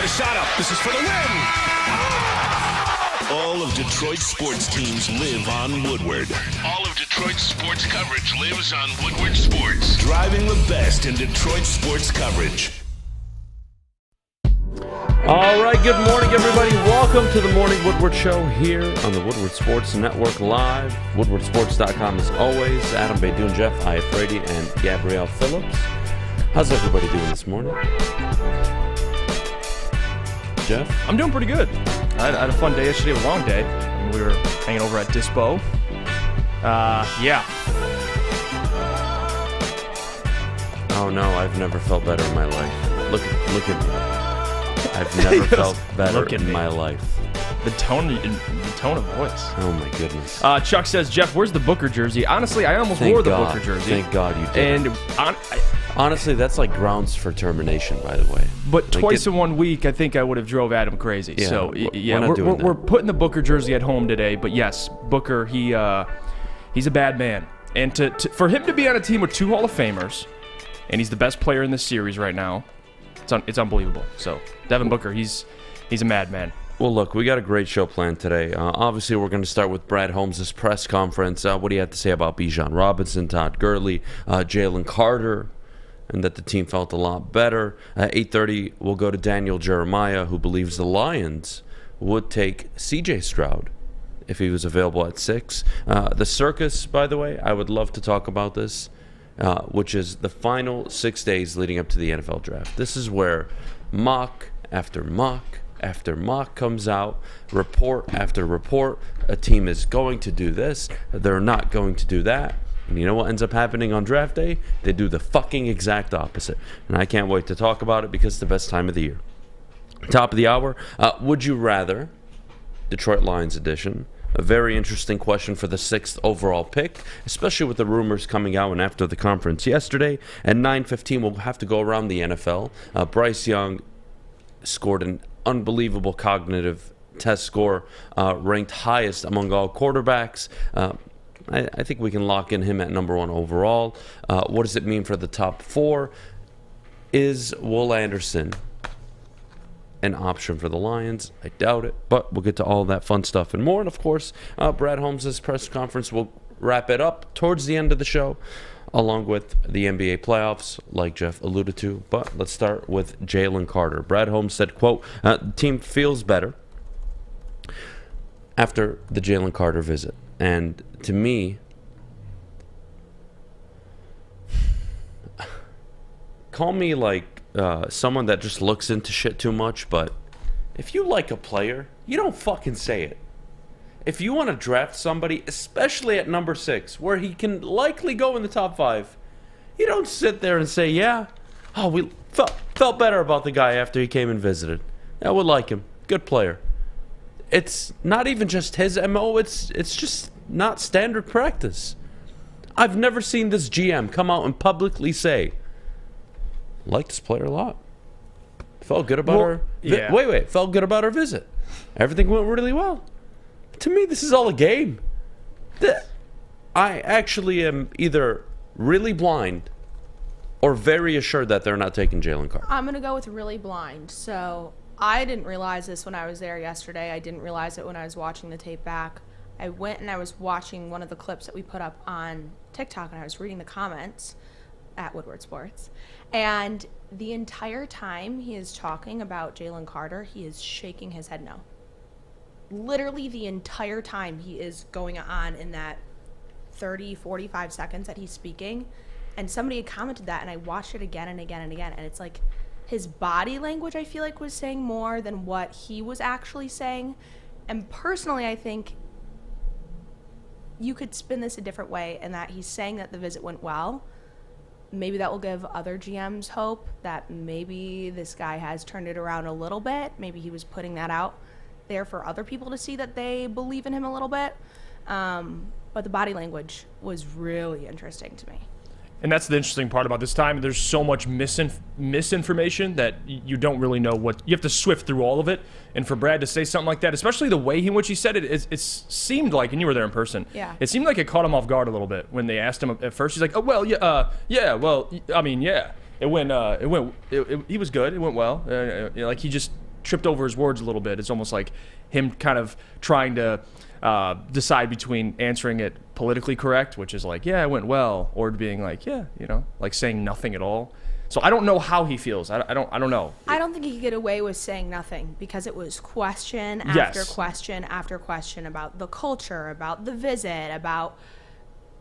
Get a shot up. This is for the win. All of Detroit's sports teams live on Woodward. All of Detroit's sports coverage lives on Woodward Sports. Driving the best in Detroit sports coverage. All right, good morning, everybody. Welcome to the Morning Woodward Show here on the Woodward Sports Network Live. WoodwardSports.com as always. Adham, Beydoun, Jeff, Iafrate, and Gabrielle Phillips. How's everybody doing this morning? Jeff? I'm doing pretty good. I had a fun day yesterday, a long day. We were hanging over at Dispo. Yeah. Oh no, I've never felt better in my life. Look at me. I've never felt better in my life. The tone of voice. Oh my goodness. Chuck says, Jeff, where's the Booker jersey? Honestly, I almost wore the Booker jersey. Thank God you did. And honestly, that's like grounds for termination, by the way. But twice in 1 week, I think I would have drove Adham crazy. Yeah, so yeah, we're putting the Booker jersey at home today. But yes, Booker, he's a bad man, and for him to be on a team with 2 Hall of Famers, and he's the best player in this series right now, it's unbelievable. So Devin Booker, he's a madman. Well, look, we got a great show planned today. Obviously, we're going to start with Brad Holmes' press conference. What do you have to say about Bijan Robinson, Todd Gurley, Jalen Carter, and that the team felt a lot better? At 8:30, we'll go to Daniel Jeremiah, who believes the Lions would take C.J. Stroud if he was available at 6. The Circus, by the way, I would love to talk about this, which is the final 6 days leading up to the NFL draft. This is where mock after mock after mock comes out, report after report. A team is going to do this, they're not going to do that. And you know what ends up happening on draft day? They do the fucking exact opposite. And I can't wait to talk about it because it's the best time of the year. Top of the hour, would you rather? Detroit Lions edition. A very interesting question for the 6th overall pick, especially with the rumors coming out and after the conference yesterday. At 9:15, we'll have to go around the NFL. Bryce Young scored an unbelievable cognitive test score, ranked highest among all quarterbacks. I think we can lock in him at number 1 overall. What does it mean for the top 4? Is Will Anderson an option for the Lions? I doubt it, but we'll get to all that fun stuff and more. And of course, Brad Holmes' press conference will wrap it up towards the end of the show, along with the NBA playoffs, like Jeff alluded to. But let's start with Jalen Carter. Brad Holmes said, quote, the team feels better after the Jalen Carter visit. And to me, call me like someone that just looks into shit too much, but if you like a player, you don't fucking say it. If you want to draft somebody, especially at number 6, where he can likely go in the top 5, you don't sit there and say, yeah, we felt better about the guy after he came and visited. I would like him. Good player. It's not even just his MO, it's just not standard practice. I've never seen this GM come out and publicly say, like this player a lot. Felt good about our felt good about our visit. Everything went really well. To me, this is all a game. I actually am either really blind or very assured that they're not taking Jalen Carter. I'm going to go with really blind. So I didn't realize this when I was there yesterday. I didn't realize it when I was watching the tape back. I went and I was watching one of the clips that we put up on TikTok, and I was reading the comments at Woodward Sports. And the entire time he is talking about Jalen Carter, he is shaking his head no. Literally the entire time he is going on in that 30, 45 seconds that he's speaking. And somebody had commented that, and I watched it again and again and again. And it's like his body language, I feel like, was saying more than what he was actually saying. And personally, I think you could spin this a different way, in that he's saying that the visit went well. Maybe that will give other GMs hope that maybe this guy has turned it around a little bit. Maybe he was putting that out there for other people to see that they believe in him a little bit. But the body language was really interesting to me. And that's the interesting part about this time. There's so much misinformation that you don't really know what. You have to swift through all of it. And for Brad to say something like that, especially the way in which he said it, it seemed like, and you were there in person, yeah, it seemed like it caught him off guard a little bit when they asked him at first. He's like, oh, well, he was good. It went well. Like he just tripped over his words a little bit. It's almost like him kind of trying to decide between answering it politically correct, which is like, yeah, it went well, or being like, yeah, like saying nothing at all. So I don't know how he feels. I don't know. I don't think he could get away with saying nothing because it was question after question after question about the culture, about the visit, about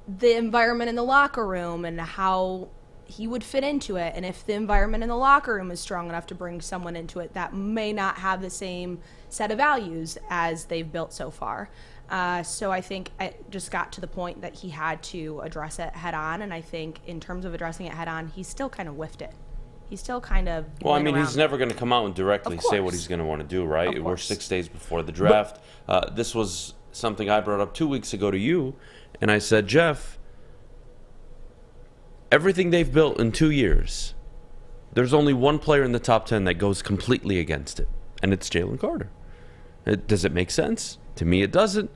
the environment in the locker room and how he would fit into it. And if the environment in the locker room is strong enough to bring someone into it that may not have the same set of values as they've built so far. So I think it just got to the point that he had to address it head on. And I think in terms of addressing it head on, he still kind of whiffed it. He's still kind of. Well, I mean, he's never going to come out and directly say what he's going to want to do, right? We're 6 days before the draft. This was something I brought up 2 weeks ago to you. And I said, Jeff, everything they've built in 2 years, there's only one player in the top 10 that goes completely against it. And it's Jalen Carter. Does it make sense? To me, it doesn't.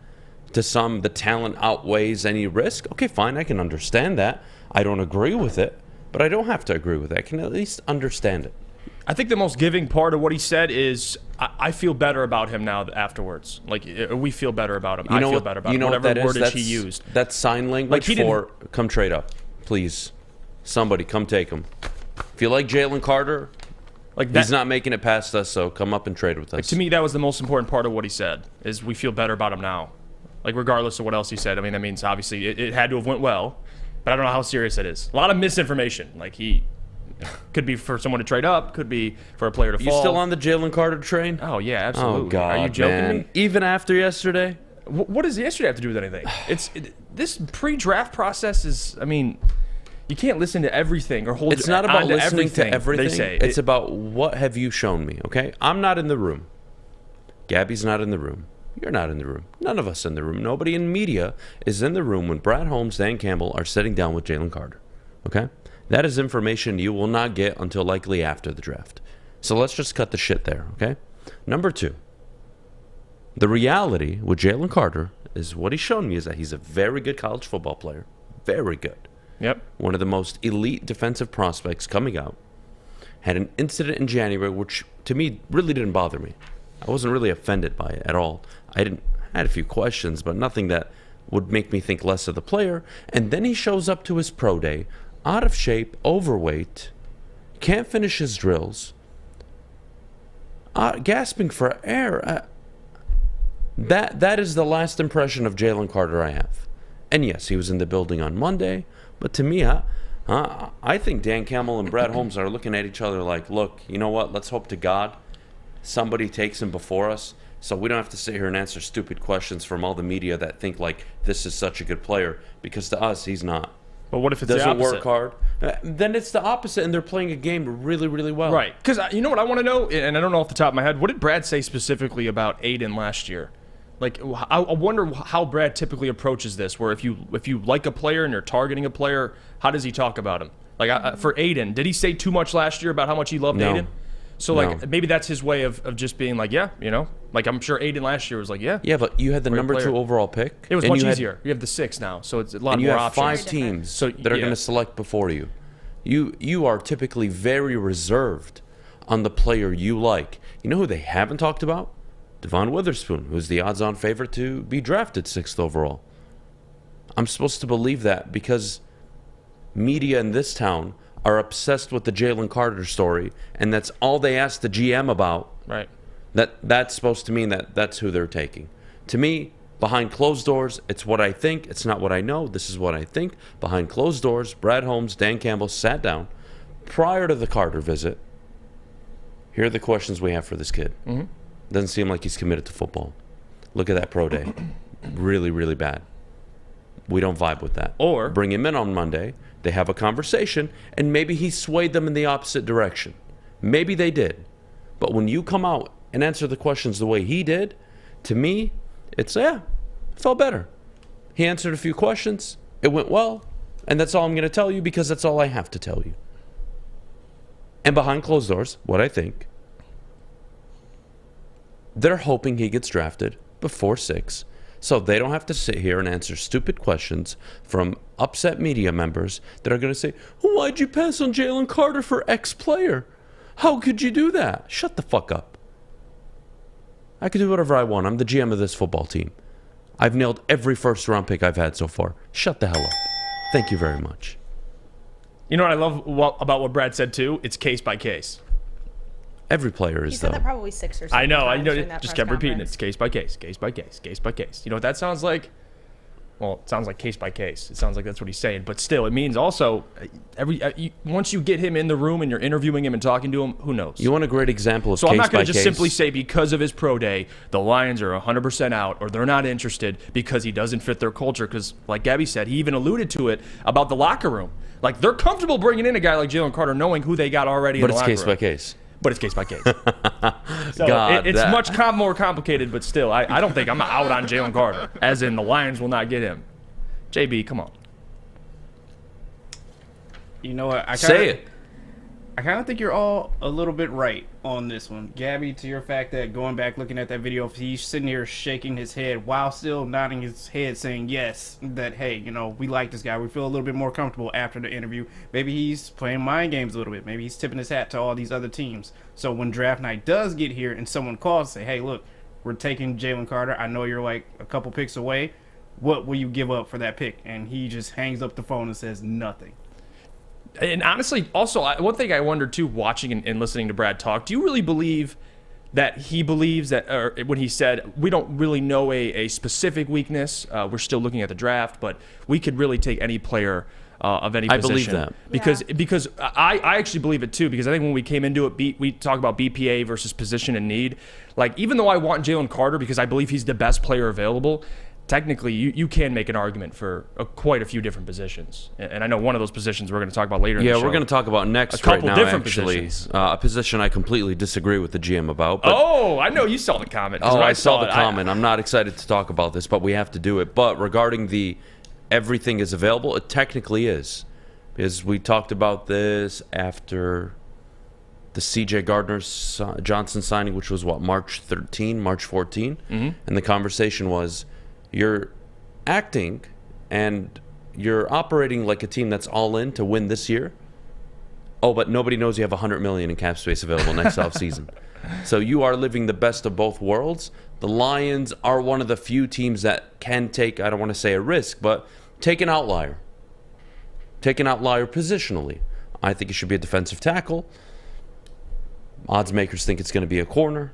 To some, the talent outweighs any risk. Okay, fine, I can understand that. I don't agree with it, but I don't have to agree with it. I can at least understand it. I think the most giving part of what he said is, I feel better about him now afterwards. Like, we feel better about him. I feel better about him. Whatever wordage he used. That's sign language for come trade up. Please. Somebody, come take him. If you like Jalen Carter, he's not making it past us, so come up and trade with us. To me, that was the most important part of what he said, is we feel better about him now. Like, regardless of what else he said. I mean, that means, obviously, it had to have went well, but I don't know how serious it is. A lot of misinformation. Like, he could be for someone to trade up, could be for a player to fall. You still on the Jalen Carter train? Oh, yeah, absolutely. Oh, God, are you joking me? Even after yesterday? What does yesterday have to do with anything? This pre-draft process is, I mean, you can't listen to everything or hold It's not about listening to everything. They say. It's about what have you shown me, okay? I'm not in the room. Gabby's not in the room. You're not in the room. None of us in the room. Nobody in media is in the room when Brad Holmes, Dan Campbell are sitting down with Jalen Carter. Okay? That is information you will not get until likely after the draft. So let's just cut the shit there, okay? Number 2. The reality with Jalen Carter is what he's shown me is that he's a very good college football player. Very good. Yep. One of the most elite defensive prospects coming out. Had an incident in January which, to me, really didn't bother me. I wasn't really offended by it at all. I had a few questions, but nothing that would make me think less of the player. And then he shows up to his pro day, out of shape, overweight, can't finish his drills, gasping for air. That is the last impression of Jalen Carter I have. And yes, he was in the building on Monday, but to me, I think Dan Campbell and Brad Holmes are looking at each other like, look, you know what? Let's hope to God somebody takes him before us, so we don't have to sit here and answer stupid questions from all the media that think like this is such a good player, because to us he's not. But what if it's doesn't the opposite? work hard? Then it's the opposite, and they're playing a game really, really well. Right. Because you know what I want to know, and I don't know off the top of my head, what did Brad say specifically about Adham last year? Like, I wonder how Brad typically approaches this. Where if you like a player and you're targeting a player, how does he talk about him? Like for Adham, did he say too much last year about how much he loved Adham? So, like, maybe that's his way of just being like, yeah, Like, I'm sure Adham last year was like, yeah. Yeah, but you had the number 2 overall pick. It was much easier. You have the 6 now, so it's a lot more options. And you have 5 teams that are going to select before you. You are typically very reserved on the player you like. You know who they haven't talked about? Devon Witherspoon, who's the odds-on favorite to be drafted 6th overall. I'm supposed to believe that because media in this town are obsessed with the Jalen Carter story, and that's all they ask the GM about. Right. That's supposed to mean that that's who they're taking. To me, behind closed doors, it's what I think. It's not what I know. This is what I think. Behind closed doors, Brad Holmes, Dan Campbell sat down prior to the Carter visit. Here are the questions we have for this kid. Mm-hmm. Doesn't seem like he's committed to football. Look at that pro day. Really, really bad. We don't vibe with that. Or bring him in on Monday. They have a conversation, and maybe he swayed them in the opposite direction. Maybe they did. But when you come out and answer the questions the way he did, to me, it's, it felt better. He answered a few questions. It went well. And that's all I'm going to tell you because that's all I have to tell you. And behind closed doors, what I think, they're hoping he gets drafted before 6, so they don't have to sit here and answer stupid questions from upset media members that are going to say, why'd you pass on Jalen Carter for X player? How could you do that? Shut the fuck up. I could do whatever I want. I'm the GM of this football team. I've nailed every first-round pick I've had so far. Shut the hell up. Thank you very much. You know what I love about what Brad said, too? It's case by case. Every player is, He said though. that probably 6 or 7 I know. times during that Just press kept repeating it. conference. It's case by case, case by case, case by case. You know what that sounds like? Well, it sounds like case by case. It sounds like that's what he's saying. But still, it means also once you get him in the room and you're interviewing him and talking to him, who knows? You want a great example of So case I'm not going by to just case? simply say because of his pro day, the Lions are 100% out or they're not interested because he doesn't fit their culture. Because, like Gabby said, he even alluded to it about the locker room. Like, they're comfortable bringing in a guy like Jalen Carter knowing who they got already in the locker room. But it's case by case. But it's case by case. So God, it's much more complicated, but still, I don't think I'm out on Jalen Carter, as in the Lions will not get him. JB, come on. You know what? Say it. I kind of think you're all a little bit right on this one. Gabby, to your fact that going back looking at that video, he's sitting here shaking his head while still nodding his head saying yes, that, hey, you know, we like this guy. We feel a little bit more comfortable after the interview. Maybe he's playing mind games a little bit. Maybe he's tipping his hat to all these other teams. So when draft night does get here and someone calls and say, hey, look, we're taking Jalen Carter. I know you're like a couple picks away. What will you give up for that pick? And he just hangs up the phone and says nothing. And honestly, also, one thing I wondered, too, watching and listening to Brad talk, do you really believe that he believes that, or when he said, we don't really know a specific weakness, we're still looking at the draft, but we could really take any player of any position. I believe that. Because I actually believe it, too, because I think when we came into it, we talk about BPA versus position and need. Like, even though I want Jalen Carter because I believe he's the best player available, technically, you can make an argument for quite a few different positions. And I know one of those positions we're going to talk about later in the show. Yeah, we're going to talk about next a couple right now, different actually. positions. A position I completely disagree with the GM about. But I know you saw the comment. 'Cause Oh, when I saw the it, comment. I'm not excited to talk about this, but we have to do it. But regarding the everything is available, it technically is. Because we talked about this after the C.J. Gardner-Johnson signing, which was, March 14? Mm-hmm. And the conversation was, you're acting and you're operating like a team that's all in to win this year. Oh, but nobody knows you have $100 million in cap space available next offseason. So you are living the best of both worlds. The Lions are one of the few teams that can take, I don't want to say a risk, but take an outlier. Take an outlier positionally. I think it should be a defensive tackle. Odds makers think it's going to be a corner.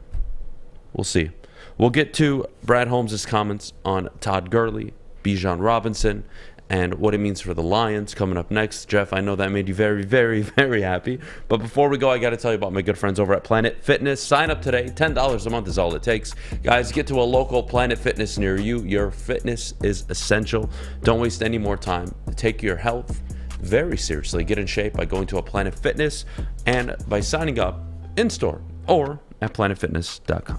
We'll see. We'll get to Brad Holmes' comments on Todd Gurley, Bijan Robinson, and what it means for the Lions coming up next. Jeff, I know that made you very, very, very happy. But before we go, I got to tell you about my good friends over at Planet Fitness. Sign up today. $10 a month is all it takes. Guys, get to a local Planet Fitness near you. Your fitness is essential. Don't waste any more time. Take your health very seriously. Get in shape by going to a Planet Fitness and by signing up in-store or at planetfitness.com.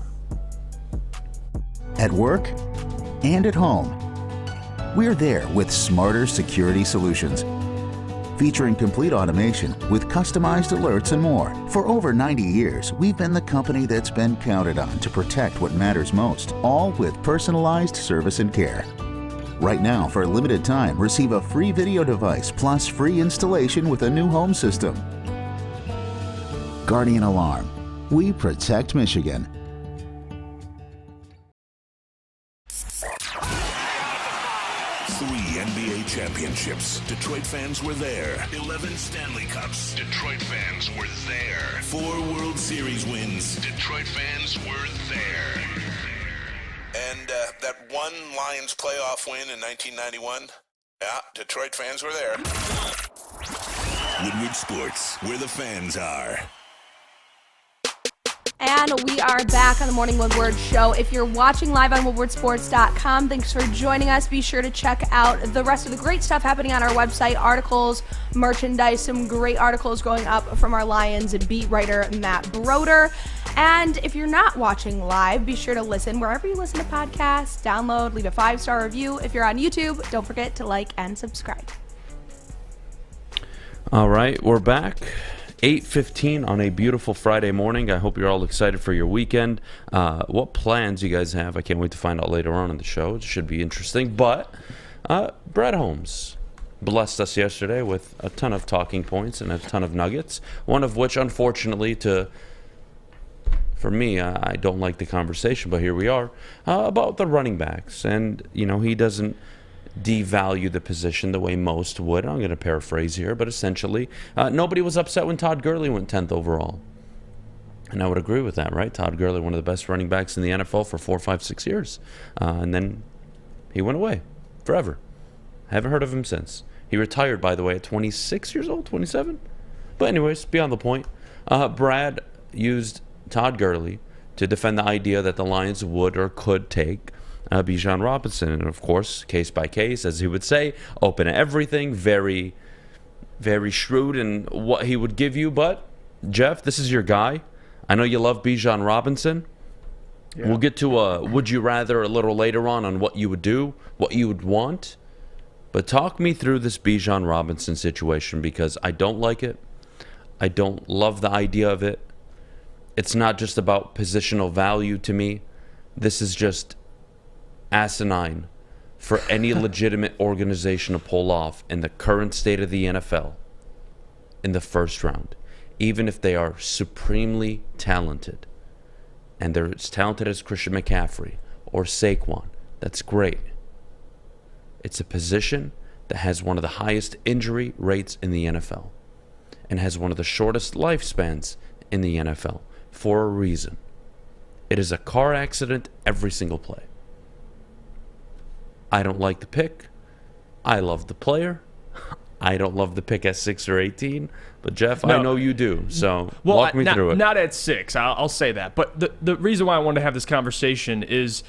At work and at home, we're there with smarter security solutions. Featuring complete automation with customized alerts and more. For over 90 years, we've been the company that's been counted on to protect what matters most, all with personalized service and care. Right now, for a limited time, receive a free video device plus free installation with a new home system. Guardian Alarm. We protect Michigan. 3 NBA championships. Detroit fans were there. 11 Stanley Cups. Detroit fans were there. 4 World Series wins. Detroit fans were there. And that one Lions playoff win in 1991, yeah, Detroit fans were there. Woodward Sports, where the fans are. And we are back on the Morning Woodward Show. If you're watching live on woodwardsports.com, thanks for joining us. Be sure to check out the rest of the great stuff happening on our website, articles, merchandise, some great articles going up from our Lions beat writer, Matt Broder. And if you're not watching live, be sure to listen wherever you listen to podcasts, download, leave a 5-star review. If you're on YouTube, don't forget to like and subscribe. All right, we're back. 8:15 on a beautiful Friday morning. I hope you're all excited for your weekend. What plans you guys have? I can't wait to find out later on in the show. It should be interesting. But Brad Holmes blessed us yesterday with a ton of talking points and a ton of nuggets, one of which, unfortunately, to for me, I don't like the conversation, but here we are, about the running backs. And, he doesn't devalue the position the way most would. I'm going to paraphrase here, but essentially, nobody was upset when Todd Gurley went 10th overall. And I would agree with that, right? Todd Gurley, one of the best running backs in the NFL for 4, 5, 6 years. And then he went away forever. Haven't heard of him since. He retired, by the way, at 26 years old, 27? But anyways, beyond the point, Brad used Todd Gurley to defend the idea that the Lions would or could take Bijan Robinson. And, of course, case by case, as he would say, open to everything, very, very shrewd in what he would give you. But, Jeff, this is your guy. I know you love Bijan Robinson. Yeah. We'll get to a would you rather a little later on what you would do, what you would want. But talk me through this Bijan Robinson situation, because I don't like it. I don't love the idea of it. It's not just about positional value to me. This is just asinine for any legitimate organization to pull off in the current state of the NFL in the first round, even if they are supremely talented. And they're as talented as Christian McCaffrey or Saquon. That's great. It's a position that has one of the highest injury rates in the NFL and has one of the shortest lifespans in the NFL for a reason. It is a car accident every single play. I don't like the pick. I love the player. I don't love the pick at 6 or 18, but Jeff, no. I know you do. So walk me through it. Not at 6. I'll say that. But the reason why I wanted to have this conversation is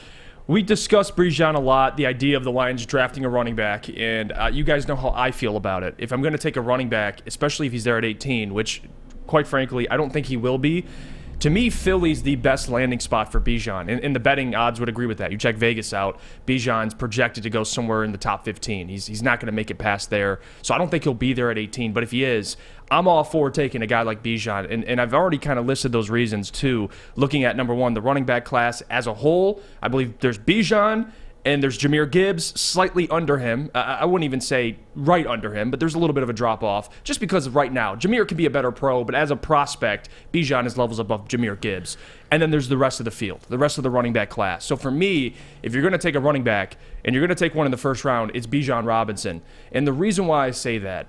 we discussed Bijan a lot, the idea of the Lions drafting a running back, and you guys know how I feel about it. If I'm going to take a running back, especially if he's there at 18, which, quite frankly, I don't think he will be, to me, Philly's the best landing spot for Bijan, and the betting odds would agree with that. You check Vegas out, Bijan's projected to go somewhere in the top 15. He's not going to make it past there, so I don't think he'll be there at 18, but if he is, I'm all for taking a guy like Bijan, and I've already kind of listed those reasons too. Looking at, number one, the running back class as a whole, I believe there's Bijan, and there's Jahmyr Gibbs slightly under him. I wouldn't even say right under him, but there's a little bit of a drop-off just because of right now. Jahmyr can be a better pro, but as a prospect, Bijan is levels above Jahmyr Gibbs. And then there's the rest of the field, the rest of the running back class. So for me, if you're going to take a running back and you're going to take one in the first round, it's Bijan Robinson. And the reason why I say that,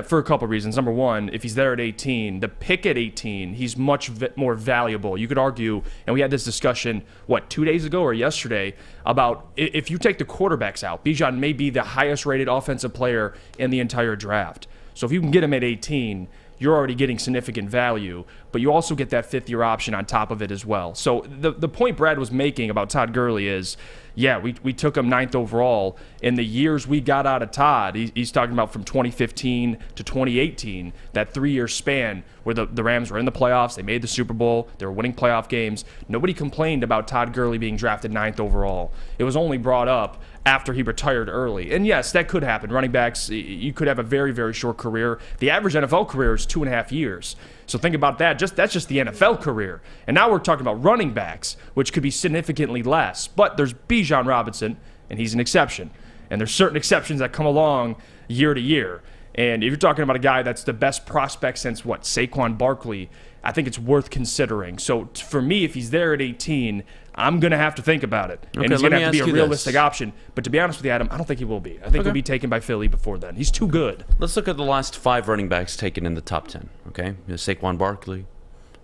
for a couple of reasons. Number one, if he's there at 18, the pick at 18, he's much more valuable. You could argue, and we had this discussion, 2 days ago or yesterday, about if you take the quarterbacks out, Bijan may be the highest rated offensive player in the entire draft. So if you can get him at 18, you're already getting significant value, but you also get that fifth-year option on top of it as well. So the point Brad was making about Todd Gurley is, yeah, we took him 9th overall. In the years we got out of Todd, he's talking about from 2015 to 2018, that 3-year span where the Rams were in the playoffs, they made the Super Bowl, they were winning playoff games. Nobody complained about Todd Gurley being drafted 9th overall. It was only brought up after he retired early. And yes, that could happen. Running backs, you could have a very, very short career. The average NFL career is 2.5 years. So think about that. That's just the NFL career. And now we're talking about running backs, which could be significantly less. But there's Bijan Robinson, and he's an exception. And there's certain exceptions that come along year to year. And if you're talking about a guy that's the best prospect since, Saquon Barkley, I think it's worth considering. So for me, if he's there at 18, I'm going to have to think about it. And he's going to have to be a realistic option. But to be honest with you, Adam, I don't think he will be. I think he'll be taken by Philly before then. He's too good. Let's look at the last 5 running backs taken in the top 10, okay? Saquon Barkley,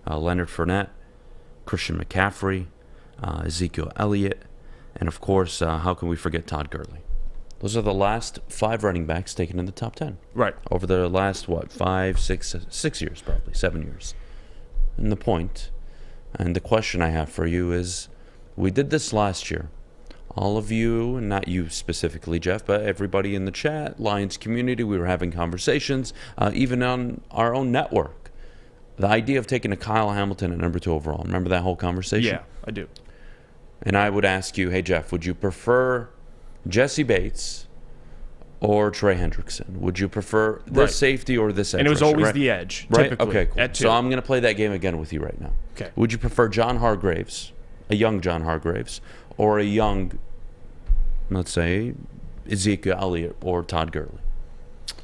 Leonard Fournette, Christian McCaffrey, Ezekiel Elliott, and, of course, how can we forget Todd Gurley? Those are the last 5 running backs taken in the top 10. Right. Over the last, 5, 6 years probably, 7 years. And the point, and the question I have for you is, we did this last year. All of you, and not you specifically, Jeff, but everybody in the chat, Lions community, we were having conversations, even on our own network. The idea of taking a Kyle Hamilton at number 2 overall. Remember that whole conversation? Yeah, I do. And I would ask you, hey, Jeff, would you prefer Jesse Bates or Trey Hendrickson? Would you prefer this safety or this edge? And it was rusher, always right? the edge, right? typically. Okay, cool. At 2. So I'm going to play that game again with you right now. Okay. Would you prefer John Hargraves, a young John Hargraves, or a young, let's say, Ezekiel Elliott or Todd Gurley?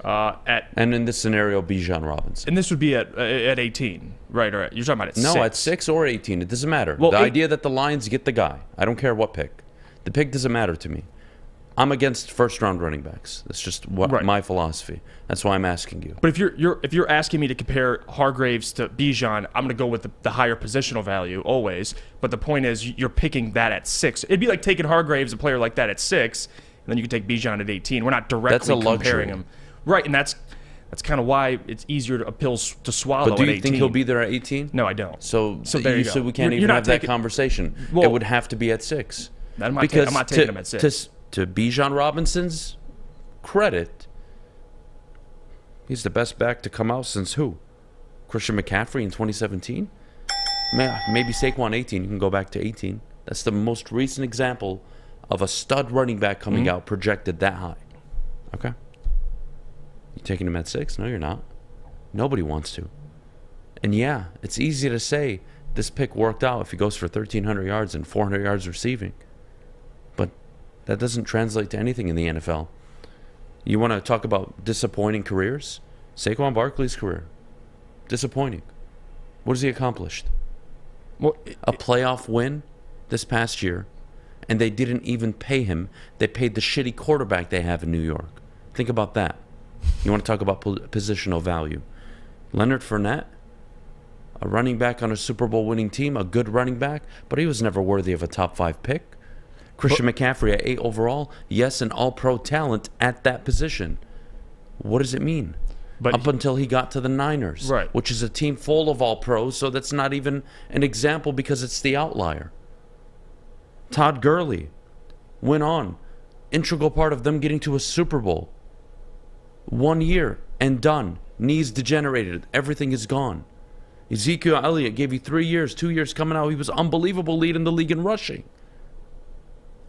And in this scenario, Bijan Robinson. And this would be at 18. Right. You're talking about at No, 6. at 6 or 18. It doesn't matter. Well, the idea that the Lions get the guy, I don't care what pick. The pick doesn't matter to me. I'm against first-round running backs. That's just my philosophy. That's why I'm asking you. But if you're asking me to compare Hargraves to Bijan, I'm going to go with the higher positional value always. But the point is, you're picking that at 6. It'd be like taking Hargraves, a player like that, at 6, and then you could take Bijan at 18. We're not directly comparing them, right? And that's kind of why it's easier to pills to swallow. But do at you 18. think he'll be there at 18? No, I don't. So there you go. So we can't even have that conversation. Well, it would have to be at 6. I'm not taking him at 6. To Bijan Robinson's credit, he's the best back to come out since who? Christian McCaffrey in 2017? Maybe Saquon 18. You can go back to 18. That's the most recent example of a stud running back coming out projected that high. Okay. You taking him at 6? No, you're not. Nobody wants to. And yeah, it's easy to say this pick worked out if he goes for 1,300 yards and 400 yards receiving. But that doesn't translate to anything in the NFL. You want to talk about disappointing careers? Saquon Barkley's career. Disappointing. What has he accomplished? Well, a playoff win this past year, and they didn't even pay him. They paid the shitty quarterback they have in New York. Think about that. You want to talk about positional value. Leonard Fournette, a running back on a Super Bowl winning team, a good running back, but he was never worthy of a top 5 pick. Christian McCaffrey at 8 overall, yes, an all-pro talent at that position. What does it mean? But up until he got to the Niners, right, which is a team full of all-pros, so that's not even an example because it's the outlier. Todd Gurley went on, integral part of them getting to a Super Bowl. 1 year and done. Knees degenerated. Everything is gone. Ezekiel Elliott gave you 3 years, 2 years coming out. He was unbelievable, leading the league in rushing.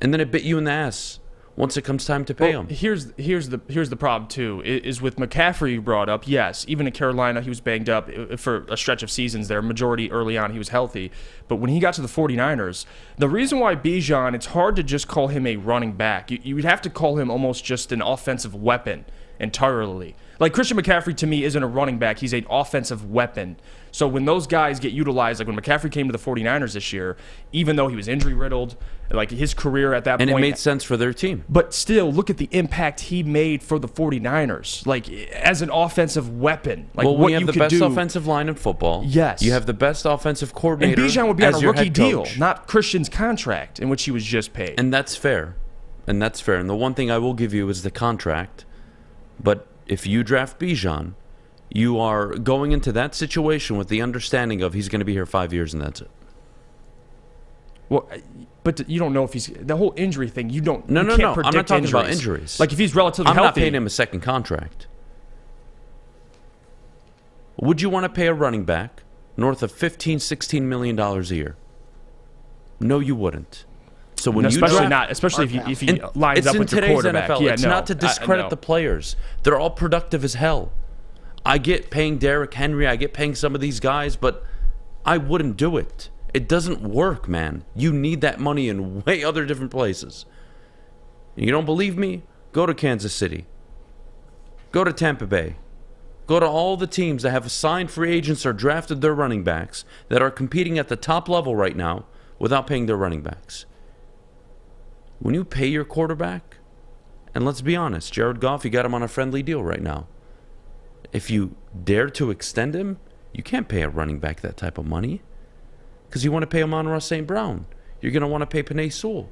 And then it bit you in the ass once it comes time to pay him. Here's the problem too. Is with McCaffrey you brought up. Yes, even in Carolina he was banged up for a stretch of seasons there. Majority early on he was healthy. But when he got to the 49ers, the reason why Bijan, it's hard to just call him a running back. You would have to call him almost just an offensive weapon entirely. Like Christian McCaffrey to me isn't a running back. He's an offensive weapon. So when those guys get utilized, like when McCaffrey came to the 49ers this year, even though he was injury riddled, like his career at that point. And it made sense for their team. But still, look at the impact he made for the 49ers. Like as an offensive weapon. Like well, what we have you the could best do. offensive line in football. Yes. You have the best offensive coordinator. And Bijan would be on a your rookie head deal, coach. not Christian's contract in which he was just paid. And that's fair. And the one thing I will give you is the contract. But if you draft Bijan, you are going into that situation with the understanding of he's going to be here 5 years and that's it. Well, but you don't know if he's the whole injury thing. You don't. No. You can't I'm predict not talking about injuries. injuries. Like if he's relatively I'm healthy, not paying him a second contract. Would you want to pay a running back north of $15-16 million a year? No, you wouldn't. So when especially you draft, if he lines up with your quarterback. NFL. Yeah, it's not to discredit the players. They're all productive as hell. I get paying Derrick Henry. I get paying some of these guys, but I wouldn't do it. It doesn't work, man. You need that money in way other different places. You don't believe me? Go to Kansas City. Go to Tampa Bay. Go to all the teams that have signed free agents or drafted their running backs that are competing at the top level right now without paying their running backs. When you pay your quarterback, and let's be honest, Jared Goff, you got him on a friendly deal right now. If you dare to extend him, you can't pay a running back that type of money. Because you want to pay Amon-Ra St. Brown. You're going to want to pay Penei Sewell.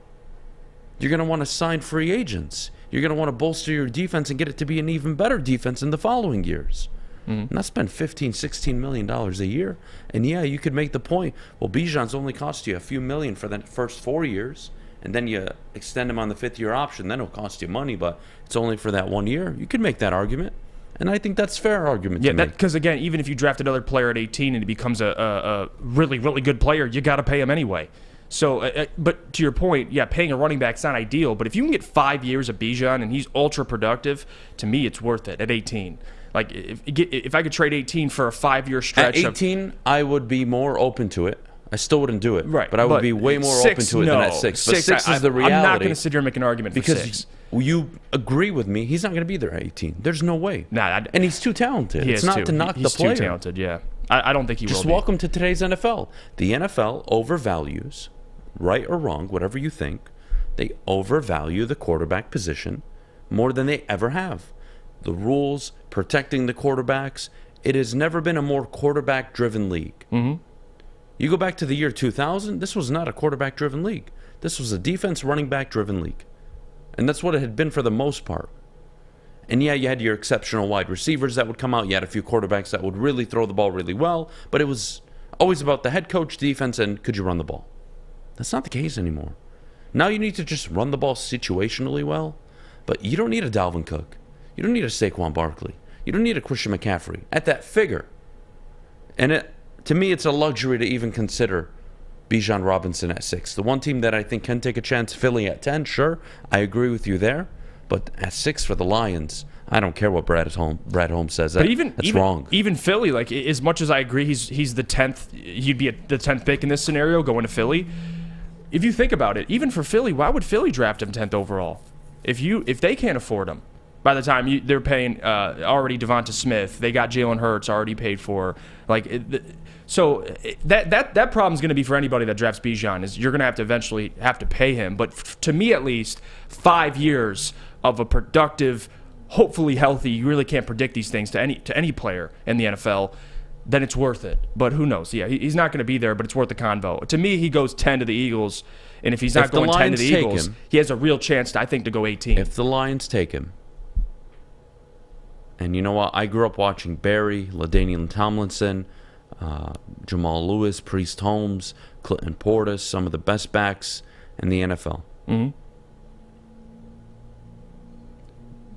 You're going to want to sign free agents. You're going to want to bolster your defense and get it to be an even better defense in the following years. Not spend $15-16 million a year. And yeah, you could make the point, well, Bijan's only cost you a few million for the first 4 years. And then you extend him on the 5th-year option. Then it'll cost you money, but it's only for that 1 year. You could make that argument. And I think that's a fair argument to make. Because, again, even if you draft another player at 18 and he becomes a really, really good player, you got to pay him anyway. So, but to your point, yeah, paying a running back's not ideal. But if you can get 5 years of Bijan and he's ultra productive, to me, it's worth it at 18. Like, if I could trade 18 for a 5-year stretch. At 18, I would be more open to it. I still wouldn't do it. Right. But I would be way more open to it than at 6. But 6 is the reality. I'm not going to sit here and make an argument for 6. you agree with me, he's not going to be there at 18. There's no way. And he's too talented. It's not to knock the player. He's too talented, yeah. I don't think he will be. Just welcome to today's NFL. The NFL overvalues, right or wrong, whatever you think, they overvalue the quarterback position more than they ever have. The rules, protecting the quarterbacks, it has never been a more quarterback-driven league. Mm-hmm. You go back to the year 2000, this was not a quarterback-driven league. This was a defense running back-driven league. And that's what it had been for the most part. And yeah, you had your exceptional wide receivers that would come out. You had a few quarterbacks that would really throw the ball really well. But it was always about the head coach, defense, and could you run the ball? That's not the case anymore. Now you need to just run the ball situationally well. But you don't need a Dalvin Cook. You don't need a Saquon Barkley. You don't need a Christian McCaffrey at that figure. And to me, it's a luxury to even consider Bijan Robinson at 6. The one team that I think can take a chance, Philly at 10, sure. I agree with you there. But at 6 for the Lions, I don't care what Brad Holmes says. That's wrong. Even Philly, like as much as I agree, he's the 10th. He'd be the 10th pick in this scenario going to Philly. If you think about it, even for Philly, why would Philly draft him 10th overall? If they can't afford him, by the time they're paying already Devonta Smith, they got Jalen Hurts already paid for. So that problem's going to be for anybody that drafts Bijan is you're going to have to eventually have to pay him. But to me, at least, 5 years of a productive, hopefully healthy. You really can't predict these things to any player in the NFL. Then it's worth it. But who knows? Yeah, he's not going to be there, but it's worth the convo. To me, he goes 10 to the Eagles, and if he's not going 10 to the Eagles, he has a real chance, I think, to go 18. If the Lions take him, and you know what? I grew up watching Barry, LaDainian Tomlinson, Jamal Lewis, Priest Holmes, Clinton Portis, some of the best backs in the NFL. Mm-hmm.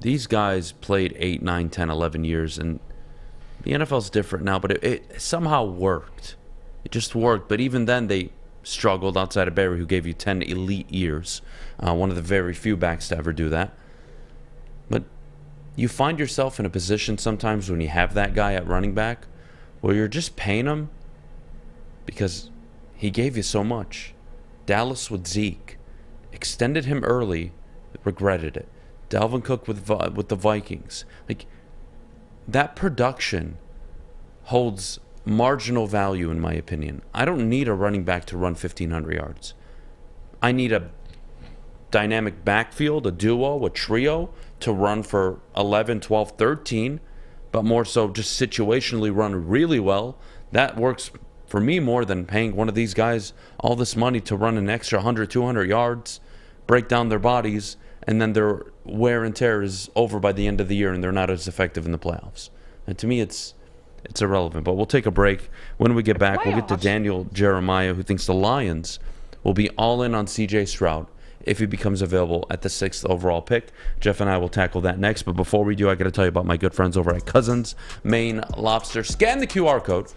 These guys played 8, 9, 10, 11 years, and the NFL's different now, but it somehow worked. It just worked. But even then, they struggled outside of Barry, who gave you 10 elite years. One of the very few backs to ever do that. But you find yourself in a position sometimes when you have that guy at running back where you're just paying him because he gave you so much. Dallas with Zeke extended him early, regretted it. Dalvin Cook with the Vikings. Like, that production holds marginal value in my opinion. I don't need a running back to run 1,500 yards. I need a dynamic backfield, a duo, a trio to run for 11, 12, 13, but more so just situationally run really well. That works for me more than paying one of these guys all this money to run an extra 100, 200 yards, break down their bodies, and then their wear and tear is over by the end of the year and they're not as effective in the playoffs. And to me, it's irrelevant. But we'll take a break. When we get back, we'll get to Daniel Jeremiah, who thinks the Lions will be all in on C.J. Stroud if he becomes available at the 6th overall pick. Jeff and I will tackle that next. But before we do, I got to tell you about my good friends over at Cousins Maine Lobster. Scan the QR code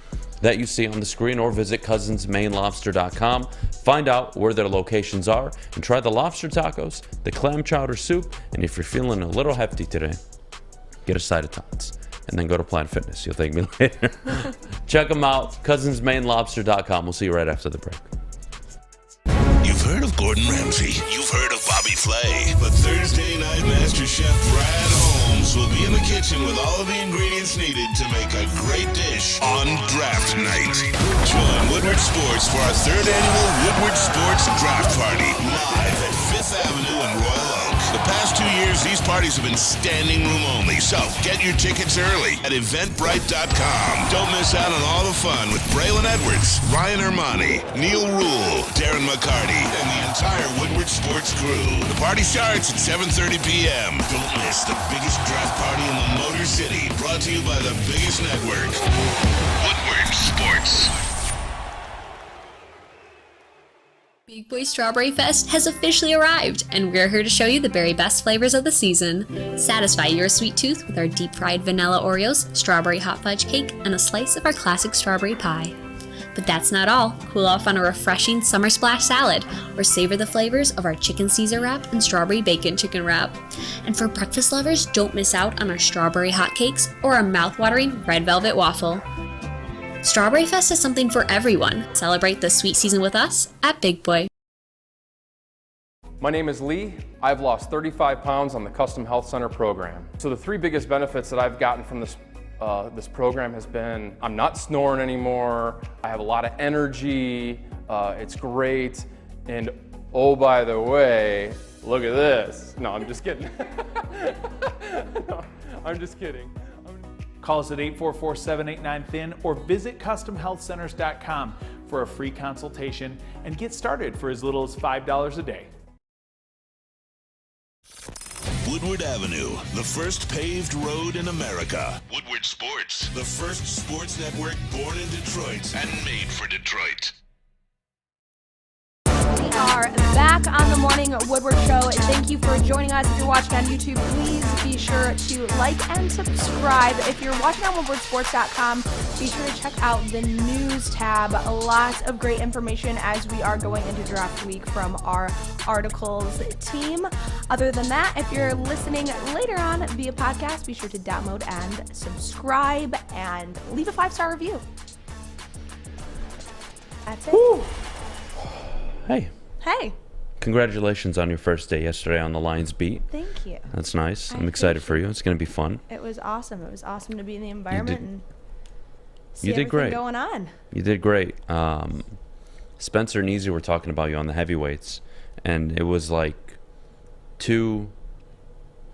that you see on the screen or visit cousinsmainelobster.com. Find out where their locations are and try the lobster tacos, the clam chowder soup, and if you're feeling a little hefty today, get a side of tots and then go to Planet Fitness. You'll thank me later. Check them out, cousinsmainelobster.com. We'll see you right after the break. You've heard of Gordon Ramsay. You've heard of Bobby Flay. But Thursday night Master Chef Brad Holmes will be in the kitchen with all of the ingredients needed to make a great dish on draft night. Join Woodward Sports for our 3rd annual Woodward Sports Draft Party, live at 5th Avenue in Royal Oak. The past 2 years, these parties have been standing room only, so get your tickets early at eventbrite.com. Don't miss out on all the fun with Braylon Edwards, Ryan Ermanni, Neil Rule, Darren McCarty, and the entire Woodward Sports crew. The party starts at 7:30 p.m. Don't miss the biggest draft party in the Motor City, brought to you by the biggest network, Woodward Sports. Big Boy Strawberry Fest has officially arrived, and we're here to show you the very best flavors of the season. Satisfy your sweet tooth with our deep-fried vanilla Oreos, strawberry hot fudge cake, and a slice of our classic strawberry pie. But that's not all. Cool off on a refreshing summer splash salad, or savor the flavors of our chicken Caesar wrap and strawberry bacon chicken wrap. And for breakfast lovers, don't miss out on our strawberry hotcakes or our mouth-watering red velvet waffle. Strawberry Fest is something for everyone. Celebrate the sweet season with us at Big Boy. My name is Lee. I've lost 35 pounds on the Custom Health Center program. So the 3 biggest benefits that I've gotten from this program has been I'm not snoring anymore, I have a lot of energy, it's great, and oh, by the way, look at this. No, I'm just kidding. No, I'm just kidding. Call us at 844-789-THIN or visit CustomHealthCenters.com for a free consultation and get started for as little as $5 a day. Woodward Avenue, the first paved road in America. Woodward Sports, The first sports network born in Detroit. and made for Detroit. We are back on the Morning Woodward Show. Thank you for joining us. If you're watching on YouTube, please be sure to like and subscribe. If you're watching on WoodwardSports.com, be sure to check out the news tab. Lots of great information as we are going into draft week from our articles team. Other than that, if you're listening later on via podcast, be sure to download and subscribe and leave a 5-star review. That's it. Woo. Hey. Hey. Congratulations on your first day yesterday on the Lions beat. Thank you. That's nice. I'm excited for you. It's going to be fun. It was awesome. It was awesome to be in the environment and see you did everything great. going on. You did great. Spencer and Easy were talking about you on the heavyweights, and it was like 2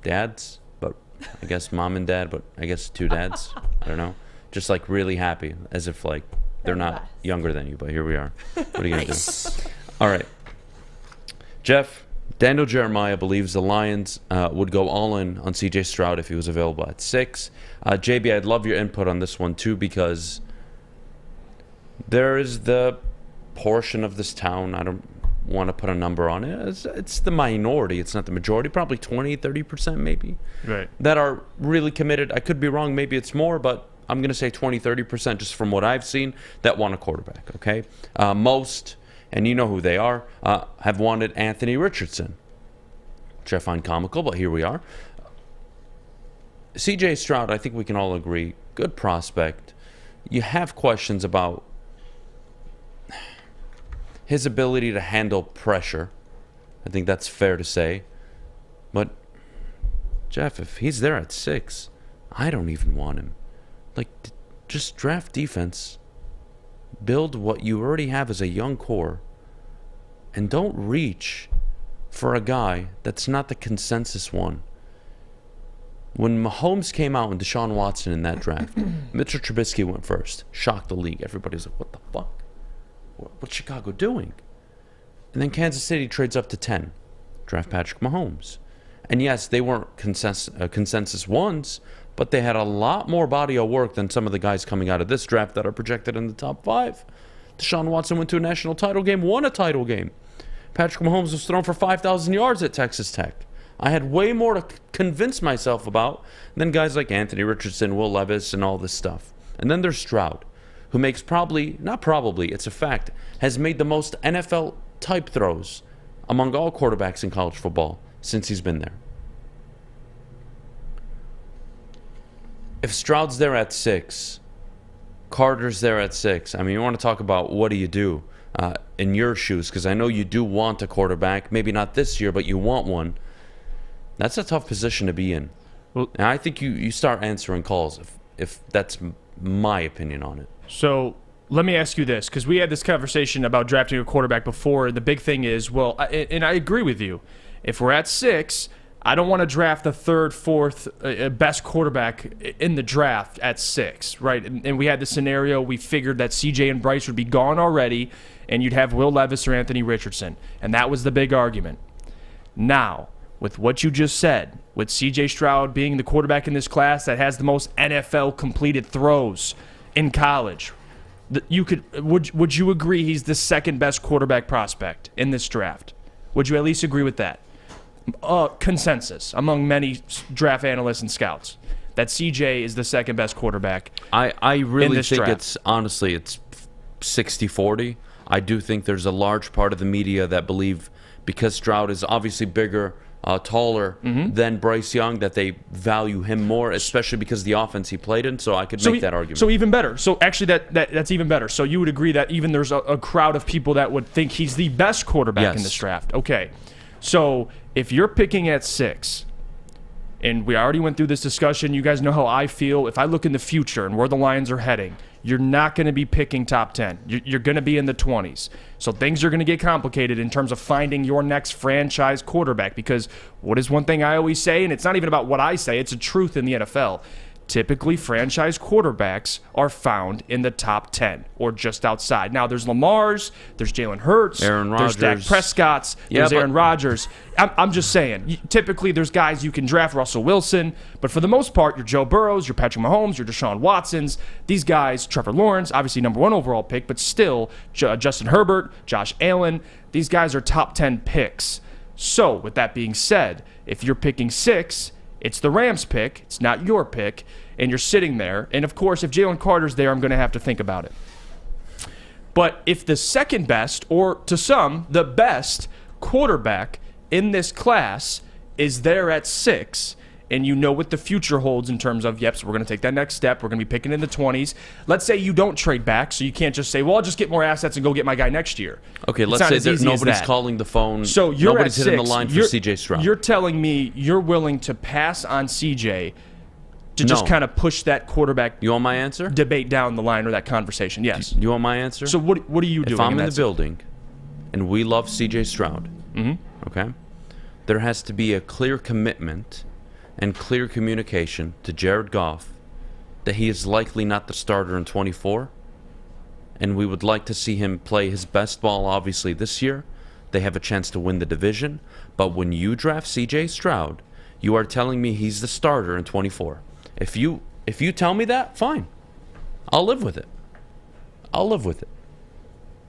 dads, but I guess mom and dad, but I guess 2 dads. I don't know. Just like really happy, as if like they're not younger than you, but here we are. What are you going to do? All right. Jeff, Daniel Jeremiah believes the Lions would go all in on C.J. Stroud if he was available at 6. JB, I'd love your input on this one too, because there is the portion of this town, I don't want to put a number on it, it's the minority, it's not the majority, probably 20, 30% maybe, right, that are really committed. I could be wrong, maybe it's more, but I'm going to say 20, 30% just from what I've seen that want a quarterback, okay? Most, and you know who they are, have wanted Anthony Richardson, which I find comical, but here we are. C.J. Stroud, I think we can all agree, good prospect. You have questions about his ability to handle pressure. I think that's fair to say. But, Jeff, if he's there at 6, I don't even want him. Like, just draft defense. Build what you already have as a young core. And don't reach for a guy that's not the consensus one. When Holmes came out and Deshaun Watson in that draft, Mitchell Trubisky went first. Shocked the league. Everybody's like, what the fuck? What's Chicago doing? And then Kansas City trades up to 10. Draft Patrick Mahomes. And yes, they weren't consensus ones, but they had a lot more body of work than some of the guys coming out of this draft that are projected in the top 5. Deshaun Watson went to a national title game, won a title game. Patrick Mahomes was thrown for 5,000 yards at Texas Tech. I had way more to convince myself about than guys like Anthony Richardson, Will Levis, and all this stuff. And then there's Stroud, who makes it's a fact, has made the most NFL-type throws among all quarterbacks in college football since he's been there. If Stroud's there at 6, Carter's there at 6, I mean, you want to talk about what do you do in your shoes, because I know you do want a quarterback, maybe not this year, but you want one. That's a tough position to be in. Well, and I think you start answering calls if that's my opinion on it. So let me ask you this, because we had this conversation about drafting a quarterback before. The big thing is, well, and I agree with you. If we're at 6, I don't want to draft the 3rd, 4th best quarterback in the draft at 6, right? And we had the scenario, we figured that CJ and Bryce would be gone already, and you'd have Will Levis or Anthony Richardson. And that was the big argument. Now, with what you just said, with C.J. Stroud being the quarterback in this class that has the most NFL completed throws in college, would you agree he's the 2nd best quarterback prospect in this draft? Would you at least agree with that? Consensus among many draft analysts and scouts that C.J. is the 2nd best quarterback. I really think draft. it's 60-40. I do think there's a large part of the media that believe because Stroud is obviously bigger, taller than Bryce Young, that they value him more, especially because of the offense he played in. So I could make that argument. So even better. So actually, that's even better. So you would agree that even there's a crowd of people that would think he's the best quarterback in this draft. Okay. So if you're picking at 6, and we already went through this discussion, you guys know how I feel. If I look in the future and where the Lions are heading, you're not going to be picking top 10. You're going to be in the 20s. So things are going to get complicated in terms of finding your next franchise quarterback, because what is one thing I always say, and it's not even about what I say, it's a truth in the NFL. Typically, franchise quarterbacks are found in the top 10 or just outside. Now, there's Lamar's, there's Jalen Hurts, Aaron Rodgers. there's Dak Prescott's, there's Aaron Rodgers. I'm just saying, typically there's guys you can draft, Russell Wilson, but for the most part, your Joe Burrows, your Patrick Mahomes, your Deshaun Watsons, these guys, Trevor Lawrence, obviously number 1 overall pick, but still Justin Herbert, Josh Allen, these guys are top 10 picks. So, with that being said, if you're picking 6, it's the Rams pick. It's not your pick. And you're sitting there. And, of course, if Jalen Carter's there, I'm going to have to think about it. But if the second best, or to some, the best quarterback in this class is there at 6, and you know what the future holds in terms of, yep, so we're going to take that next step. We're going to be picking in the 20s. Let's say you don't trade back, so you can't just say, well, I'll just get more assets and go get my guy next year. Okay, let's say that nobody's calling the phone. So you're nobody's at 6. hitting the line for C.J. Stroud. You're telling me you're willing to pass on C.J. to just kind of push that quarterback You want my answer? debate down the line, or that conversation? Yes. You want my answer? So what are you doing? If I'm in the building and we love C.J. Stroud, okay, there has to be a clear commitment and clear communication to Jared Goff that he is likely not the starter in 24, and we would like to see him play his best ball, obviously, this year. They have a chance to win the division, but when you draft C.J. Stroud, you are telling me he's the starter in 24. If you tell me that, fine. I'll live with it. I'll live with it.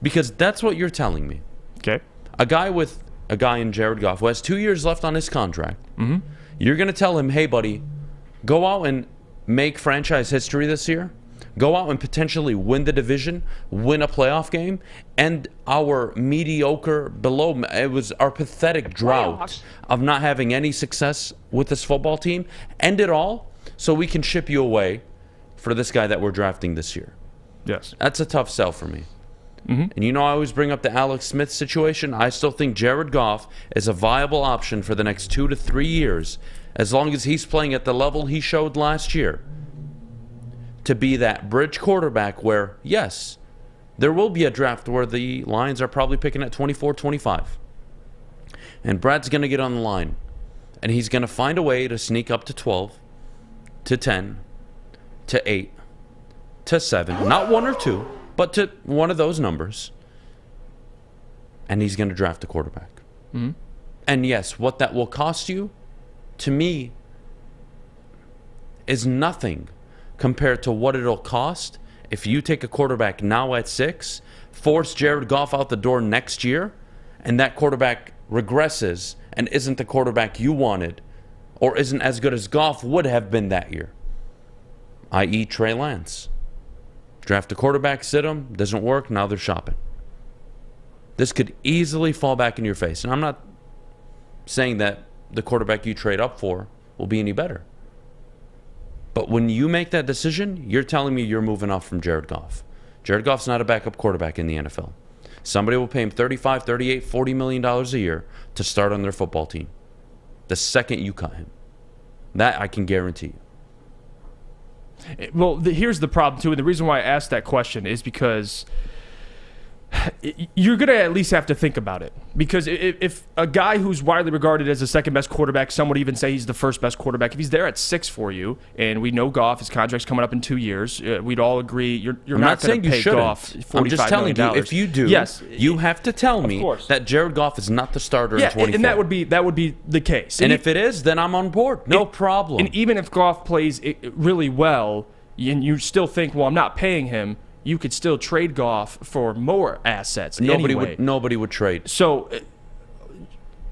Because that's what you're telling me. Okay. A guy in Jared Goff who has 2 years left on his contract, you're going to tell him, hey, buddy, go out and make franchise history this year. Go out and potentially win the division, win a playoff game, and our mediocre it was our pathetic drought of not having any success with this football team, end it all so we can ship you away for this guy that we're drafting this year. Yes. That's a tough sell for me. And I always bring up the Alex Smith situation. I still think Jared Goff is a viable option for the next 2 to 3 years, as long as he's playing at the level he showed last year, to be that bridge quarterback where, yes, there will be a draft where the Lions are probably picking at 24, 25. And Brad's going to get on the line, and he's going to find a way to sneak up to 12, to 10, to 8, to 7, not 1 or 2, but to one of those numbers, and he's going to draft a quarterback. And yes, what that will cost you, to me, is nothing compared to what it'll cost if you take a quarterback now at 6, force Jared Goff out the door next year, and that quarterback regresses and isn't the quarterback you wanted, or isn't as good as Goff would have been that year, i.e. Trey Lance. Draft a quarterback, sit him, doesn't work, now they're shopping. This could easily fall back in your face. And I'm not saying that the quarterback you trade up for will be any better. But when you make that decision, you're telling me you're moving off from Jared Goff. Jared Goff's not a backup quarterback in the NFL. Somebody will pay him $35, $38, $40 million a year to start on their football team the second you cut him. That I can guarantee you. Well, here's the problem, too, and the reason why I asked that question is because you're going to at least have to think about it. Because if a guy who's widely regarded as the second best quarterback, some would even say he's the first best quarterback, if he's there at 6 for you, and we know Goff, his contract's coming up in 2 years, we'd all agree you're not going to pay Goff $45 million. I'm just telling you, if you do, yes, you have to tell me that Jared Goff is not the starter in 24. And that would be the case. And if it is, then I'm on board. No problem. And even if Goff plays really well, and you still think, well, I'm not paying him, you could still trade Goff for more assets. Nobody would trade. So,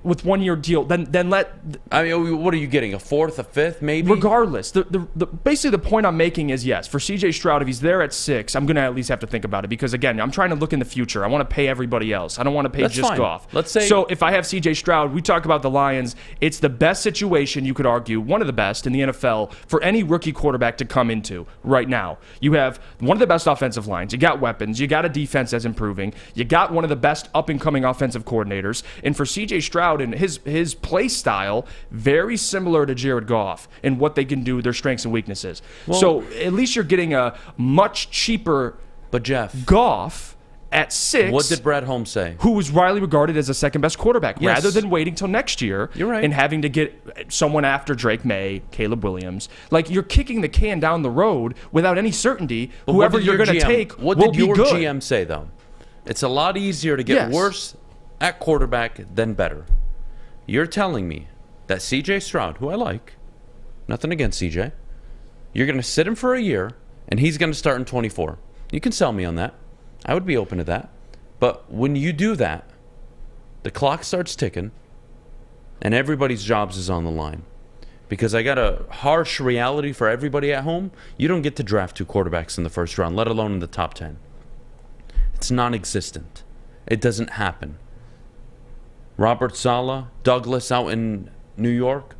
with 1 year deal, then let. I mean, what are you getting? A 4th, a 5th, maybe? Regardless, basically the point I'm making is yes, for C.J. Stroud, if he's there at 6, I'm going to at least have to think about it because again, I'm trying to look in the future. I want to pay everybody else. I don't want to pay just Goff. Let's say so. If I have C.J. Stroud, we talk about the Lions. It's the best situation you could argue, one of the best in the NFL for any rookie quarterback to come into right now. You have one of the best offensive lines. You got weapons. You got a defense that's improving. You got one of the best up and coming offensive coordinators. And for C.J. Stroud, Stroud and his play style very similar to Jared Goff and what they can do, their strengths and weaknesses. Well, so at least you're getting a much cheaper Goff at 6. What did Brad Holmes say? Who was widely regarded as a second-best quarterback, Yes. rather than waiting till next year You're right. and having to get someone after Drake May, Caleb Williams. Like, you're kicking the can down the road without any certainty. But Whoever what did you're your going to GM take What will did be your good. GM say, though? It's a lot easier to get Yes. worse at quarterback than better. You're telling me that C.J. Stroud, who I like, nothing against C.J., you're going to sit him for a year, and he's going to start in 24. You can sell me on that. I would be open to that. But when you do that, the clock starts ticking, and everybody's jobs is on the line. Because I got a harsh reality for everybody at home. You don't get to draft 2 quarterbacks in the first round, let alone in the top 10. It's non-existent. It doesn't happen. Robert Saleh, Douglas out in New York,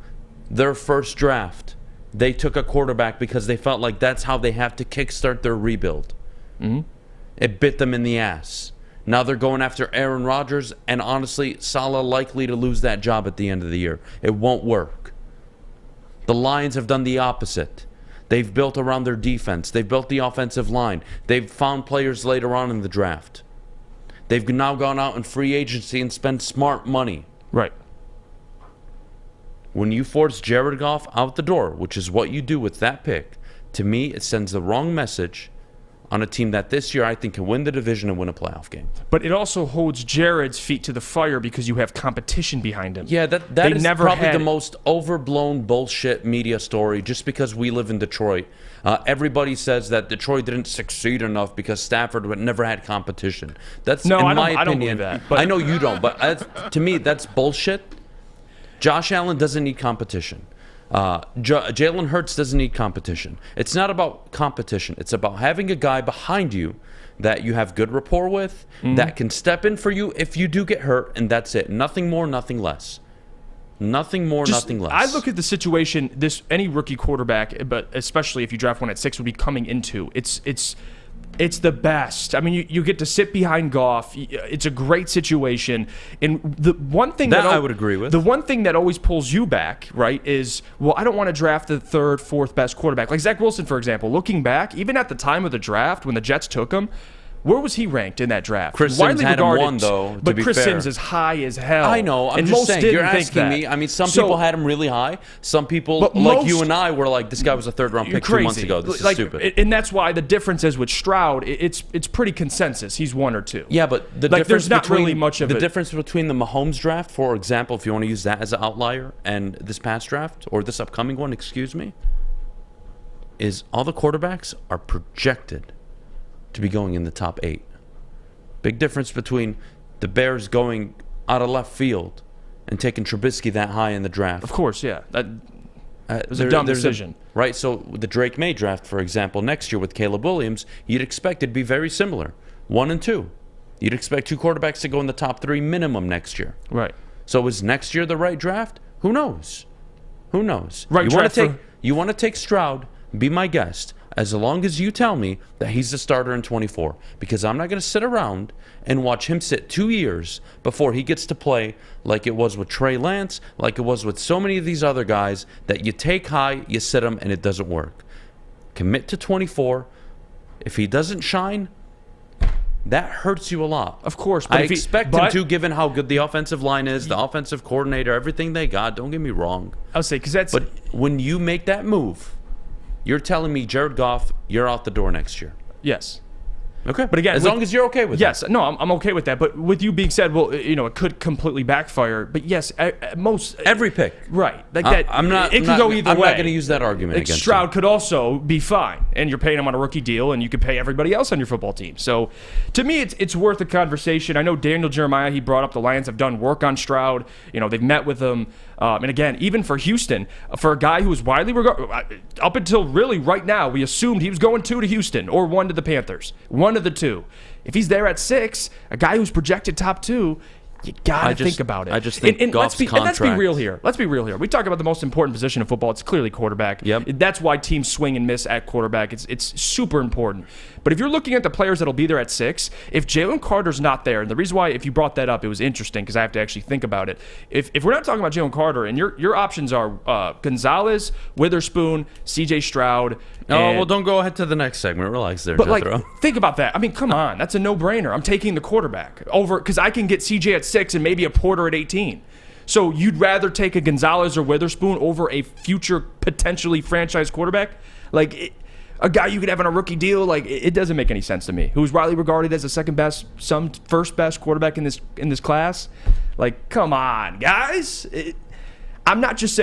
their first draft, they took a quarterback because they felt like that's how they have to kickstart their rebuild. Mm-hmm. It bit them in the ass. Now they're going after Aaron Rodgers, and honestly, Saleh likely to lose that job at the end of the year. It won't work. The Lions have done the opposite. They've built around their defense. They've built the offensive line. They've found players later on in the draft. They've now gone out in free agency and spent smart money. Right. When you force Jared Goff out the door, which is what you do with that pick, to me, it sends the wrong message on a team that this year I think can win the division and win a playoff game. But it also holds Jared's feet to the fire because you have competition behind him. Yeah, that is probably the most overblown bullshit media story just because we live in Detroit. Everybody says that Detroit didn't succeed enough because Stafford never had competition. That's in my opinion. I don't believe that. But I know you don't, but to me, that's bullshit. Josh Allen doesn't need competition. Jalen Hurts doesn't need competition. It's not about competition. It's about having a guy behind you that you have good rapport with, that can step in for you if you do get hurt, and that's it. Nothing more, nothing less. Nothing more, nothing less. I look at the situation any rookie quarterback, but especially if you draft one at 6, would be coming into. It's the best. I mean, you get to sit behind Goff. It's a great situation. And the one thing that I would agree with. The one thing that always pulls you back, right, is, well, I don't want to draft the 3rd, 4th best quarterback. Like Zach Wilson, for example. Looking back, even at the time of the draft, when the Jets took him, where was he ranked in that draft? Chris Sims had him 1, though, to but be Chris fair. Sims is high as hell. I know. I'm and just most saying. didn't You're think asking that. me. I mean, some people had him really high. Some people, like you and I, were like, this guy was a 3rd-round pick 2 months ago. This is stupid. And that's why the difference is with Stroud, it's pretty consensus. He's 1 or 2. Yeah, but the like, difference there's not between, really much of the it. difference between the Mahomes draft, for example, if you want to use that as an outlier, and this past draft, or this upcoming one, excuse me, is all the quarterbacks are projected to be going in the top 8. Big difference between the Bears going out of left field and taking Trubisky that high in the draft. Of course, yeah. That was a dumb decision. Right, so the Drake May draft, for example, next year with Caleb Williams, you'd expect it to be very similar. 1 and 2. You'd expect 2 quarterbacks to go in the top 3 minimum next year. Right. So is next year the right draft? Who knows? Who knows? Right. You want to take Stroud, be my guest, as long as you tell me that he's the starter in 24. Because I'm not going to sit around and watch him sit 2 years before he gets to play like it was with Trey Lance, like it was with so many of these other guys that you take high, you sit him, and it doesn't work. Commit to 24. If he doesn't shine, that hurts you a lot. Of course. But I expect him to, given how good the offensive line is, the offensive coordinator, everything they got. Don't get me wrong. I'll say, because that's... But when you make that move, you're telling me, Jared Goff, you're out the door next year. Yes. Okay. But again, as long as you're okay with yes, that. No, I'm okay with that. But with you being said, well, it could completely backfire. But yes, every pick, right? Like that. I'm not. It could go either way. I'm not going to use that argument like against Stroud you. could also be fine, and you're paying him on a rookie deal, and you could pay everybody else on your football team. So, to me, it's worth a conversation. I know Daniel Jeremiah, he brought up the Lions have done work on Stroud. They've met with him. And again, even for Houston, for a guy who was widely regarded, up until really right now, we assumed he was going 2 to Houston or 1 to the Panthers. One of the 2. If he's there at 6, a guy who's projected top 2, You gotta think about it. I just think Goff's contract. And let's be real here. Let's be real here. We talk about the most important position in football. It's clearly quarterback. Yep. That's why teams swing and miss at quarterback. It's super important. But if you're looking at the players that'll be there at 6, if Jalen Carter's not there, and the reason why, if you brought that up, it was interesting because I have to actually think about it. If we're not talking about Jalen Carter, and your options are Gonzalez, Witherspoon, C.J. Stroud. Oh, well, don't go ahead to the next segment. Relax there, But Jethro. think about that. I mean, come on. That's a no-brainer. I'm taking the quarterback over because I can get C.J. at 6 and maybe a Porter at 18. So you'd rather take a Gonzalez or Witherspoon over a future potentially franchise quarterback? Like, a guy you could have on a rookie deal? Like, it doesn't make any sense to me. Who's widely regarded as the second best, some first best quarterback in this class? Like, come on, guys. I'm not just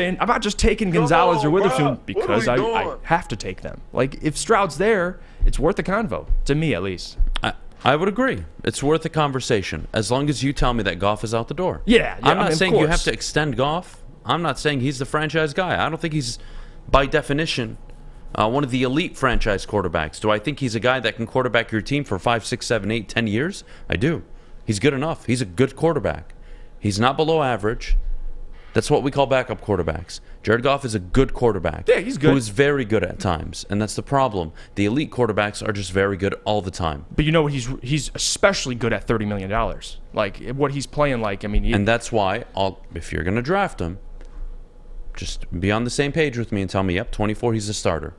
taking Gonzalez or Witherspoon because I have to take them. Like, if Stroud's there, it's worth the convo, to me at least. I would agree. It's worth a conversation as long as you tell me that Goff is out the door. Yeah, I'm not saying you have to extend Goff. I'm not saying he's the franchise guy. I don't think he's, by definition, one of the elite franchise quarterbacks. Do I think he's a guy that can quarterback your team for 5, 6, 7, 8, 10 years? I do. He's good enough. He's a good quarterback. He's not below average. That's what we call backup quarterbacks. Jared Goff is a good quarterback. Yeah, he's good. Who is very good at times, and that's the problem. The elite quarterbacks are just very good all the time. But you know what? He's especially good at $30 million. Like, what he's playing like, I mean... And that's why, if you're going to draft him, just be on the same page with me and tell me, yep, 24, he's a starter.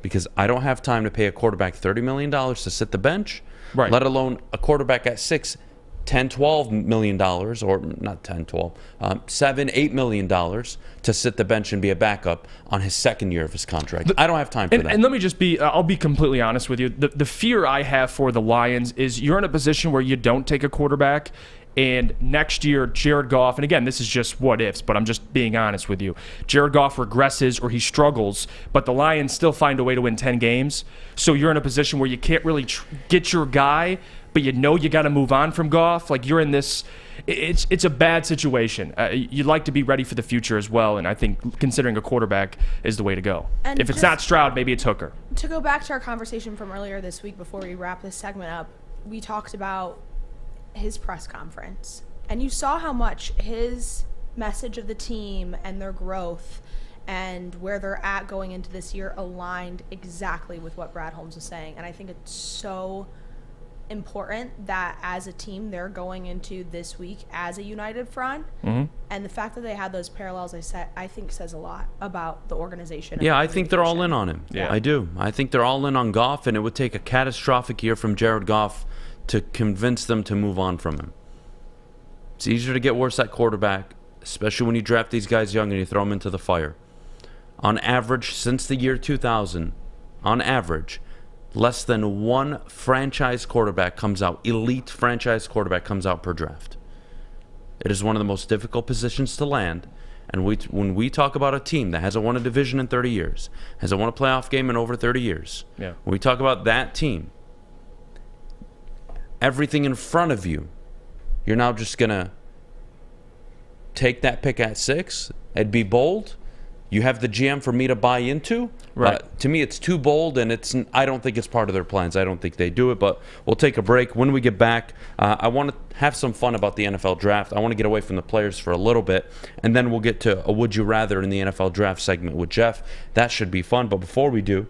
Because I don't have time to pay a quarterback $30 million to sit the bench, right, let alone a quarterback at 6, $10, $12 million, or not 10, 12, $7, $8 million to sit the bench and be a backup on his second year of his contract. I don't have time for that. And let me just be, I'll be completely honest with you. The fear I have for the Lions is you're in a position where you don't take a quarterback, and next year, Jared Goff, and again, this is just what ifs, but I'm just being honest with you. Jared Goff regresses or he struggles, but the Lions still find a way to win 10 games. So you're in a position where you can't really get your guy, but you know you got to move on from Goff. Like, you're in this, it's a bad situation. You'd like to be ready for the future as well, and I think considering a quarterback is the way to go. And if it's not Stroud, maybe it's Hooker. To go back to our conversation from earlier this week before we wrap this segment up, we talked about his press conference, and you saw how much his message of the team and their growth and where they're at going into this year aligned exactly with what Brad Holmes was saying. And I think it's so important that as a team they're going into this week as a united front. Mm-hmm. And the fact that they had those parallels, I think says a lot about the organization. Yeah, I think they're all in on him. Yeah, I do. I think they're all in on Goff, and it would take a catastrophic year from Jared Goff to convince them to move on from him. It's easier to get worse at quarterback, especially when you draft these guys young and you throw them into the fire. On average, since the year 2000, on average, less than one franchise quarterback comes out, elite franchise quarterback comes out per draft. It is one of the most difficult positions to land. And when we talk about a team that hasn't won a division in 30 years, hasn't won a playoff game in over 30 years, when we talk about that team, everything in front of you, you're now just going to take that pick at 6. It'd be bold. You have the GM for me to buy into. Right. To me, it's too bold, and I don't think it's part of their plans. I don't think they do it, but we'll take a break. When we get back, I want to have some fun about the NFL draft. I want to get away from the players for a little bit, and then we'll get to a Would You Rather in the NFL draft segment with Jeff. That should be fun, but before we do,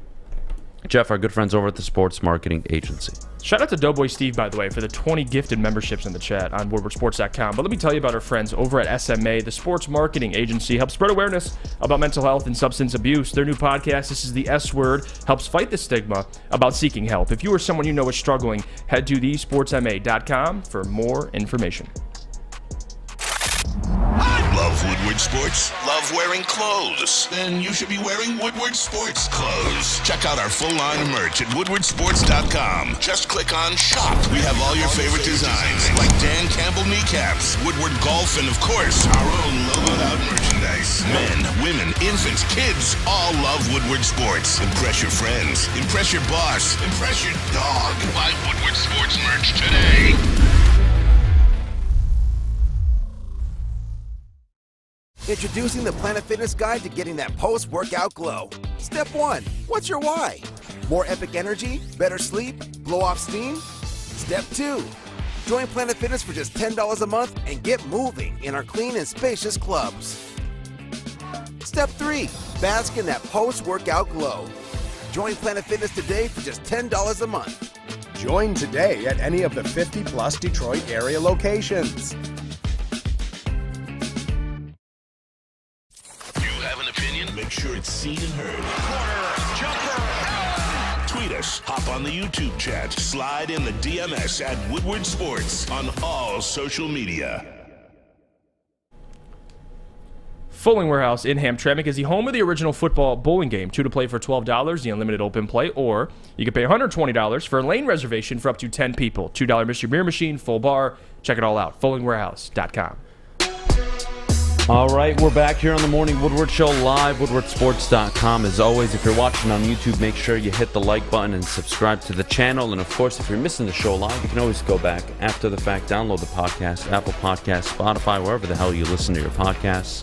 Jeff, our good friends over at the Sports Marketing Agency. Shout out to Doughboy Steve, by the way, for the 20 gifted memberships in the chat on woodwardsports.com. But let me tell you about our friends over at SMA. The Sports Marketing Agency helps spread awareness about mental health and substance abuse. Their new podcast, This is the S Word, helps fight the stigma about seeking help. If you or someone you know is struggling, head to thesportsma.com for more information. Love Woodward Sports? Love wearing clothes? Then you should be wearing Woodward Sports clothes. Check out our full line of merch at woodwardsports.com. Just click on Shop. We have all your favorite designs, like Dan Campbell kneecaps, Woodward Golf, and of course, our own logoed out merchandise. Men, women, infants, kids all love Woodward Sports. Impress your friends. Impress your boss. Impress your dog. Buy Woodward Sports merch today. Introducing the Planet Fitness Guide to getting that post-workout glow. Step 1. What's your why? More epic energy? Better sleep? Blow off steam? Step 2. Join Planet Fitness for just $10 a month and get moving in our clean and spacious clubs. Step 3. Bask in that post-workout glow. Join Planet Fitness today for just $10 a month. Join today at any of the 50-plus Detroit area locations. You have an opinion? Make sure it's seen and heard. Jumper! Tweet us, hop on the YouTube chat, slide in the DMS at Woodward Sports on all social media. Fulling Warehouse in Hamtramck is the home of the original football bowling game. 2 to play for $12, the unlimited open play, or you can pay $120 for a lane reservation for up to 10 people. $2 mystery beer machine, full bar. Check it all out. FullingWarehouse.com. All right, we're back here on the Morning Woodward Show live, woodwardsports.com. As always, if you're watching on YouTube, make sure you hit the like button and subscribe to the channel. And, of course, if you're missing the show live, you can always go back after the fact, download the podcast, Apple Podcasts, Spotify, wherever the hell you listen to your podcasts.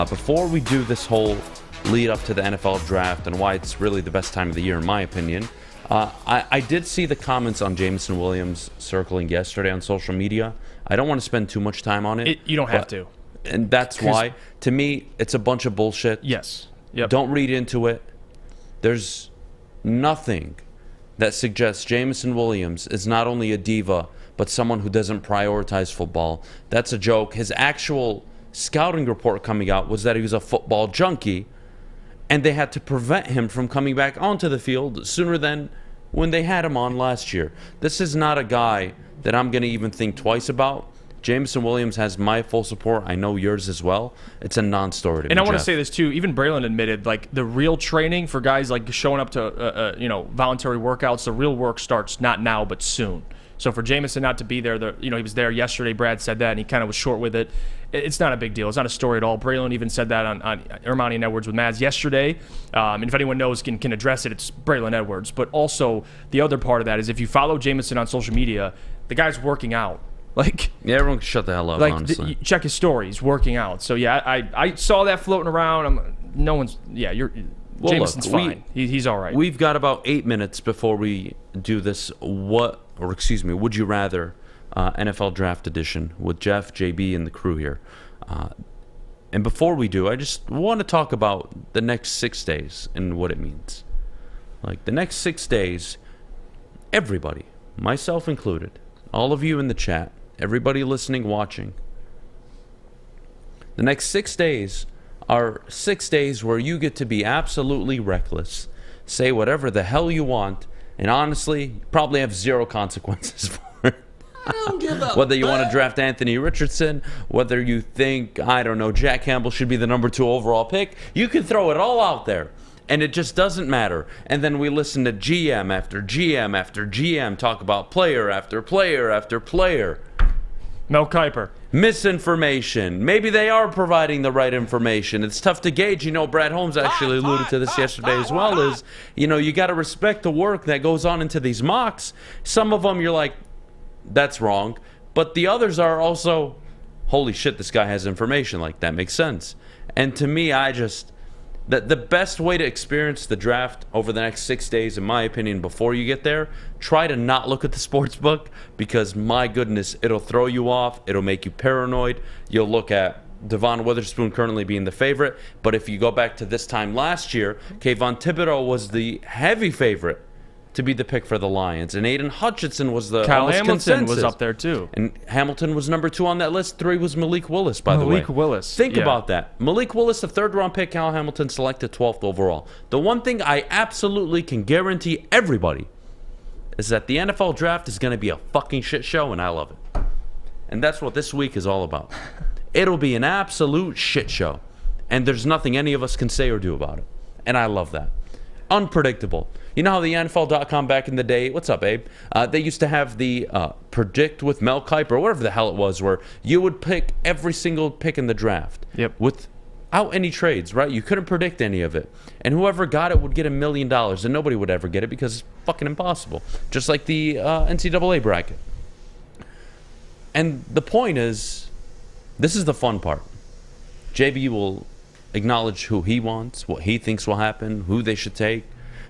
Before we do this whole lead up to the NFL draft and why it's really the best time of the year, in my opinion, I did see the comments on Jameson Williams circling yesterday on social media. I don't want to spend too much time on it. You don't have to. And that's why, to me, it's a bunch of bullshit. Yes. Yep. Don't read into it. There's nothing that suggests Jameson Williams is not only a diva, but someone who doesn't prioritize football. That's a joke. His actual scouting report coming out was that he was a football junkie, and they had to prevent him from coming back onto the field sooner than when they had him on last year. This is not a guy that I'm going to even think twice about. Jameson Williams has my full support. I know yours as well. It's a non-story to me, And I want to Jeff. say this too. Even Braylon admitted, like, the real training for guys like showing up to voluntary workouts, the real work starts not now but soon. So for Jameson not to be there, he was there yesterday. Brad said that, and he kind of was short with it. It's not a big deal. It's not a story at all. Braylon even said that on Ermanni and Edwards with Mads yesterday. And if anyone knows can address it, it's Braylon Edwards. But also the other part of that is if you follow Jameson on social media, the guy's working out. Yeah, everyone can shut the hell up, honestly. Check his stories, working out. So, yeah, I saw that floating around. Jameson's fine. He's all right. We've got about 8 minutes before we do this Would You Rather NFL Draft Edition with Jeff, JB, and the crew here. And before we do, I just want to talk about the next 6 days and what it means. Like, the next 6 days, everybody, myself included, all of you in the chat, everybody listening, watching, the next 6 days are 6 days where you get to be absolutely reckless, say whatever the hell you want, and honestly, probably have zero consequences for it. I don't give a Whether you want to draft Anthony Richardson, whether you think, I don't know, Jack Campbell should be the number 2 overall pick, you can throw it all out there. And it just doesn't matter. And then we listen to GM after GM after GM talk about player after player after player. Mel Kiper. Misinformation. Maybe they are providing the right information. It's tough to gauge. Brad Holmes actually alluded to this yesterday as well, is, you got to respect the work that goes on into these mocks. Some of them you're like, that's wrong. But the others are also, holy shit, this guy has information. Like, that makes sense. And to me, the best way to experience the draft over the next 6 days, in my opinion, before you get there, try to not look at the sports book, because, my goodness, it'll throw you off. It'll make you paranoid. You'll look at Devon Witherspoon currently being the favorite, but if you go back to this time last year, Kayvon Thibodeau was the heavy favorite to be the pick for the Lions, and Aiden Hutchinson was the Kyle Hamilton consensus. was up there too, and Hamilton was number 2 on that list. 3 was Malik Willis, by the way. Malik Willis. Think about that. Malik Willis, the 3rd round pick. Kyle Hamilton selected 12th overall. The one thing I absolutely can guarantee everybody is that the NFL draft is going to be a fucking shit show, and I love it. And that's what this week is all about. It'll be an absolute shit show, and there's nothing any of us can say or do about it. And I love that. Unpredictable. You know how the NFL.com back in the day, what's up, Abe? They used to have the predict with Mel Kiper, or whatever the hell it was, where you would pick every single pick in the draft. Yep. Without any trades, right? You couldn't predict any of it. And whoever got it would get $1 million, and nobody would ever get it because it's fucking impossible. Just like the NCAA bracket. And the point is, this is the fun part. JB will acknowledge who he wants, what he thinks will happen, who they should take.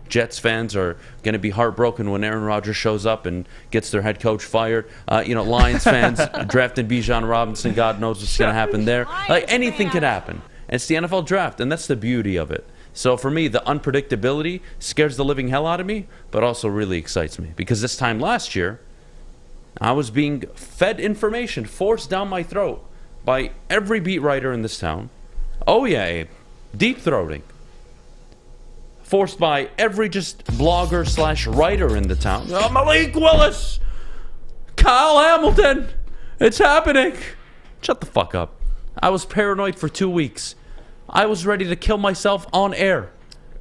Jets fans are going to be heartbroken when Aaron Rodgers shows up and gets their head coach fired. Lions fans drafting Bijan Robinson, God knows what's going to happen there. Like, anything could happen. And it's the NFL draft, and that's the beauty of it. So for me, the unpredictability scares the living hell out of me, but also really excites me. Because this time last year, I was being fed information forced down my throat by every beat writer in this town. Oh yeah, Abe. Deep-throating. Forced by every just blogger / writer in the town. Oh, Malik Willis! Kyle Hamilton! It's happening! Shut the fuck up. I was paranoid for 2 weeks. I was ready to kill myself on air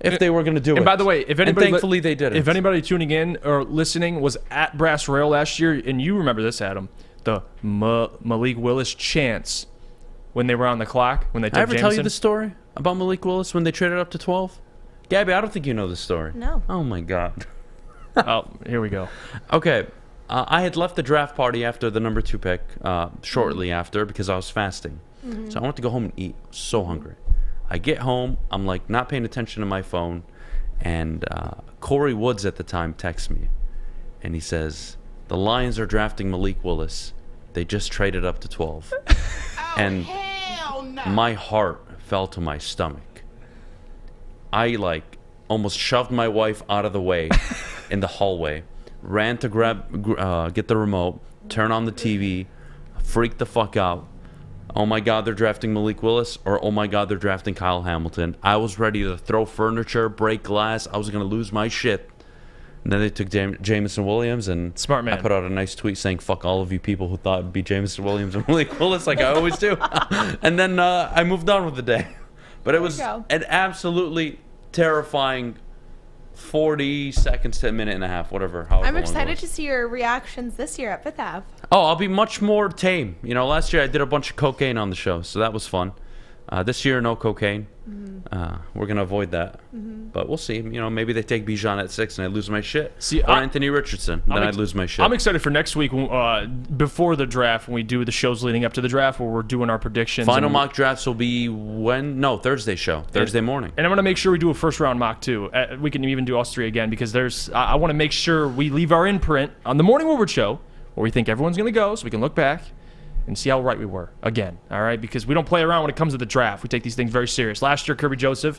if they were going to do it. And by the way, if anybody, and thankfully they didn't. If anybody tuning in or listening was at Brass Rail last year, and you remember this, Adam, the Malik Willis chants when they were on the clock, when they took Jameson. I ever tell you the Jameson? story about Malik Willis when they traded up to 12? Gabby, I don't think you know the story. No. Oh, my God. Oh, here we go. Okay. I had left the draft party after the number 2 pick, shortly after, because I was fasting. Mm-hmm. So I wanted to go home and eat. So hungry. I get home. I'm, like, not paying attention to my phone. And Corey Woods at the time texts me. And he says, the Lions are drafting Malik Willis. They just traded up to 12. And my heart fell to my stomach. I almost shoved my wife out of the way in the hallway, ran to get the remote, turn on the TV, freaked the fuck out. Oh my God, they're drafting Malik Willis, or oh my God, they're drafting Kyle Hamilton. I was ready to throw furniture, break glass. I was going to lose my shit. And then they took Jameson Williams, and smart man. I put out a nice tweet saying, fuck all of you people who thought it'd be Jameson Williams and Malik Willis like I always do. And then I moved on with the day. But it was an absolutely terrifying 40 seconds to a minute and a half, whatever. I'm excited to see your reactions this year at Fifth Ave. Oh, I'll be much more tame. Last year I did a bunch of cocaine on the show, so that was fun. This year, no cocaine. We're going to avoid that. But we'll see. Maybe they take Bijan at 6 and I lose my shit. Or Anthony Richardson, then I'd lose my shit. I'm excited for next week before the draft when we do the shows leading up to the draft where we're doing our predictions. Final mock drafts will be Thursday show. Thursday morning. And I'm going to make sure we do a first-round mock, too. We can even do us 3 again because I want to make sure we leave our imprint on the Morning Woodward show where we think everyone's going to go so we can look back and see how right we were again, all right? Because we don't play around when it comes to the draft. We take these things very serious. Last year, Kirby Joseph,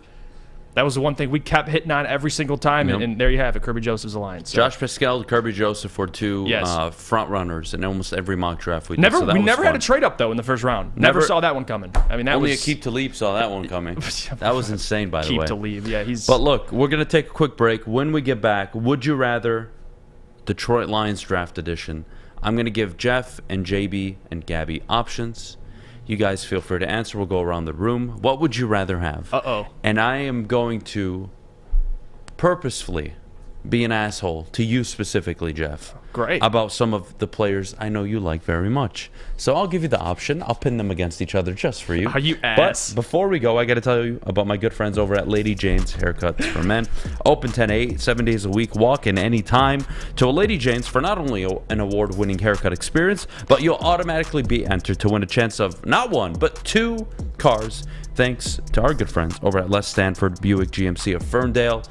that was the one thing we kept hitting on every single time, and there you have it. Kirby Joseph's a Lion. So. Josh Pascal, Kirby Joseph were 2 front runners in almost every mock draft we did. We never had a trade up though in the first round. Never saw that one coming. I mean, only Aqib Talib saw that one coming. That was insane, by the way. Aqib Talib, yeah, he's. But look, we're gonna take a quick break. When we get back, would you rather Detroit Lions draft edition? I'm going to give Jeff and JB and Gabby options. You guys feel free to answer. We'll go around the room. What would you rather have? Uh-oh. And I am going to purposefully be an asshole to you specifically, Jeff. Great. About some of the players I know you like very much. So I'll give you the option. I'll pin them against each other just for you. Are you ass? But before we go, I got to tell you about my good friends over at Lady Jane's Haircuts for Men. Open 10 to 8, 7 days a week. Walk in any time to a Lady Jane's for not only an award-winning haircut experience, but you'll automatically be entered to win a chance of not 1, but 2 cars. Thanks to our good friends over at Les Stanford Buick GMC of Ferndale.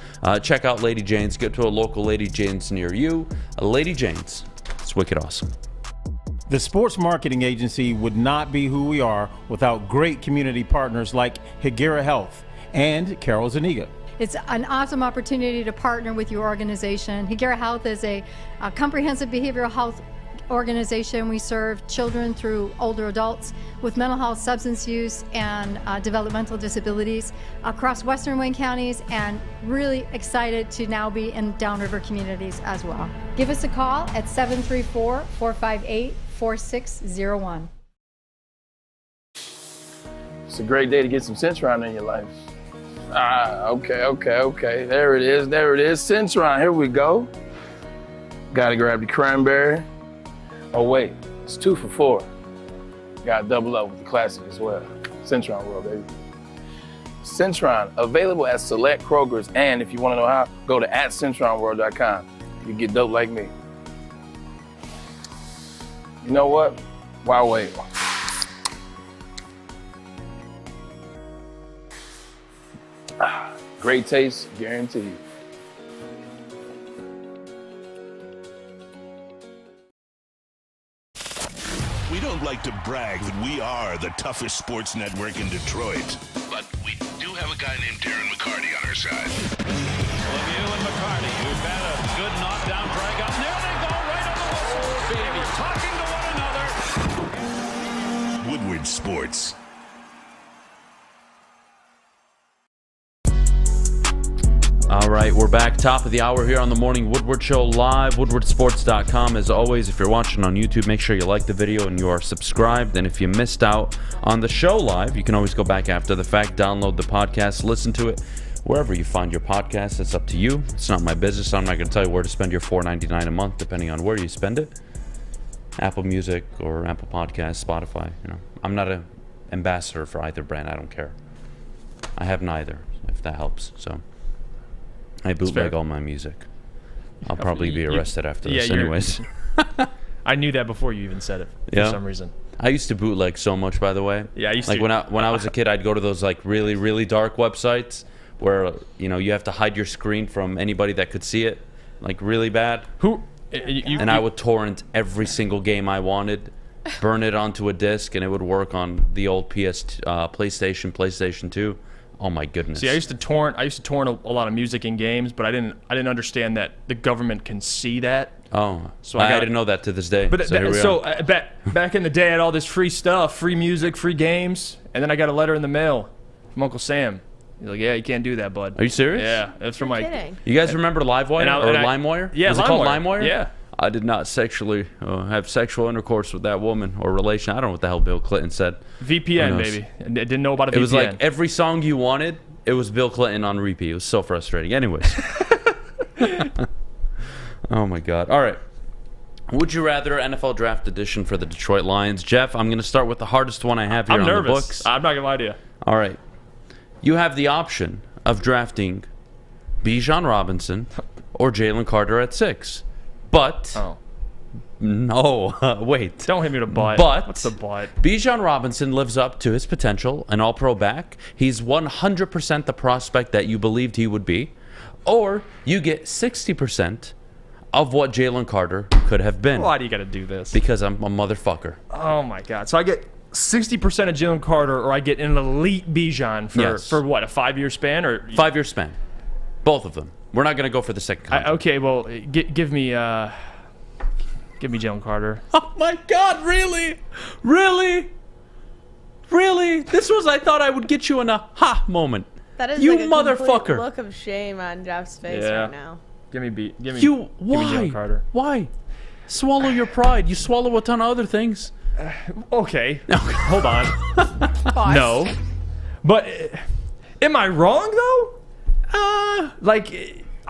Check out Lady Jane's. Get to a local Lady Jane's near you. Lady Jane's. It's wicked awesome. The sports marketing agency would not be who we are without great community partners like Higuera Health and Carol Zaniga. It's an awesome opportunity to partner with your organization. Higuera Health is a comprehensive behavioral health organization. We serve children through older adults with mental health, substance use, and developmental disabilities across Western Wayne counties, and really excited to now be in downriver communities as well. Give us a call at 734-458-4601. It's a great day to get some Centron in your life. Okay. There it is. Centron, here we go. Gotta grab the cranberry. Oh wait, it's 2 for $4. Gotta double up with the classic as well. Centron World, baby. Centron, available at select Krogers, and if you wanna know how, go to @CentronWorld.com. You get dope like me. You know what? Why wait? Great taste, guaranteed. We don't like to brag that we are the toughest sports network in Detroit. But we do have a guy named Darren McCarty on our side. Lemieux and McCarty, who've had a good knockdown drag up. There they go, right on the whistle, baby, talking to one another. Woodward Sports. All right, we're back. Top of the hour here on the Morning Woodward Show live. WoodwardSports.com. As always, if you're watching on YouTube, make sure you like the video and you are subscribed. And if you missed out on the show live, you can always go back after the fact, download the podcast, listen to it wherever you find your podcast. It's up to you. It's not my business. I'm not going to tell you where to spend your $4.99 a month, depending on where you spend it. Apple Music or Apple Podcasts, Spotify. You know, I'm not an ambassador for either brand. I don't care. I have neither, if that helps. So I bootleg all my music. I'll probably be arrested after this anyways. I knew that before you even said it for some reason. I used to bootleg so much, by the way. Yeah, I used to. Like when I was a kid, I'd go to those like really, really dark websites where, you know, you have to hide your screen from anybody that could see it, like really bad. And I would torrent every single game I wanted, burn it onto a disc, and it would work on the old PlayStation 2. Oh my goodness! See, I used to torrent a lot of music and games, but I didn't understand that the government can see that. Oh, so I didn't know that to this day. But back in the day, I had all this free stuff, free music, free games, and then I got a letter in the mail from Uncle Sam. He's like, "Yeah, you can't do that, bud." Are you serious? Yeah, that's from my. Kidding. You guys remember LimeWire or LimeWire? Yeah, was it called LimeWire? Yeah. I did not sexually have sexual intercourse with that woman or relation. I don't know what the hell Bill Clinton said. VPN, baby. I didn't know about a VPN. It was like every song you wanted, it was Bill Clinton on repeat. It was so frustrating. Anyways. Oh, my God. All right. Would you rather NFL Draft Edition for the Detroit Lions? Jeff, I'm going to start with the hardest one I have here on the books. I'm not going to lie to you. All right. You have the option of drafting Bijan Robinson or Jalen Carter at 6. But, no, wait. Don't hit me with a but. What's the but? Bijan Robinson lives up to his potential, an all-pro back. He's 100% the prospect that you believed he would be. Or you get 60% of what Jalen Carter could have been. Why do you got to do this? Because I'm a motherfucker. Oh, my God. So I get 60% of Jalen Carter, or I get an elite Bijan for what, a 5-year span? Or 5-year span. Both of them. We're not going to go for the second contract. Okay, well, give me Jalen Carter. Oh, my God, really? Really? Really? This was, I thought I would get you in a ha moment. That is you like a motherfucker. Look of shame on Jeff's face right now. Give me why? Jalen Carter. Why? Swallow your pride. You swallow a ton of other things. Okay. Hold on. No. But am I wrong, though?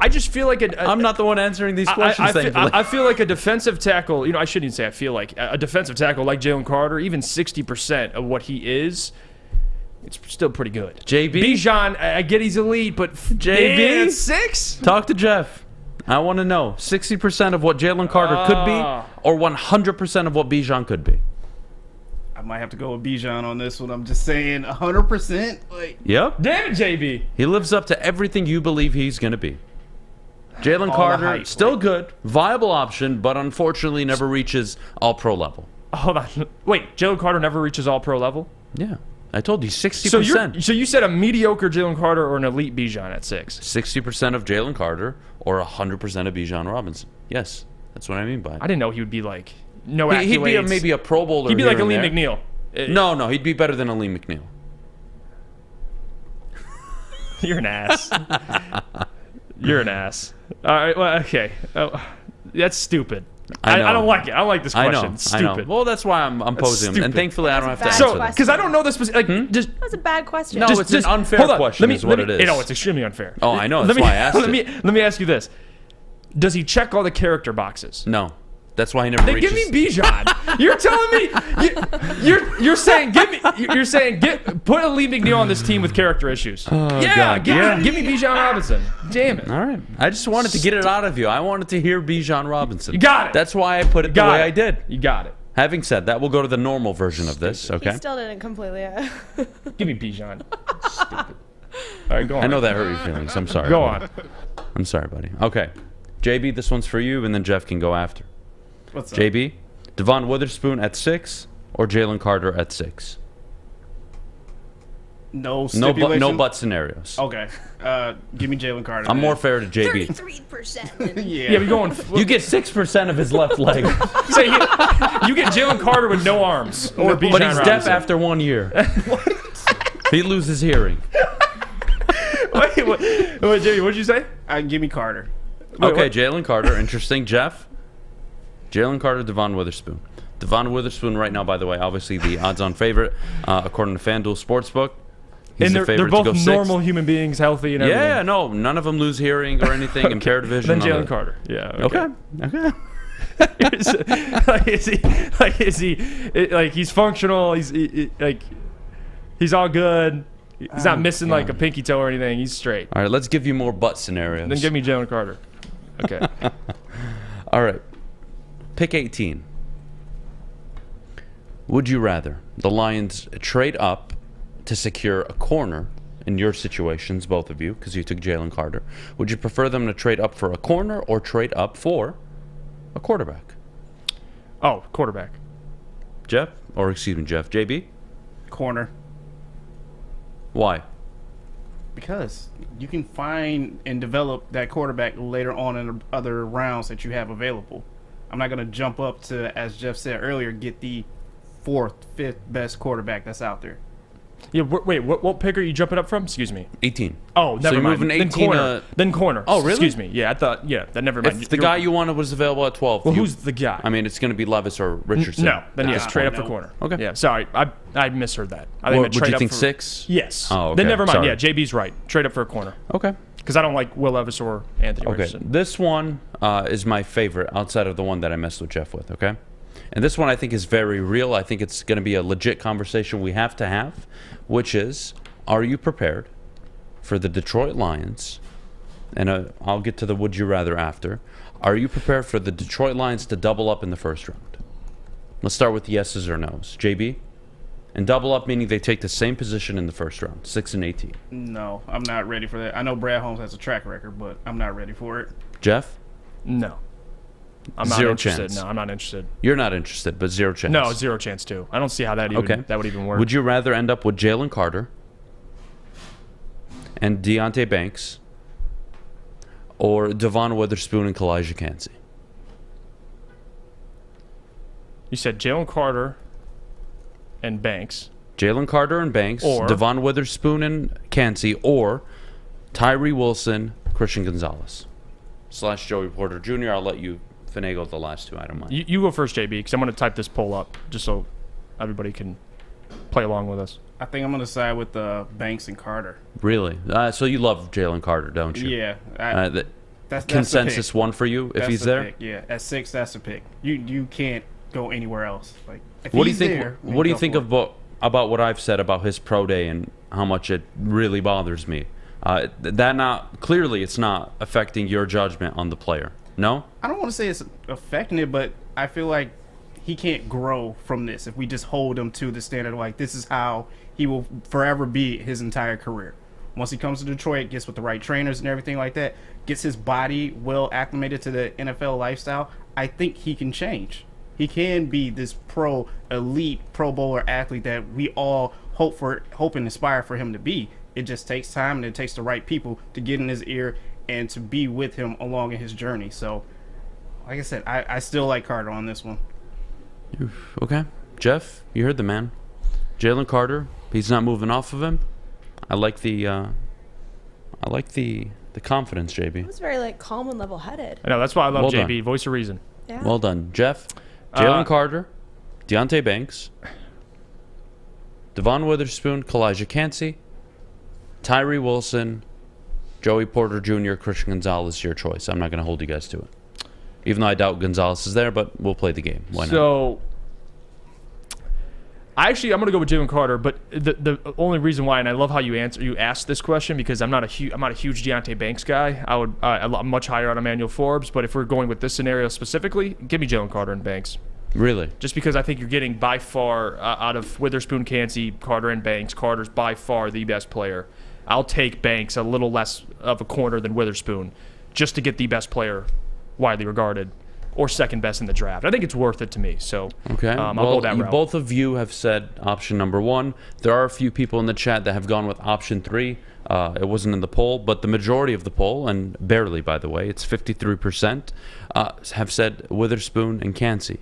I just feel like I'm not the one answering these questions. I feel like a defensive tackle. You know, I shouldn't even say I feel like a defensive tackle like Jalen Carter. Even 60% of what he is, it's still pretty good. JB Bijan, I get he's elite, but JB at 6. Talk to Jeff. I want to know 60% of what Jalen Carter could be, or 100% of what Bijan could be. I might have to go with Bijan on this one. I'm just saying 100%. Like, yep. Damn it, JB. He lives up to everything you believe he's going to be. Jalen Carter, still good, viable option, but unfortunately never reaches all-pro level. Hold on. Wait, Jalen Carter never reaches all-pro level? Yeah. I told you, 60%. So you said a mediocre Jalen Carter or an elite Bijan at 6? 60% of Jalen Carter or 100% of Bijan Robinson. Yes, that's what I mean by it. I didn't know he would be like, no accolades. He'd be maybe a Pro Bowler. He'd be like Aleem McNeil. No, he'd be better than Aleem McNeil. You're an ass. You're an ass. All right, well, okay. That's stupid. I don't like it. I don't like this question. It's stupid. I know. Well, that's why I'm posing them. And thankfully, I don't have to answer them. Because I don't know the specific. That was a bad question. No, it's an unfair question is what it is. No, it's extremely unfair. Oh, I know. That's why I asked it. Let me ask you this. Does he check all the character boxes? No. That's why he never reaches. Then give me Bijan. You're telling me you're saying put Aleem McNeil on this team with character issues. Oh, yeah, give me Bijan Robinson. Damn it. All right. I just wanted to get it out of you. I wanted to hear Bijan Robinson. You got it. That's why I put it the way I did. You got it. Having said that, we'll go to the normal version of this. Okay. He still didn't completely. Give me Bijan. Stupid. All right, go on. I know that hurt your feelings. I'm sorry. Go on. I'm sorry, buddy. Okay. JB, this one's for you, and then Jeff can go after. What's up? JB, Devon Witherspoon at 6 or Jalen Carter at 6? No stipulation? No but scenarios. Okay. Give me Jalen Carter. I'm more fair to JB. 33%. Yeah, we're going. You get 6% of his left leg. So you get Jalen Carter with no arms, or Bijan But he's deaf Robinson. after 1 year. He loses hearing. Wait, Jamie, what'd you say? Give me Carter. Okay, Jalen Carter. Interesting. Jeff? Jalen Carter, Devon Witherspoon. Devon Witherspoon right now, by the way, obviously the odds-on favorite, according to FanDuel Sportsbook. He's And the they're favorite to go both 6th. normal human beings, healthy and everything. Yeah, no, none of them lose hearing or anything, impaired vision. Then none Jalen of it. Carter. Yeah. Okay. He's functional. He's all good. He's not missing like a pinky toe or anything. He's straight. All right, let's give you more butt scenarios. Then give me Jalen Carter. Okay. All right. Pick 18. Would you rather the Lions trade up to secure a corner in your situations, both of you, because you took Jalen Carter? Would you prefer them to trade up for a corner or trade up for a quarterback? Oh, quarterback. Jeff? Or excuse me, Jeff. JB? Corner. Why? Because you can find and develop that quarterback later on in other rounds that you have available. I'm not going to jump up to, as Jeff said earlier, get the 4th, 5th best quarterback that's out there. Yeah. Wait. What pick are you jumping up from? Excuse me. 18. Oh, never So you're mind. moving 18. Then corner. Oh, really? Excuse me. Yeah, I thought. Yeah, that never mind. If the guy you wanted was available at 12. Well, who's the guy? I mean, it's going to be Levis or Richardson. No. Then yes, trade up for corner. Okay. Yeah. Sorry, I misheard that. I Well, meant would trade you up think for 6? Yes. Oh, okay. Then never mind. Sorry. Yeah, JB's right. Trade up for a corner. Okay. Because I don't like Will Levis or Anthony Okay. Richardson. This one is my favorite outside of the one that I messed with Jeff with, okay? And this one I think is very real. I think it's going to be a legit conversation we have to have, which is, are you prepared for the Detroit Lions? And I'll get to the would you rather after. Are you prepared for the Detroit Lions to double up in the first round? Let's start with yeses or nos. JB? And double up meaning they take the same position in the first round, 6 and 18. No, I'm not ready for that. I know Brad Holmes has a track record, but I'm not ready for it. Jeff? No. I'm not Zero interested. chance. No, I'm not interested. You're not interested, but 0 chance. No, 0 chance too. I don't see how that would even work. Would you rather end up with Jalen Carter and Deonte Banks or Devon Witherspoon and Kalijah Kancey? You said Jalen Carter and Banks. Jalen Carter and Banks, Or- Devon Witherspoon and Kancey, or Tyree Wilson, Christian Gonzalez / Joey Porter Jr. I'll let you finagle the last two. I don't mind. You go first, JB, because I'm going to type this poll up just so everybody can play along with us. I think I'm going to side with Banks and Carter. Really? So you love Jalen Carter, don't you? Yeah. That's consensus the pick. one for you if That's he's the there? pick. Yeah, at 6, that's the pick. You can't go anywhere else. Like, if What do you he's think? there, What do you go think for it. about what I've said about his pro day and how much it really bothers me? Clearly it's not affecting your judgment on the player. No? I don't want to say it's affecting it, but I feel like he can't grow from this if we just hold him to the standard of, like, this is how he will forever be his entire career. Once he comes to Detroit, gets with the right trainers and everything like that, gets his body well acclimated to the NFL lifestyle, I think he can change. He can be this elite Pro Bowler athlete that we all hope and aspire for him to be. It just takes time, and it takes the right people to get in his ear and to be with him along in his journey. So, like I said, I still like Carter on this one. Okay. Jeff, you heard the man. Jalen Carter, he's not moving off of him. I like the confidence, JB. It was very calm and level-headed. I know, that's why I love Well JB. done. Voice of reason. Yeah. Well done. Jeff, Jalen Carter, Deonte Banks, Devon Witherspoon, Kalijah Kancey, Tyree Wilson, Joey Porter Jr., Christian Gonzalez, your choice. I'm not going to hold you guys to it. Even though I doubt Gonzalez is there, but we'll play the game. Why not? So, I'm going to go with Jalen Carter, but the only reason why, and I love how you asked this question, because I'm not a huge Deonte Banks guy. I'm much higher on Emmanuel Forbes, but if we're going with this scenario specifically, give me Jalen Carter and Banks. Really? Just because I think you're getting by far out of Witherspoon, Kancey, Carter, and Banks. Carter's by far the best player. I'll take Banks a little less of a corner than Witherspoon, just to get the best player widely regarded. or second best in the draft. I think it's worth it to me. So okay, I'll go that route. Both of you have said option number 1. There are a few people in the chat that have gone with option 3. It wasn't in the poll, but the majority of the poll, and barely, by the way, it's 53%, have said Witherspoon and Kancey.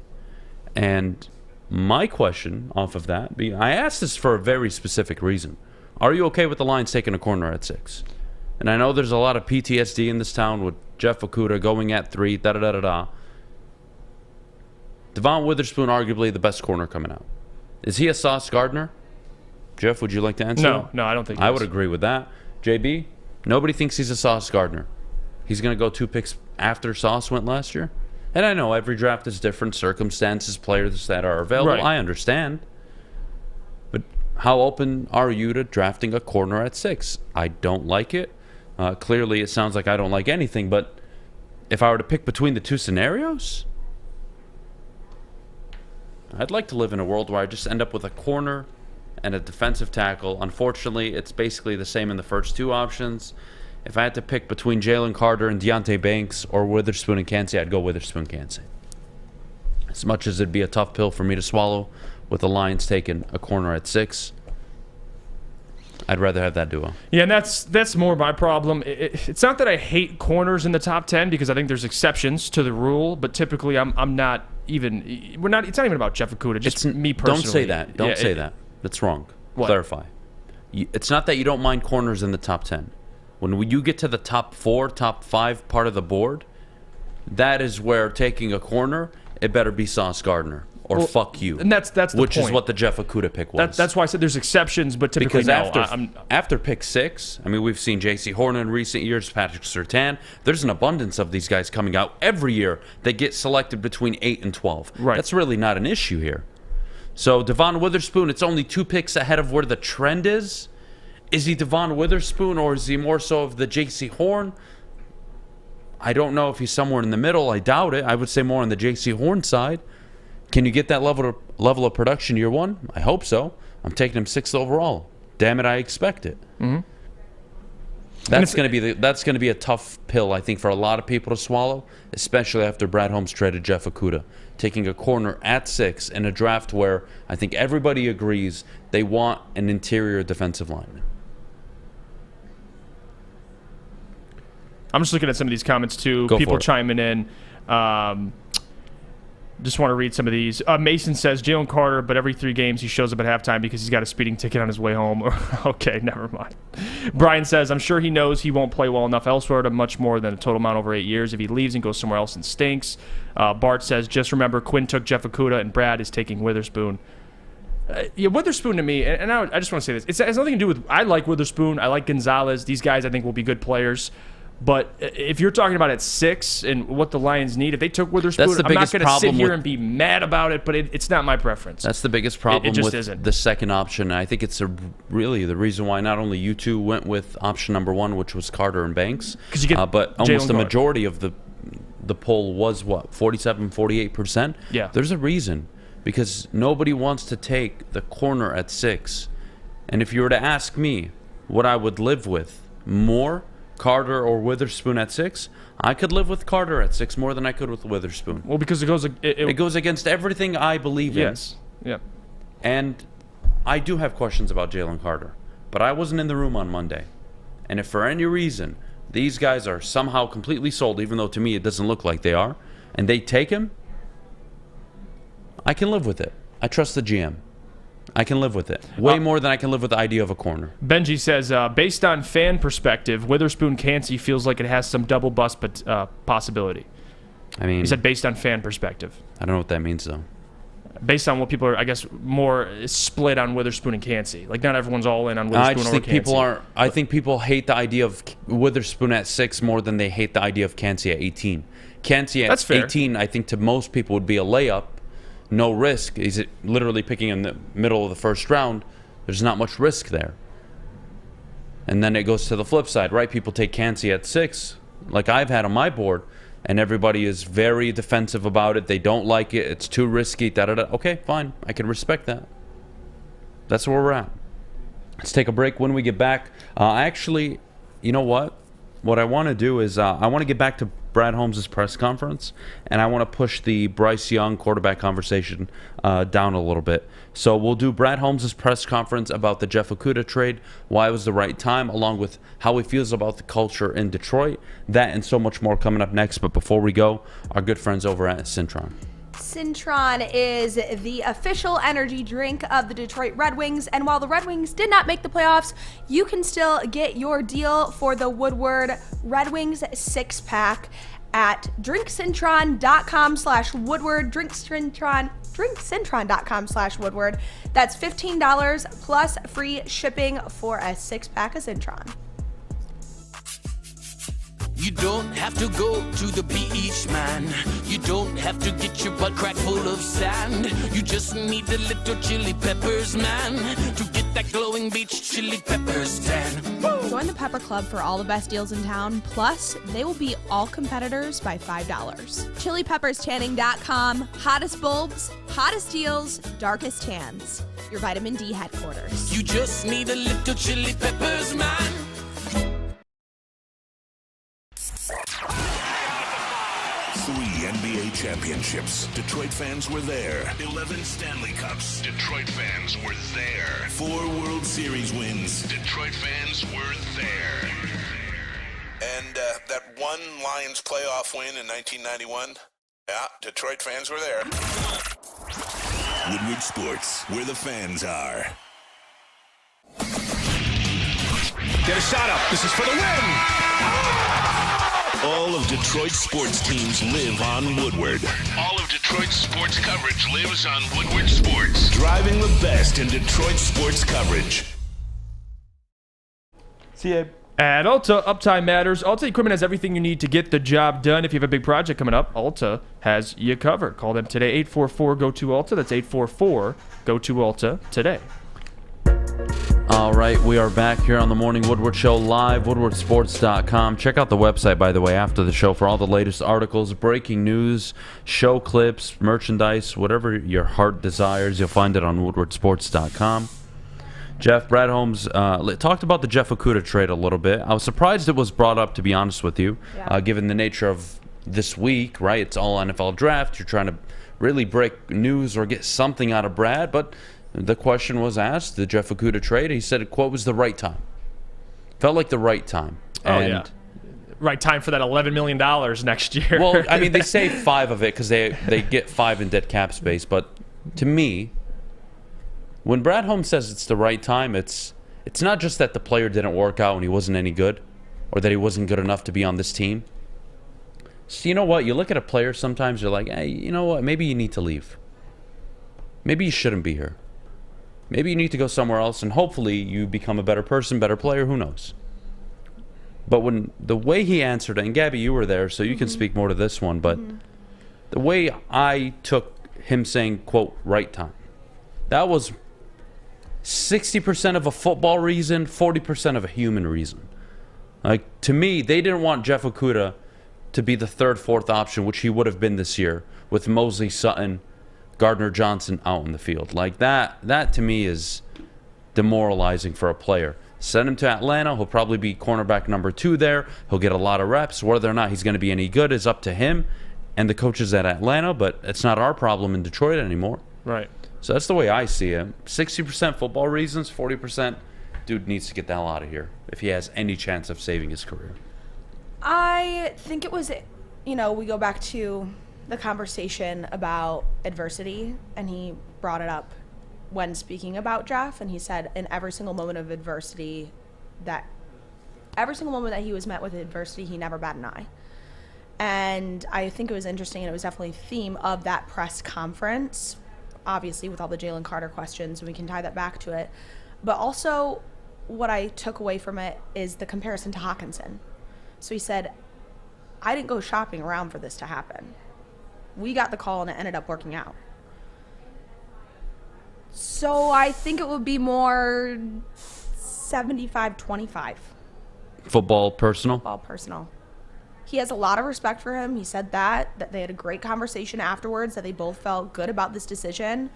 And my question off of that, I asked this for a very specific reason. Are you okay with the Lions taking a corner at 6? And I know there's a lot of PTSD in this town with Jeff Okudah going at 3, da-da-da-da-da. Devon Witherspoon, arguably the best corner coming out. Is he a Sauce Gardner? Jeff, would you like to answer? No, I don't think I would agree with that. JB, nobody thinks he's a Sauce Gardner. He's going to go 2 picks after Sauce went last year. And I know every draft is different, circumstances, players that are available. Right. I understand. But how open are you to drafting a corner at 6? I don't like it. Clearly, it sounds like I don't like anything. But if I were to pick between the 2 scenarios, I'd like to live in a world where I just end up with a corner and a defensive tackle. Unfortunately, it's basically the same in the first 2 options. If I had to pick between Jalen Carter and Deonte Banks or Witherspoon and Kancey, I'd go Witherspoon Kancey. As much as it'd be a tough pill for me to swallow with the Lions taking a corner at 6, I'd rather have that duo. Yeah, and that's more my problem. It's not that I hate corners in the top 10 because I think there's exceptions to the rule, but typically I'm not even. It's not even about Jeff Okudah. Just me personally. Don't say that. Don't say that. That's wrong. What? Clarify. It's not that you don't mind corners in the top 10. When you get to the top 4, top 5 part of the board, that is where taking a corner, it better be Sauce Gardner or fuck you. And that's the which point. Is what the Jeff Okudah pick was. That's why I said there's exceptions, but typically because after pick 6, I mean, we've seen J.C. Horn in recent years, Patrick Surtain. There's an abundance of these guys coming out every year that get selected between 8 and 12. Right. That's really not an issue here. So Devon Witherspoon, it's only 2 picks ahead of where the trend is. Is he Devon Witherspoon or is he more so of the J.C. Horn? I don't know if he's somewhere in the middle. I doubt it. I would say more on the J.C. Horn side. Can you get that level of production year 1? I hope so. I'm taking him 6th overall. Damn it, I expect it. Mm-hmm. That's going to be a tough pill, I think, for a lot of people to swallow, especially after Brad Holmes traded Jeff Okudah, taking a corner at 6 in a draft where I think everybody agrees they want an interior defensive lineman. I'm just looking at some of these comments too. Go People for it. chiming in. Just want to read some of these. Mason says Jalen Carter, but every 3 games he shows up at halftime because he's got a speeding ticket on his way home. Okay, never mind. Brian says, I'm sure he knows he won't play well enough elsewhere to much more than a total amount over 8 years. If he leaves and goes somewhere else and stinks. Bart says, just remember Quinn took Jeff Okudah and Brad is taking Witherspoon. Witherspoon to me, and I just want to say this. It has nothing to do with, I like Witherspoon. I like Gonzalez. These guys I think will be good players. But if you're talking about at 6 and what the Lions need, if they took Witherspoon, I'm not going to sit here and be mad about it, but it's not my preference. That's the biggest problem just with isn't. the second option. I think it's really the reason why not only you two went with option number 1, which was Carter and Banks, but almost the majority of the poll was, 47, 48%? Yeah. There's a reason, because nobody wants to take the corner at 6. And if you were to ask me what I would live with more, Carter or Witherspoon at 6, I could live with Carter at 6 more than I could with Witherspoon. Well, because it goes against everything I believe in. Yes. Yeah. And I do have questions about Jalen Carter, but I wasn't in the room on Monday. And if for any reason these guys are somehow completely sold, even though to me it doesn't look like they are, and they take him, I can live with it. I trust the GM. I can live with it. Way more than I can live with the idea of a corner. Benji says, based on fan perspective, Witherspoon Kancey feels like it has some double bust possibility. I mean, he said based on fan perspective. I don't know what that means, though. Based on what people are, I guess, more split on Witherspoon and Kancey. Like, not everyone's all in on Witherspoon I just think Kancey. I think people hate the idea of Witherspoon at 6 more than they hate the idea of Kancey at 18. Kancey at 18, I think to most people would be a layup. No risk. He's literally picking in the middle of the first round. There's not much risk there. And then it goes to the flip side, right? People take Kancey at 6, like I've had on my board, and everybody is very defensive about it. They don't like it. It's too risky. Okay, fine. I can respect that. That's where we're at. Let's take a break. When we get back, actually, you know what? What I want to do is I want to get back to Brad Holmes' press conference, and I want to push the Bryce Young quarterback conversation down a little bit. So we'll do Brad Holmes' press conference about the Jeff Okudah trade, why it was the right time, along with how he feels about the culture in Detroit. That and so much more coming up next. But before we go, our good friends over at Cintron. Cintron is the official energy drink of the Detroit Red Wings, and while the Red Wings did not make the playoffs, you can still get your deal for the Woodward Red Wings 6-pack at drinkcintron.com/Woodward, drinkcintron.com/Woodward. That's $15 plus free shipping for a 6-pack of Cintron. You don't have to go to the beach, man. You don't have to get your butt crack full of sand. You just need a little chili peppers, man, to get that glowing beach chili peppers tan. Join the Pepper Club for all the best deals in town. Plus, they will beat all competitors by $5. ChiliPeppersTanning.com. Hottest bulbs, hottest deals, darkest tans. Your vitamin D headquarters. You just need a little chili peppers, man. 3 NBA championships. Detroit fans were there. 11 Stanley Cups. Detroit fans were there. 4 World Series wins. Detroit fans were there. And that one Lions playoff win in 1991? Yeah, Detroit fans were there. Woodward Sports, where the fans are. Get a shot up. This is for the win. All of Detroit's sports teams live on Woodward. All of Detroit's sports coverage lives on Woodward Sports. Driving the best in Detroit sports coverage. See ya. At Alta, uptime matters. Alta Equipment has everything you need to get the job done. If you have a big project coming up, Alta has you covered. Call them today, 844-GO-TO-ALTA. That's 844-GO-TO-ALTA today. All right, we are back here on the Morning Woodward Show live, woodwardsports.com. Check out the website, by the way, after the show for all the latest articles, breaking news, show clips, merchandise, whatever your heart desires. You'll find it on woodwardsports.com. Jeff, Brad Holmes talked about the Jeff Okudah trade a little bit. I was surprised it was brought up, to be honest with you, given the nature of this week, right? It's all NFL draft. You're trying to really break news or get something out of Brad, but the question was asked, the Jeff Okudah trade. He said, quote, was the right time. Felt like the right time. Yeah. Right time for that $11 million next year. Well, I mean, they save 5 of it because they get 5 in dead cap space. But to me, when Brad Holmes says it's the right time, it's not just that the player didn't work out and he wasn't any good or that he wasn't good enough to be on this team. So you know what? You look at a player sometimes, you're like, hey, you know what? Maybe you need to leave. Maybe you shouldn't be here. Maybe you need to go somewhere else, and hopefully you become a better person, better player, who knows. But when the way he answered it, and Gabby, you were there, so you can speak more to this one, but the way I took him saying, quote, right time, that was 60% of a football reason, 40% of a human reason. Like, to me, they didn't want Jeff Okudah to be the 3rd, 4th option, which he would have been this year, with Mosley, Sutton, Gardner Johnson out in the field. Like that to me is demoralizing for a player. Send him to Atlanta. He'll probably be cornerback number 2 there. He'll get a lot of reps. Whether or not he's going to be any good is up to him and the coaches at Atlanta, but it's not our problem in Detroit anymore. Right. So that's the way I see it. 60% football reasons, 40% dude needs to get the hell out of here if he has any chance of saving his career. I think it was, we go back to the conversation about adversity, and he brought it up when speaking about Jeff, and he said in every single moment of adversity, that every single moment that he was met with adversity, he never bat an eye. And I think it was interesting, and it was definitely the theme of that press conference, obviously with all the Jalen Carter questions, and we can tie that back to it. But also what I took away from it is the comparison to Hawkinson. So he said, I didn't go shopping around for this to happen. We got the call and it ended up working out. So I think it would be more 75-25. Football personal? Football personal. He has a lot of respect for him. He said that they had a great conversation afterwards, that they both felt good about this decision.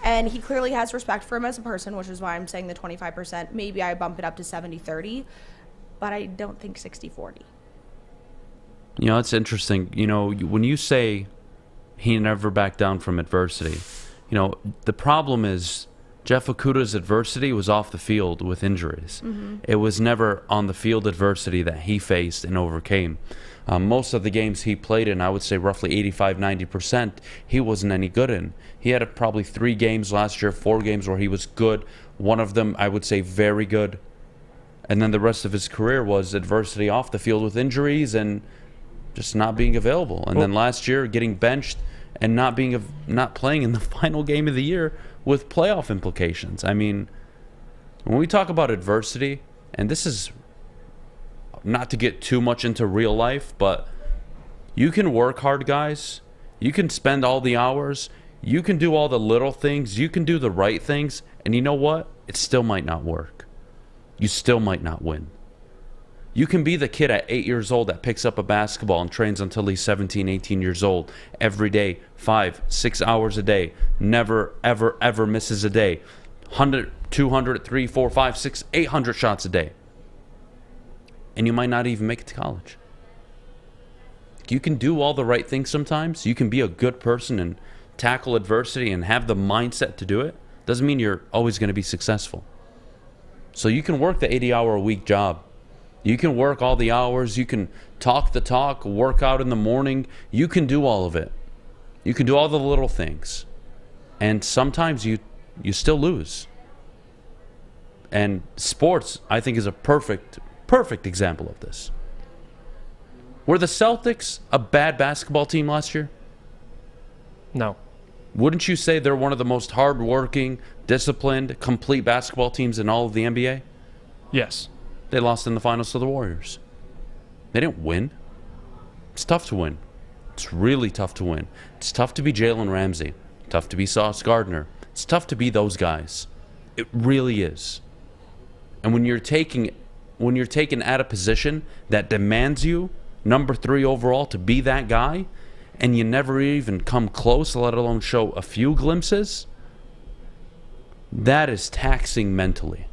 And he clearly has respect for him as a person, which is why I'm saying the 25%. Maybe I bump it up to 70-30, but I don't think 60-40. You know, it's interesting. You know, when you say he never backed down from adversity, you know, the problem is Jeff Okudah's adversity was off the field with injuries. It was never on the field adversity that he faced and overcame. Most of the games he played in, I would say roughly 85-90%, he wasn't any good in. He had probably 3 games last year, 4 games where he was good. One of them, I would say, very good. And then the rest of his career was adversity off the field with injuries and just not being available. And then last year, getting benched and not playing in the final game of the year with playoff implications. I mean, when we talk about adversity, and this is not to get too much into real life, but you can work hard, guys. You can spend all the hours. You can do all the little things. You can do the right things. And you know what? It still might not work. You still might not win. You can be the kid at 8 years old that picks up a basketball and trains until he's 17, 18 years old. Every day, 5, 6 hours a day. Never, ever, ever misses a day. 100, 200, 3, 4, 5, 6, 800 shots a day. And you might not even make it to college. You can do all the right things sometimes. You can be a good person and tackle adversity and have the mindset to do it. Doesn't mean you're always going to be successful. So you can work the 80-hour-a-week job. You can work all the hours. You can talk the talk, work out in the morning. You can do all of it. You can do all the little things. And sometimes you still lose. And sports, I think, is a perfect example of this. Were the Celtics a bad basketball team last year? No. Wouldn't you say they're one of the most hard-working, disciplined, complete basketball teams in all of the NBA? Yes. They lost in the finals to the Warriors. They didn't win. It's tough to win. It's really tough to win. It's tough to be Jalen Ramsey. Tough to be Sauce Gardner. It's tough to be those guys. It really is. And when you're taken at a position that demands you, number 3 overall, to be that guy, and you never even come close, let alone show a few glimpses, that is taxing mentally.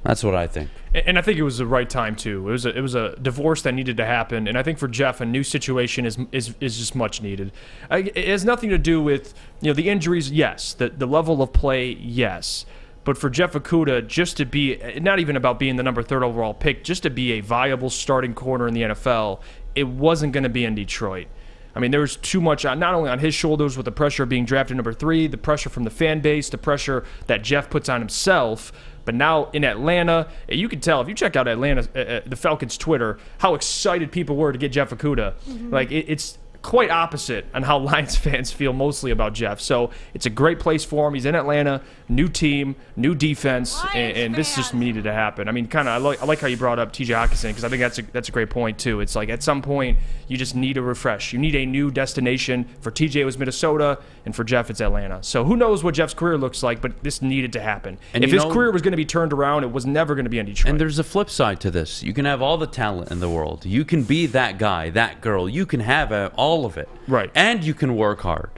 That's what I think. And I think it was the right time too. It was a divorce that needed to happen, and I think for Jeff, a new situation is just much needed. It has nothing to do with the injuries. Yes, the level of play. Yes, but for Jeff Okudah, just to be not even about being the number 3 overall pick, just to be a viable starting corner in the NFL, it wasn't going to be in Detroit. I mean, there was too much not only on his shoulders with the pressure of being drafted number 3, the pressure from the fan base, the pressure that Jeff puts on himself. But now in Atlanta, you can tell if you check out Atlanta, the Falcons' Twitter, how excited people were to get Jeff Okudah. Like it's quite opposite on how Lions fans feel mostly about Jeff. So it's a great place for him. He's in Atlanta, new team, new defense, and this just needed to happen. I mean, kind of I like how you brought up T.J. Hockenson because I think that's a great point too. It's like at some point you just need a refresh. You need a new destination. For T.J. it was Minnesota, and for Jeff it's Atlanta. So who knows what Jeff's career looks like, but this needed to happen. And if his career was going to be turned around, it was never going to be in Detroit. And there's a flip side to this. You can have all the talent in the world. You can be that guy, that girl. You can have all of it. Right. And you can work hard.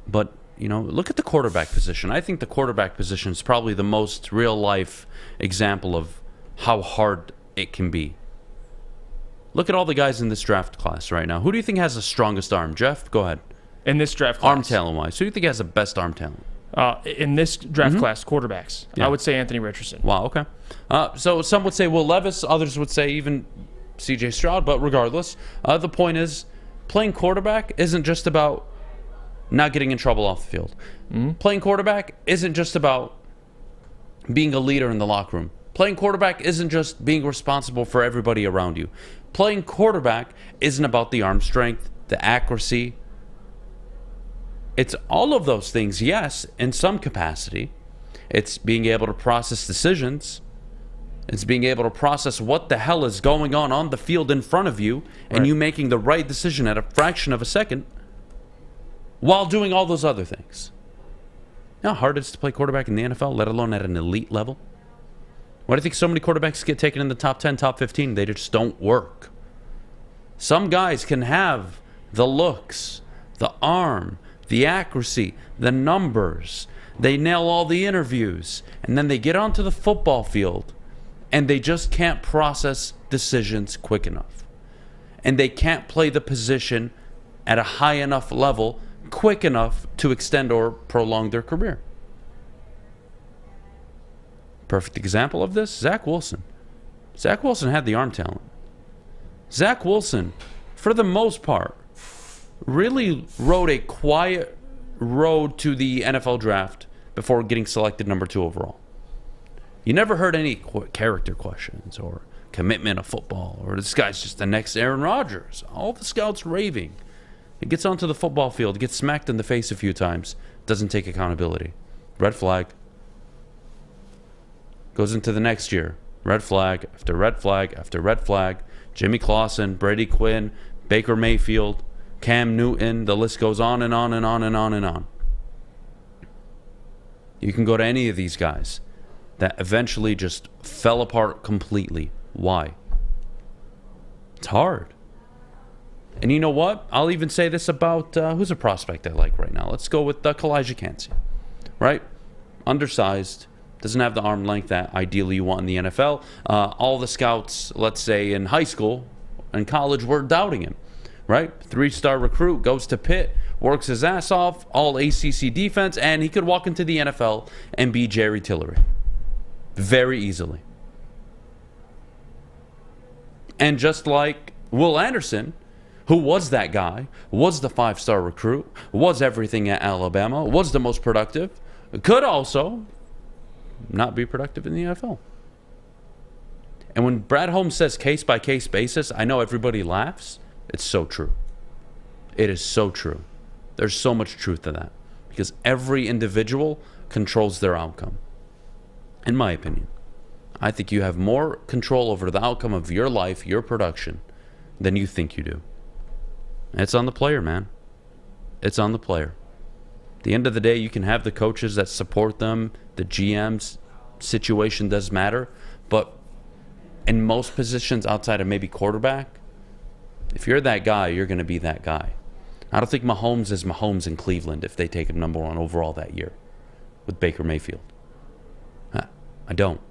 But, look at the quarterback position. I think the quarterback position is probably the most real-life example of how hard it can be. Look at all the guys in this draft class right now. Who do you think has the strongest arm? Jeff, go ahead. In this draft class? Arm talent-wise. Who do you think has the best arm talent? In this draft class, quarterbacks. Yeah. I would say Anthony Richardson. Wow, okay. So some would say Will Levis. Others would say even C.J. Stroud. But regardless, the point is, playing quarterback isn't just about not getting in trouble off the field. Playing quarterback isn't just about being a leader in the locker room. Playing quarterback isn't just being responsible for everybody around you. Playing quarterback isn't about the arm strength, the accuracy. It's all of those things, yes, in some capacity. It's being able to process decisions. It's being able to process what the hell is going on the field in front of you, and you making the right decision at a fraction of a second while doing all those other things. You know how hard it is to play quarterback in the NFL, let alone at an elite level? Why do you think so many quarterbacks get taken in the top 10, top 15? They just don't work. Some guys can have the looks, the arm, the accuracy, the numbers. They nail all the interviews, and then they get onto the football field, and they just can't process decisions quick enough. And they can't play the position at a high enough level quick enough to extend or prolong their career. Perfect example of this, Zach Wilson. Zach Wilson had the arm talent. Zach Wilson, for the most part, really rode a quiet road to the NFL draft before getting selected number 2 overall. You never heard any character questions or commitment of football or this guy's just the next Aaron Rodgers. All the scouts raving. He gets onto the football field, gets smacked in the face a few times, doesn't take accountability. Red flag. Goes into the next year. Red flag after red flag after red flag. Jimmy Clausen, Brady Quinn, Baker Mayfield, Cam Newton, the list goes on and on and on and on and on. You can go to any of these guys that eventually just fell apart completely. Why? It's hard. And you know what? I'll even say this about who's a prospect I like right now. Let's go with Kalijah Kancey, right? Undersized, doesn't have the arm length that ideally you want in the NFL. All the scouts, let's say in high school and college, were doubting him, right? 3-star recruit, goes to Pitt, works his ass off, all ACC defense, and he could walk into the NFL and be Jerry Tillery very easily. And just like Will Anderson, who was that guy, was the 5-star recruit, was everything at Alabama, was the most productive, could also not be productive in the NFL. And when Brad Holmes says case-by-case basis, I know everybody laughs. It's so true. It is so true. There's so much truth to that because every individual controls their outcome. In my opinion, I think you have more control over the outcome of your life, your production, than you think you do. It's on the player, man. It's on the player. At the end of the day, you can have the coaches that support them, the GMs, situation does matter, but in most positions outside of maybe quarterback, if you're that guy, you're going to be that guy. I don't think Mahomes is Mahomes in Cleveland if they take him number 1 overall that year with Baker Mayfield. I don't.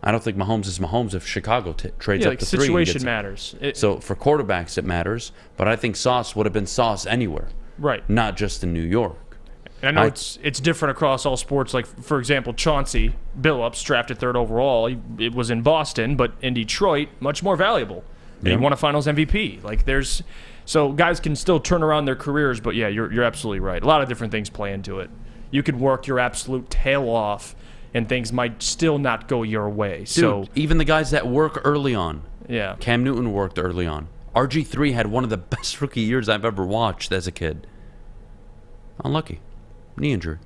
I don't think Mahomes is Mahomes if Chicago trades up to 3. Situation matters. So for quarterbacks, it matters. But I think Sauce would have been Sauce anywhere. Right. Not just in New York. And I know it's different across all sports. Like, for example, Chauncey Billups, drafted 3rd overall. It was in Boston, but in Detroit, much more valuable. And he won a Finals MVP. Like, so guys can still turn around their careers, but yeah, you're absolutely right. A lot of different things play into it. You could work your absolute tail off, and things might still not go your way. Dude, so even the guys that work early on. Yeah. Cam Newton worked early on. RG3 had one of the best rookie years I've ever watched as a kid. Unlucky. Knee injury.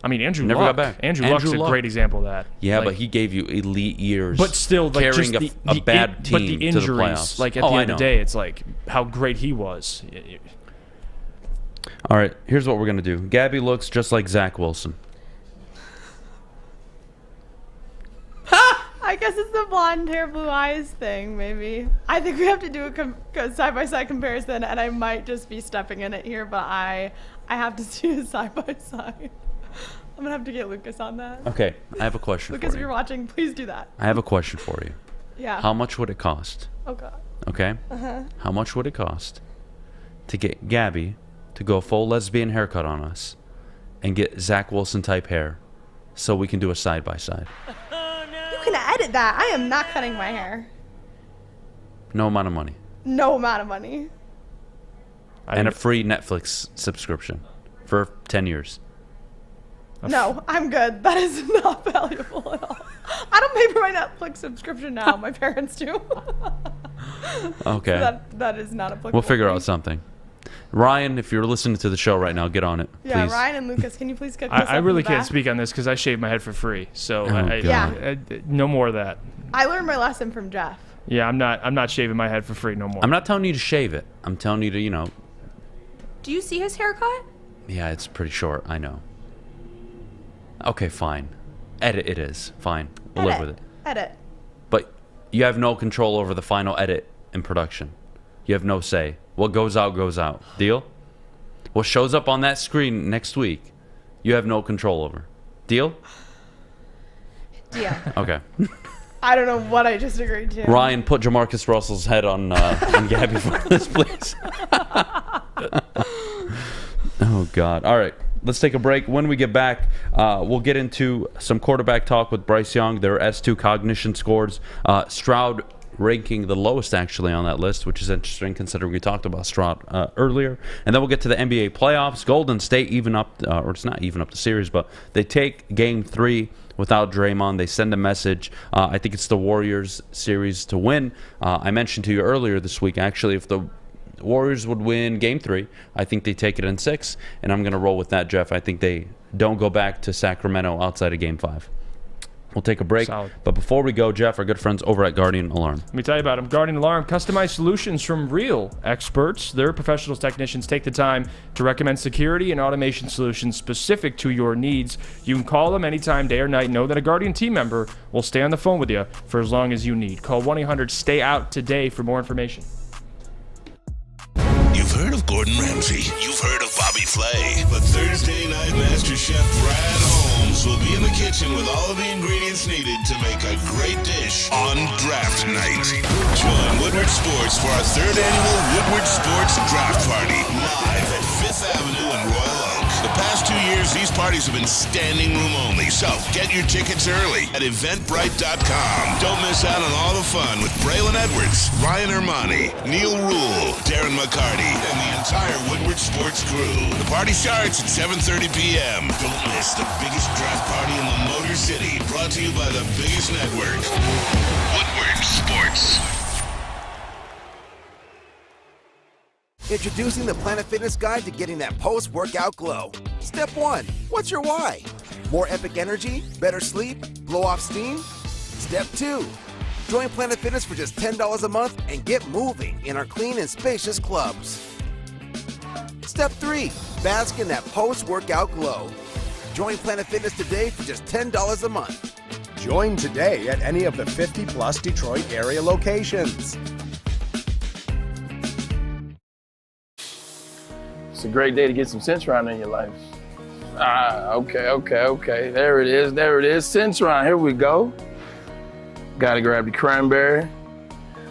I mean, Andrew never Luck. got back. Andrew Luck's a great example of that. Yeah, like, but he gave you elite years. But still, like, carrying just a bad team but the injuries, to the playoffs. like at the end of the day, it's like how great he was. All right, here's what we're gonna do. Gabby looks just like Zach Wilson. I guess it's the blonde hair, blue eyes thing, maybe. I think we have to do a side-by-side comparison, and I might just be stepping in it here, but I have to do a side-by-side. I'm going to have to get Lucas on that. Okay, I have a question Lucas, for if you. you're watching, please do that. I have a question for you. Yeah. How much would it cost? Oh, God. Okay? Uh-huh. How much would it cost to get Gabby to go full lesbian haircut on us and get Zach Wilson type hair so we can do a side-by-side? You can edit that. I am not cutting my hair. No amount of money. No amount of money. And a free Netflix subscription for 10 years. No, I'm good. That is not valuable at all. I don't pay for my Netflix subscription now. My parents do. Okay. So that is not applicable. We'll figure out something. Ryan, if you're listening to the show right now, get on it, please. Yeah, Ryan and Lucas, can you please get this I really can't back? speak on this because I shave my head for free. So Yeah. no more of that. I learned my lesson from Jeff. Yeah, I'm not shaving my head for free no more. I'm not telling you to shave it. I'm telling you to, Do you see his haircut? Yeah, it's pretty short. I know. Okay, fine. Edit it is. Fine. We'll live with it. Edit. But you have no control over the final edit in production. You have no say. What goes out, goes out. Deal? What shows up on that screen next week, you have no control over. Deal? Deal. Okay. I don't know what I just agreed to. Ryan, put Jamarcus Russell's head on Gabby for this, please. Oh, God. All right. Let's take a break. When we get back, we'll get into some quarterback talk with Bryce Young, their S2 cognition scores. Stroud ranking the lowest, actually, on that list, which is interesting considering we talked about Stroud earlier. And then we'll get to the NBA playoffs. Golden State even up, or it's not even up the series, but they take Game 3 without Draymond. They send a message. I think it's the Warriors series to win. I mentioned to you earlier this week, actually, if the Warriors would win Game 3, I think they take it in 6, and I'm going to roll with that, Jeff. I think they don't go back to Sacramento outside of Game 5. We'll take a break. Solid. But before we go, Jeff, our good friends over at Guardian Alarm. Let me tell you about them. Guardian Alarm, customized solutions from real experts. Their professional technicians take the time to recommend security and automation solutions specific to your needs. You can call them anytime, day or night. Know that a Guardian team member will stay on the phone with you for as long as you need. Call 1-800-STAY-OUT today for more information. You've heard of Gordon Ramsay. You've heard of Bobby Flay. But Thursday night Master Chef Brad Holmes will be in the kitchen with all of the ingredients needed to make a great dish on draft night. Join Woodward Sports for our 3rd annual Woodward Sports Draft Party live at 5th Avenue in Royal Oak. The past 2 years, these parties have been standing room only, so get your tickets early at eventbrite.com. Don't miss out on all the fun with Braylon Edwards, Ryan Ermanni, Neil Rule, Darren McCarty, and the entire Woodward Sports crew. The party starts at 7:30 p.m. Don't miss the biggest draft party in the Motor City, brought to you by the biggest network, Woodward Sports. Introducing the Planet Fitness Guide to getting that post-workout glow. Step 1. What's your why? More epic energy? Better sleep? Blow off steam? Step 2. Join Planet Fitness for just $10 a month and get moving in our clean and spacious clubs. Step 3. Bask in that post-workout glow. Join Planet Fitness today for just $10 a month. Join today at any of the 50-plus Detroit area locations. It's a great day to get some Centron in your life. Okay. There it is. Centron, here we go. Gotta grab the cranberry.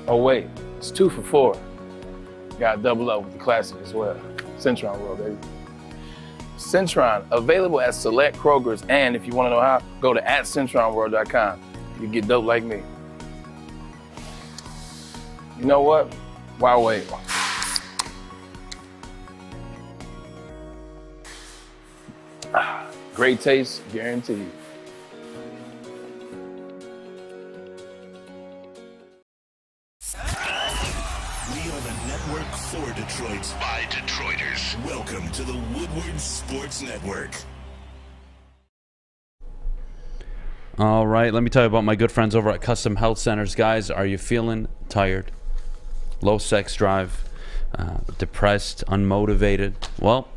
Oh wait, it's 2 for $4. Gotta double up with the classic as well. Centron World, baby. Centron, available at select Krogers, and if you wanna know how, go to @CentronWorld.com. You get dope like me. You know what? Why wait? Great taste, guaranteed. We are the network for Detroit by Detroiters. Welcome to the Woodward Sports Network. All right, let me tell you about my good friends over at Custom Health Centers. Guys, are you feeling tired? Low sex drive? Depressed? Unmotivated? Well,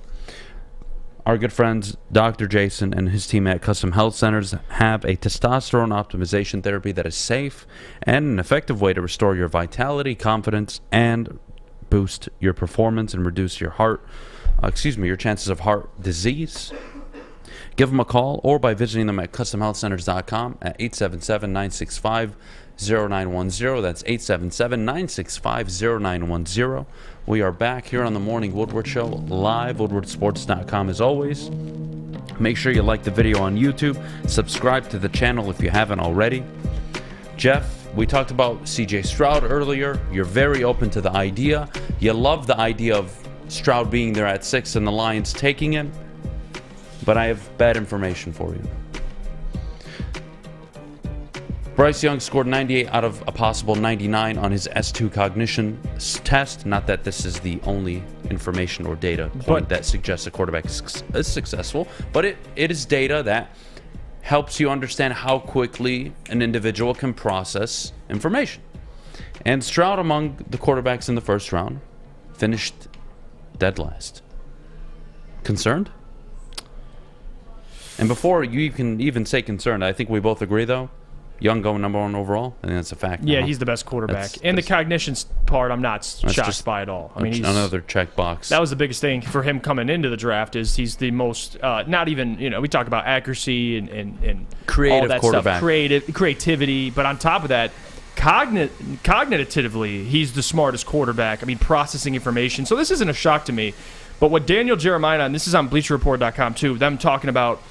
our good friends, Dr. Jason and his team at Custom Health Centers have a testosterone optimization therapy that is safe and an effective way to restore your vitality, confidence, and boost your performance and reduce your your chances of heart disease. Give them a call or by visiting them at customhealthcenters.com at 877-965-0910. That's 877-965-0910. We are back here on the Morning Woodward Show, live, woodwardsports.com as always. Make sure you like the video on YouTube. Subscribe to the channel if you haven't already. Jeff, we talked about CJ Stroud earlier. You're very open to the idea. You love the idea of Stroud being there at 6 and the Lions taking him. But I have bad information for you. Bryce Young scored 98 out of a possible 99 on his S2 cognition test. Not that this is the only information or data point that suggests a quarterback is successful, but it is data that helps you understand how quickly an individual can process information. And Stroud, among the quarterbacks in the first round, finished dead last. Concerned? And before you can even say concerned, I think we both agree, though, Young going number 1 overall. I think that's a fact. Yeah, now. he's the best quarterback. And the cognition part, I'm not shocked by at all. I mean, he's another checkbox. That was the biggest thing for him coming into the draft is he's the most, not even, we talk about accuracy and creative all that quarterback. Stuff, creativity. But on top of that, cognitively, he's the smartest quarterback. I mean, processing information. So this isn't a shock to me. But what Daniel Jeremiah, and this is on BleacherReport.com too, them talking about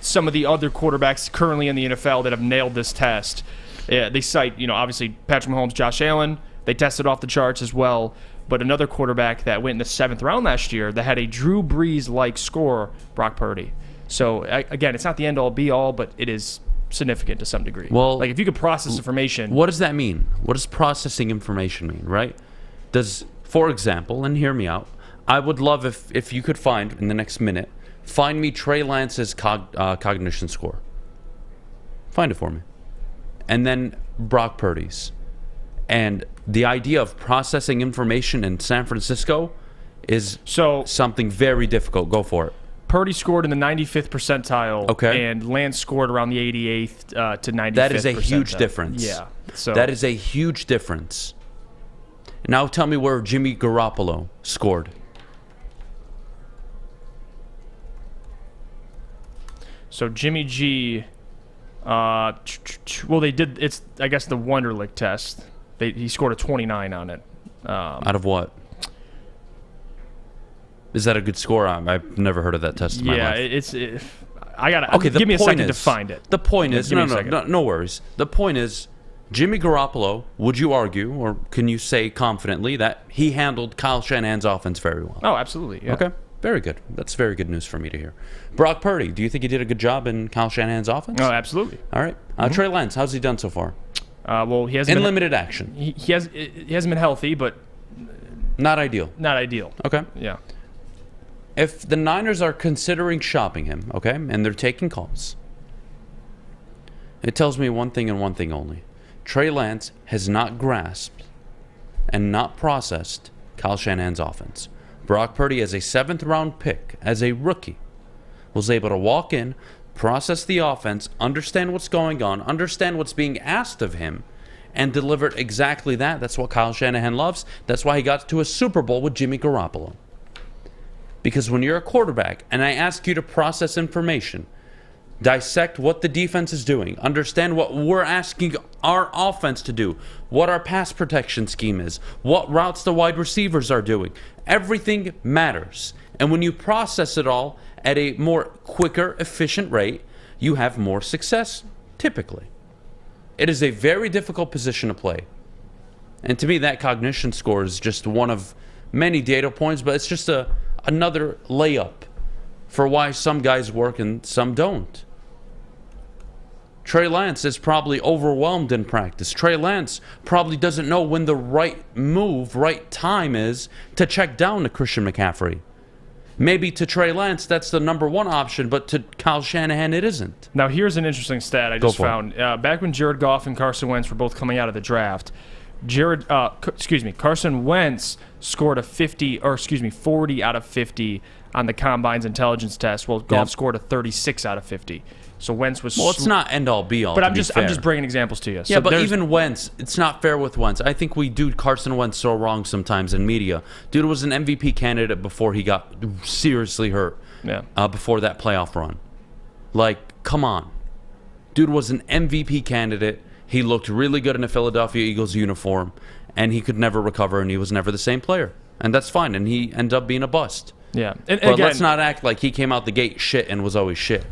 some of the other quarterbacks currently in the NFL that have nailed this test. They cite, obviously Patrick Mahomes, Josh Allen. They tested off the charts as well. But another quarterback that went in the 7th round last year that had a Drew Brees-like score, Brock Purdy. So, again, it's not the end-all, be-all, but it is significant to some degree. Well, like if you could process information. What does that mean? What does processing information mean, right? For example, and hear me out, I would love if you could find, in the next minute, find me Trey Lance's cognition score. Find it for me. And then Brock Purdy's. And the idea of processing information in San Francisco is something very difficult. Go for it. Purdy scored in the 95th percentile. Okay. And Lance scored around the 88th to 95th That is a percentile. huge difference. Yeah. So that is a huge difference. Now tell me where Jimmy Garoppolo scored. So Jimmy G, well, they did. It's I guess the Wonderlic test. He scored a 29 on it. Out of what? Is that a good score? I've never heard of that test in my life. Yeah, I gotta. Okay, give me a second to find it. The point is, no worries. The point is, Jimmy Garoppolo. Would you argue, or can you say confidently that he handled Kyle Shanahan's offense very well? Oh, absolutely. Yeah. Okay. Very good. That's very good news for me to hear. Brock Purdy, do you think he did a good job in Kyle Shanahan's offense? Oh, absolutely. All right. Trey Lance, how's he done so far? Well, he hasn't in limited action. He hasn't been healthy, but not ideal. Not ideal. Okay. Yeah. If the Niners are considering shopping him, okay, and they're taking calls, it tells me one thing and one thing only. Trey Lance has not grasped and not processed Kyle Shanahan's offense. Brock Purdy, as a 7th-round pick, as a rookie, was able to walk in, process the offense, understand what's going on, understand what's being asked of him, and delivered exactly that. That's what Kyle Shanahan loves. That's why he got to a Super Bowl with Jimmy Garoppolo. Because when you're a quarterback, and I ask you to process information, dissect what the defense is doing, understand what we're asking our offense to do, what our pass protection scheme is, what routes the wide receivers are doing. Everything matters. And when you process it all at a more quicker, efficient rate, you have more success, typically. It is a very difficult position to play. And to me, that cognition score is just one of many data points, but it's just another layup for why some guys work and some don't. Trey Lance is probably overwhelmed in practice. Trey Lance probably doesn't know when the right move, right time is to check down to Christian McCaffrey. Maybe to Trey Lance, that's the number one option, but to Kyle Shanahan, it isn't. Now, here's an interesting stat I just found. Back when Jared Goff and Carson Wentz were both coming out of the draft, Carson Wentz scored a 40 out of 50 on the Combine's intelligence test. Well, Goff scored a 36 out of 50. So Wentz was... Well, it's not end-all, be-all, but I'm just bringing examples to you. Yeah, but even Wentz, it's not fair with Wentz. I think we do Carson Wentz so wrong sometimes in media. Dude was an MVP candidate before he got seriously hurt. Yeah. Before that playoff run. Like, come on. Dude was an MVP candidate. He looked really good in a Philadelphia Eagles uniform, and he could never recover, and he was never the same player. And that's fine, and he ended up being a bust. Yeah. But again, let's not act like he came out the gate shit and was always shit.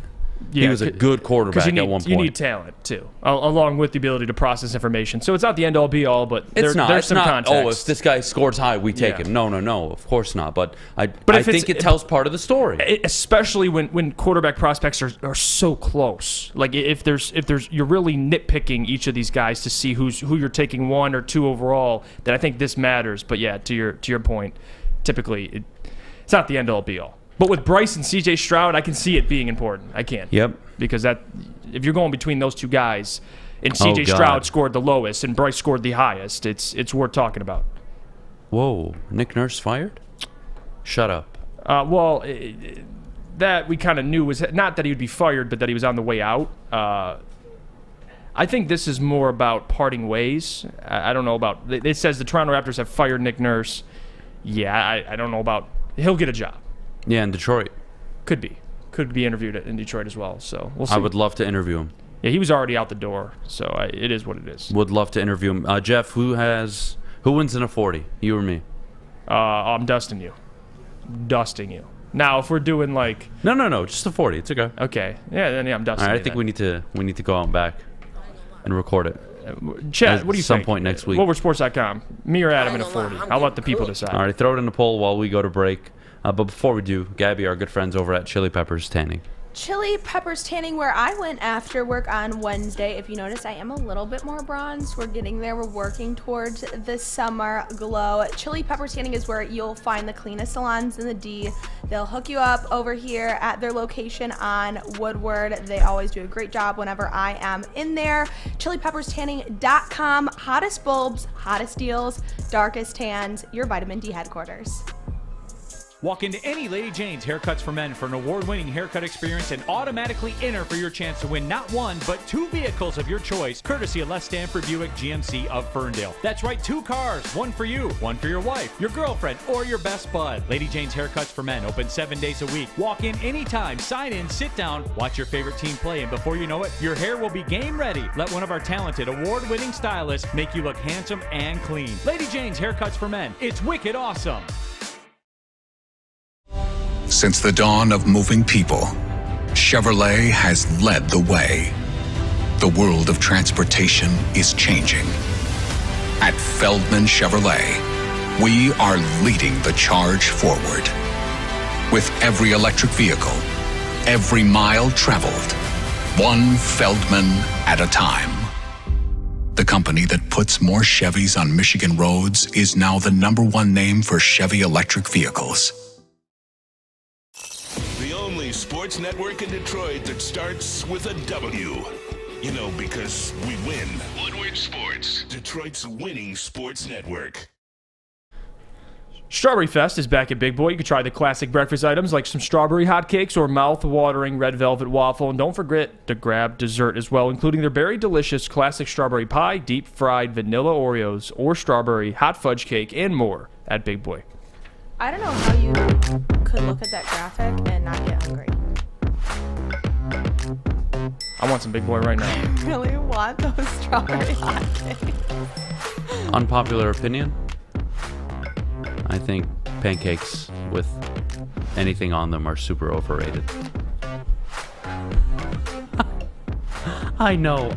Yeah, he was a good quarterback at one point. You need talent, too, along with the ability to process information. So it's not the end-all, be-all, but there's some context. Oh, if this guy scores high, we take him. No, of course not. But I think it tells part of the story. Especially when quarterback prospects are so close. Like, if there's you're really nitpicking each of these guys to see who you're taking 1 or 2 overall, then I think this matters. But, yeah, to your point, typically it's not the end-all, be-all. But with Bryce and C.J. Stroud, I can see it being important. I can. Yep. Because if you're going between those two guys, and C.J. Stroud scored the lowest and Bryce scored the highest, it's worth talking about. Whoa. Nick Nurse fired? Shut up. Well, that we kind of knew was not that he would be fired, but that he was on the way out. I think this is more about parting ways. I don't know about. It says the Toronto Raptors have fired Nick Nurse. Yeah, I don't know about. He'll get a job. Yeah, in Detroit. Could be interviewed in Detroit as well. So we'll see. I would love to interview him. Yeah, he was already out the door. So it is what it is. Would love to interview him. Jeff, who wins in a 40? You or me? I'm dusting you. Now, if we're doing like no, just a 40. It's okay. Okay, yeah, I'm dusting. All right, you I think then. we need to go out and back and record it. Chat, what do you think? At some point next week. WoodwardSports.com. Me or Adam in a 40? I'll let the people decide. All right, throw it in the poll while we go to break. But before we do, Gabby, our good friends over at Chili Peppers Tanning. Chili Peppers Tanning, where I went after work on Wednesday. If you notice, I am a little bit more bronzed. We're getting there. We're working towards the summer glow. Chili Peppers Tanning is where you'll find the cleanest salons in the D. They'll hook you up over here at their location on Woodward. They always do a great job whenever I am in there. ChiliPeppersTanning.com. Hottest bulbs, hottest deals, darkest tans, your vitamin D headquarters. Walk into any Lady Jane's Haircuts for Men for an award-winning haircut experience and automatically enter for your chance to win not one, but 2 vehicles of your choice, courtesy of Les Stanford Buick GMC of Ferndale. That's right, 2 cars, one for you, one for your wife, your girlfriend, or your best bud. Lady Jane's Haircuts for Men, open 7 days a week. Walk in anytime, sign in, sit down, watch your favorite team play, and before you know it, your hair will be game ready. Let one of our talented, award-winning stylists make you look handsome and clean. Lady Jane's Haircuts for Men. It's wicked awesome. Since the dawn of moving people, Chevrolet has led the way. The world of transportation is changing. At Feldman Chevrolet, we are leading the charge forward. With every electric vehicle, every mile traveled, one Feldman at a time. The company that puts more Chevys on Michigan roads is now the #1 name for Chevy electric vehicles. The only sports network in Detroit that starts with a W. You know, because we win. Woodward Sports, Detroit's winning sports network. Strawberry Fest is back at Big Boy. You can try the classic breakfast items like some strawberry hotcakes or mouth-watering red velvet waffle. And don't forget to grab dessert as well, including their very delicious classic strawberry pie, deep-fried vanilla Oreos, or strawberry hot fudge cake, and more at Big Boy. I don't know how you could look at that graphic and not get hungry. I want some Big Boy right now. I really want those strawberry hotcakes. Unpopular opinion. I think pancakes with anything on them are super overrated. I know.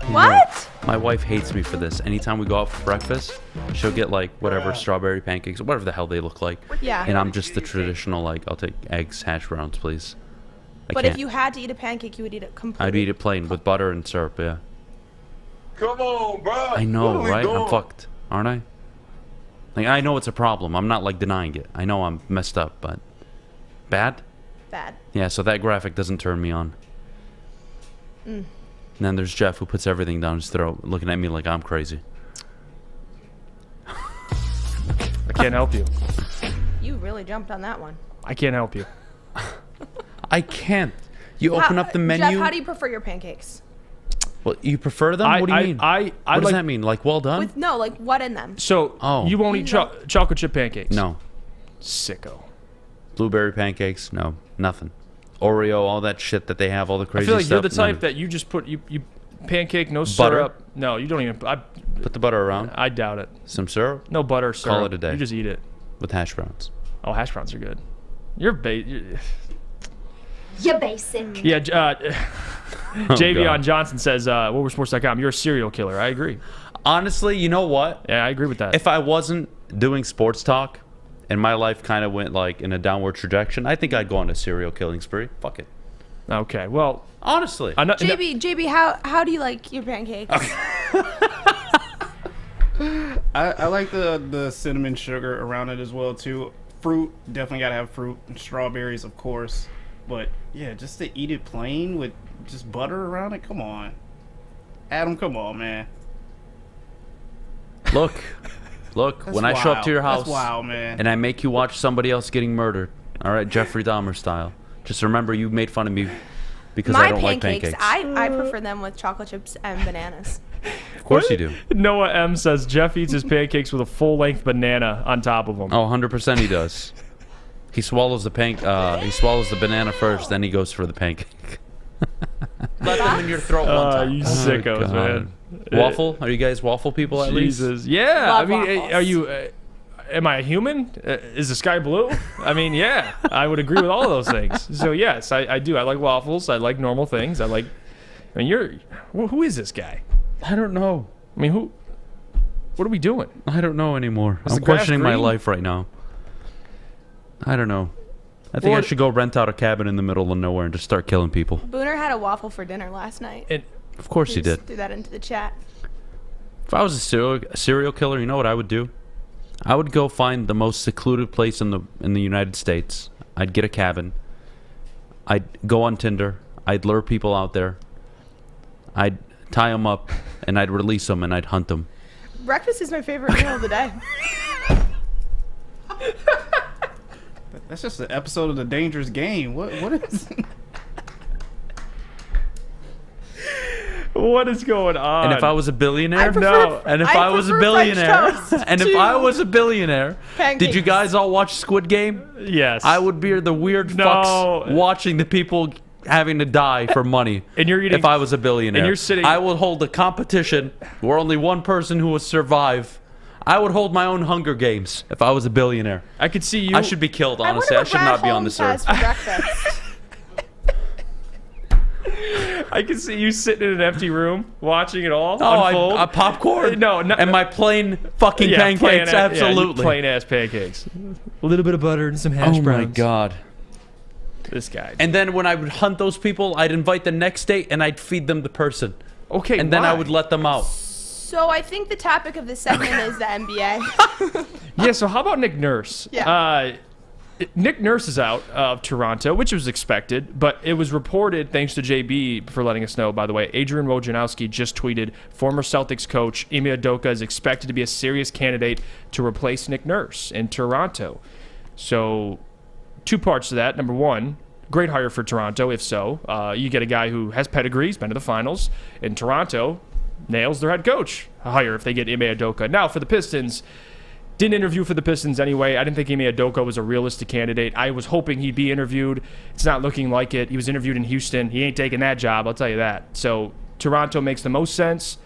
What? My wife hates me for this. Anytime we go out for breakfast, she'll get like whatever strawberry pancakes, whatever the hell they look like. Yeah. And I'm just the traditional like, I'll take eggs, hash browns, please. But if you had to eat a pancake, you would eat it completely. I'd eat it plain with butter and syrup, yeah. Come on, bro. I know, right? I'm fucked, aren't I? Like, I know it's a problem. I'm not like denying it. I know I'm messed up, but bad? Bad. Yeah, so that graphic doesn't turn me on. And then there's Jeff, who puts everything down his throat, looking at me like I'm crazy. I can't help you. You really jumped on that one. I can't help you. I can't. You open up the menu. Jeff, how do you prefer your pancakes? Well, you prefer them? What do you mean? What does that mean? Like well done? No, like what in them? So you won't eat chocolate chip pancakes? No. Sicko. Blueberry pancakes? No, nothing. Oreo, all that shit that they have, all the crazy stuff. I feel like stuff. you're the type that you just put you pancake, no butter? syrup. No, you don't even. Put the butter around. I doubt it. Some syrup? No butter, syrup. Call it a day. You just eat it with hash browns. Oh, hash browns are good. You're basic. Yeah. JV on Johnson says, WoodwardSports.com, you're a serial killer. I agree. Honestly, you know what? Yeah, I agree with that. If I wasn't doing sports talk and my life kind of went like in a downward trajectory, I think I'd go on a serial killing spree. Fuck it. Okay, well, honestly, JB, how do you like your pancakes? I like the cinnamon sugar around it as well too. Fruit, definitely gotta have fruit. And strawberries, of course. But yeah, just to eat it plain with just butter around it. Come on, Adam. Come on, man. Look, when I show up to your house, that's wild, man, and I make you watch somebody else getting murdered, all right, Jeffrey Dahmer style, just remember you made fun of me because I don't like pancakes. I prefer them with chocolate chips and bananas. Of course you do. Noah M says Jeff eats his pancakes with a full-length banana on top of them. Oh, 100% he does. He swallows the banana first, then he goes for the pancake. Let them in your throat one time. You sickos, man. Waffle? Are you guys waffle people at least? Jesus. Yeah. Love I mean, waffles. are you... am I a human? Is the sky blue? I mean, yeah. I would agree with all of those things. So, yes, I do. I like waffles. I like normal things. I mean, who is this guy? I don't know. I mean, what are we doing? I don't know anymore. Is I'm the grass questioning my green? life right now. I don't know. I think I should go rent out a cabin in the middle of nowhere and just start killing people. Booner had a waffle for dinner last night. Of course he did. Threw that into the chat. If I was a serial killer, you know what I would do? I would go find the most secluded place in the United States. I'd get a cabin. I'd go on Tinder. I'd lure people out there. I'd tie them up, and I'd release them, and I'd hunt them. Breakfast is my favorite meal of the day. That's just an episode of The Dangerous Game. What is... What is going on? And if I was a billionaire, Pancakes. did you guys all watch Squid Game? Yes. I would be the weird fucks watching the people having to die for money. And you're eating, if I was a billionaire, and you're sitting. I would hold a competition where only one person who would survive. I would hold my own Hunger Games if I was a billionaire. I could see you. I should be killed, honestly. I should not be on this earth. I can see you sitting in an empty room watching it all unfold. Popcorn? No, and my plain fucking pancakes, absolutely. Plain ass pancakes. A little bit of butter and some hash browns. Oh my god. This guy. And then when I would hunt those people, I'd invite the next day and I'd feed them the person. Okay, and then I would let them out. So I think the topic of this segment is the NBA. Yeah, so how about Nick Nurse? Yeah. Nick Nurse is out of Toronto, which was expected, but it was reported, thanks to JB for letting us know, by the way, Adrian Wojnarowski just tweeted, former Celtics coach Ime Udoka is expected to be a serious candidate to replace Nick Nurse in Toronto. So, two parts to that. Number one, great hire for Toronto, if so. You get a guy who has pedigree, he's been to the finals. In Toronto, nails their head coach hire if they get Ime Udoka. Now, for the Pistons, didn't interview for the Pistons anyway. I didn't think Ime Udoka was a realistic candidate. I was hoping he'd be interviewed. It's not looking like it. He was interviewed in Houston. He ain't taking that job, I'll tell you that. So Toronto makes the most sense.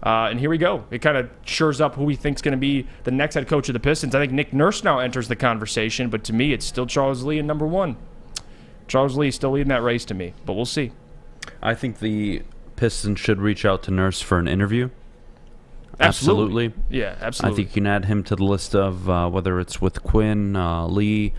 And here we go. It kind of shores up who we think's going to be the next head coach of the Pistons. I think Nick Nurse now enters the conversation, but to me, it's still Charles Lee in number one. Charles Lee is still leading that race to me, but we'll see. I think the Pistons should reach out to Nurse for an interview. Absolutely. Yeah, absolutely. I think you can add him to the list of whether it's with Quinn, Lee,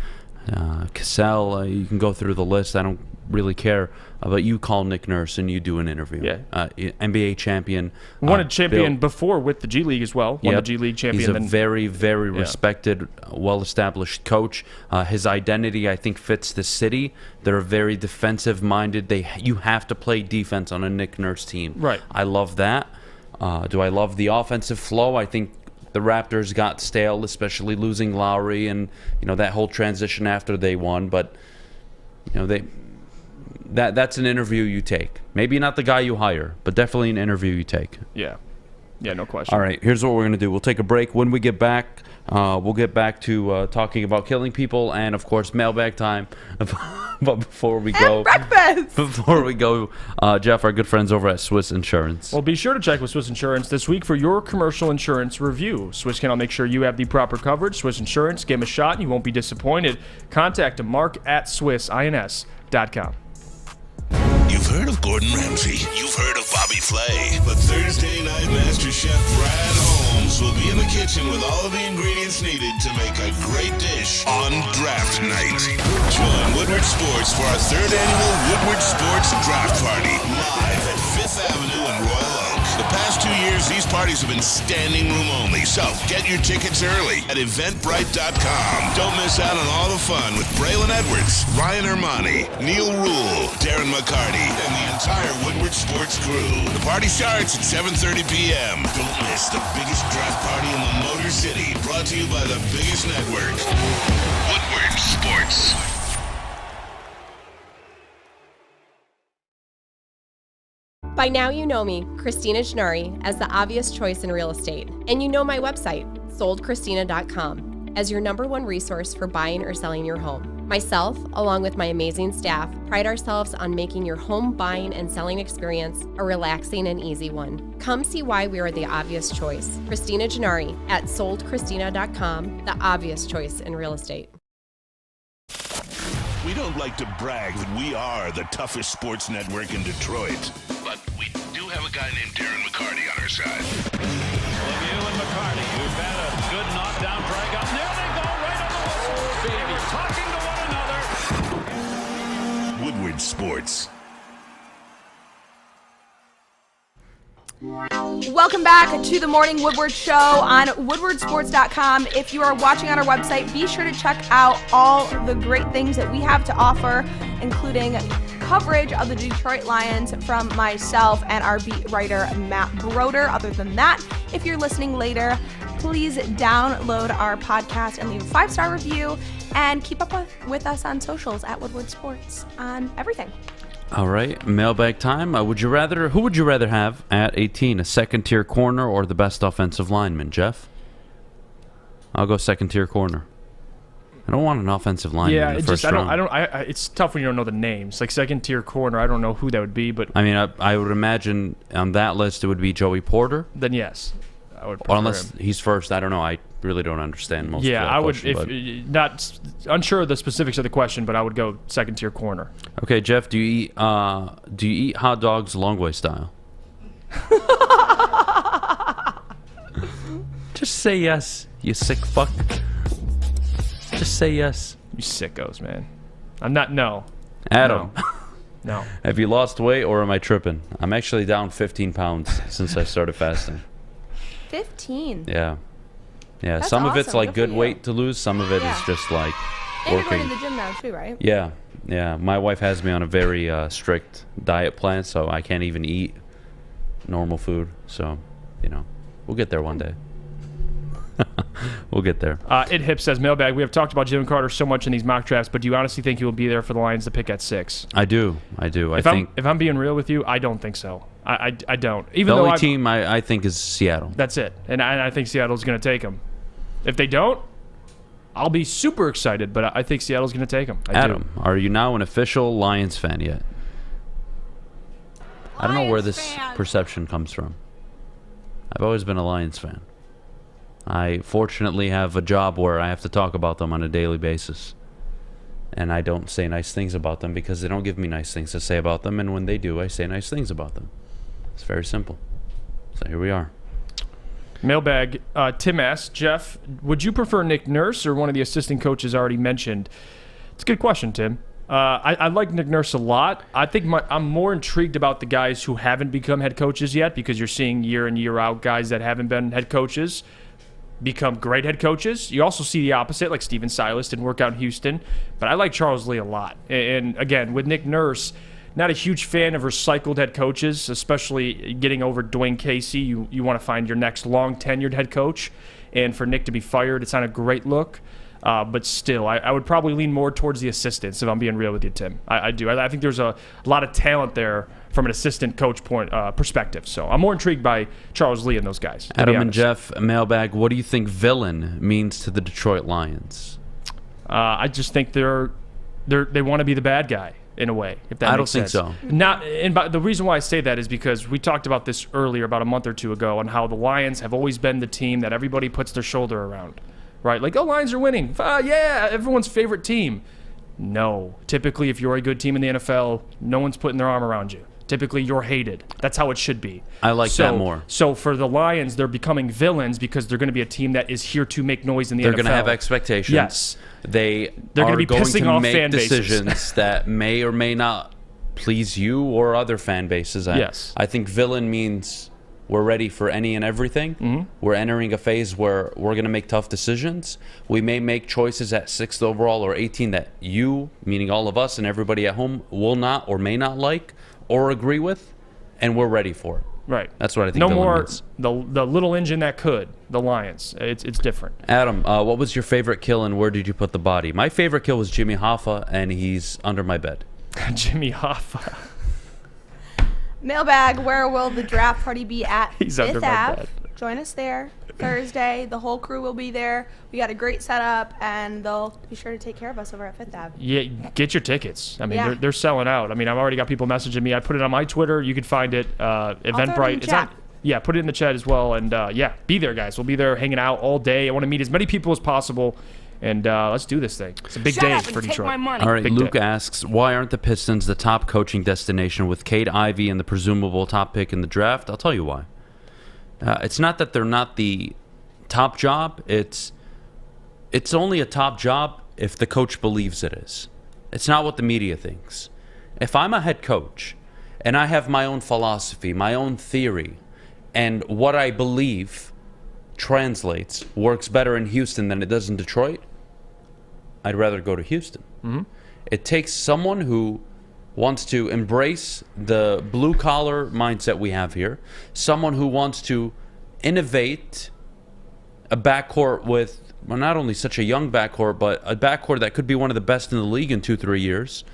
Cassell. You can go through the list. I don't really care. But you call Nick Nurse and you do an interview. Yeah. NBA champion. Won a champion before with the G League as well. Won the G League champion. He's a very, very respected, well-established coach. His identity, I think, fits the city. They're very defensive-minded. You have to play defense on a Nick Nurse team. Right. I love that. Do I love the offensive flow? I think the Raptors got stale, especially losing Lowry and that whole transition after they won. But that's an interview you take. Maybe not the guy you hire, but definitely an interview you take. Yeah, no question. All right, here's what we're gonna do. We'll take a break. When we get back, we'll get back to talking about killing people and, of course, mailbag time. But before we go, Jeff, our good friends over at Swiss Insurance. Well, be sure to check with Swiss Insurance this week for your commercial insurance review. Swiss can make sure you have the proper coverage. Swiss Insurance, give them a shot and you won't be disappointed. Contact Mark at SwissINS.com. You've heard of Gordon Ramsay. You've heard of Bobby Flay. But Thursday night Master Chef Brad Holmes will be in the kitchen with all of the ingredients needed to make a great dish on draft night. Join Woodward Sports for our third annual Woodward Sports Draft Party live at 5th Avenue in Royal Oak. The past 2 years, these parties have been standing room only, so get your tickets early at eventbrite.com. Don't miss out on all the fun with Braylon Edwards, Ryan Ermanni, Neil Rule, Darren McCarty, and the entire Woodward Sports crew. The party starts at 7:30 p.m. Don't miss the biggest draft party in the Motor City, brought to you by the biggest network, Woodward Sports. By now you know me, Christina Gennari, as the obvious choice in real estate. And you know my website, soldchristina.com, as your #1 resource for buying or selling your home. Myself, along with my amazing staff, pride ourselves on making your home buying and selling experience a relaxing and easy one. Come see why we are the obvious choice. Christina Gennari at soldchristina.com, the obvious choice in real estate. We don't like to brag that we are the toughest sports network in Detroit. But we do have a guy named Darren McCarty on our side. Lemieux and McCarty, who've had a good knockdown drag up. There they go, right on the whistle. They were talking to one another. Woodward Sports. Welcome back to the Morning Woodward Show on woodwardsports.com. If you are watching on our website, be sure to check out all the great things that we have to offer, including coverage of the Detroit Lions from myself and our beat writer, Matt Broder. Other than that, if you're listening later, please download our podcast and leave a 5-star review, and keep up with us on socials at Woodward Sports on everything. All right, mailbag time. Who would you rather have at 18, a second-tier corner or the best offensive lineman, Jeff? I'll go second-tier corner. I don't want an offensive lineman in the first round. It's tough when you don't know the names. Like second-tier corner, I don't know who that would be, but I mean, I would imagine on that list it would be Joey Porter. Then yes, I would prefer or unless him. He's first. I don't know. I really don't understand most. Yeah, of that I would. question, If not unsure of the specifics of the question, but I would go second-tier corner. Okay, Jeff, do you eat hot dogs long way style? Just say yes, you sick fuck. Just say yes. You sickos, man. I'm not. No. Adam. No. Have you lost weight or am I tripping? I'm actually down 15 pounds since I started fasting. 15. Yeah. Yeah. That's some of it's awesome. like Good good for weight you. to lose. Some of it is just like And you're working. going to the gym now too, right? Yeah. Yeah. My wife has me on a very strict diet plan, so I can't even eat normal food. So, we'll get there one day. We'll get there. It Hip says, Mailbag, we have talked about Jalen Carter so much in these mock drafts, but do you honestly think he will be there for the Lions to pick at 6? I do. If I'm being real with you, I don't think so. I don't. Even the though only team I think is Seattle. That's it. And I think Seattle's going to take him. If they don't, I'll be super excited, but I think Seattle's going to take him. Adam, are you now an official Lions fan yet? I don't know where this perception comes from. I've always been a Lions fan. I fortunately have a job where I have to talk about them on a daily basis. And I don't say nice things about them because they don't give me nice things to say about them. And when they do, I say nice things about them. It's very simple. So here we are. Mailbag, Tim asks, Jeff, would you prefer Nick Nurse or one of the assistant coaches already mentioned? It's a good question, Tim. I like Nick Nurse a lot. I think I'm more intrigued about the guys who haven't become head coaches yet, because you're seeing year in, year out guys that haven't been head coaches become great head coaches. You also see the opposite, like Steven Silas didn't work out in Houston. But I like Charles Lee a lot. And again, with Nick Nurse, not a huge fan of recycled head coaches, especially getting over Dwayne Casey. You want to find your next long-tenured head coach. And for Nick to be fired, it's not a great look. But still, I would probably lean more towards the assistants, if I'm being real with you, Tim. I do. I think there's a lot of talent there from an assistant coach perspective. So I'm more intrigued by Charles Lee and those guys. Adam and Jeff, Mailbag, what do you think villain means to the Detroit Lions? I just think they want to be the bad guy in a way, if that makes sense. I don't think so. The reason why I say that is because we talked about this earlier, about a month or two ago, on how the Lions have always been the team that everybody puts their shoulder around. Right? Like, Lions are winning. Yeah, everyone's favorite team. No. Typically, if you're a good team in the NFL, no one's putting their arm around you. Typically, you're hated. That's how it should be. I like that more. So for the Lions, they're becoming villains because they're going to be a team that is here to make noise in the NFL. They're going to have expectations. Yes. They're going to be pissing off make fan bases. decisions that may or may not please you or other fan bases. Yes. I think villain means we're ready for any and everything. Mm-hmm. We're entering a phase where we're going to make tough decisions. We may make choices at 6th overall or 18 that you, meaning all of us and everybody at home, will not or may not like or agree with, and we're ready for it. Right. That's what I think. No villain more means. the little engine that could. The Lions. It's different. Adam, what was your favorite kill and where did you put the body? My favorite kill was Jimmy Hoffa, and he's under my bed. Jimmy Hoffa. Mailbag, where will the draft party be at? He's under 5th my Ave. bed. Join us there Thursday. The whole crew will be there. We got a great setup, and they'll be sure to take care of us over at 5th Ave. Yeah, get your tickets. I mean, Yeah. they're selling out. I mean, I've already got people messaging me. I put it on my Twitter. You can find it. Eventbrite. It's on. Yeah, put it in the chat as well. And yeah, be there, guys. We'll be there hanging out all day. I want to meet as many people as possible. And let's do this thing. It's a big day for Detroit. All right, Big Luke day. asks, why aren't the Pistons the top coaching destination with Cade Ivey and the presumable top pick in the draft? I'll tell you why. It's not that they're not the top job. It's only a top job if the coach believes it is. It's not what the media thinks. If I'm a head coach and I have my own philosophy, my own theory, and what I believe translates, works better in Houston than it does in Detroit, I'd rather go to Houston. Mm-hmm. It takes someone who wants to embrace the blue-collar mindset we have here, someone who wants to innovate a backcourt with, well, not only such a young backcourt, but a backcourt that could be one of the best in the league in 2-3 years,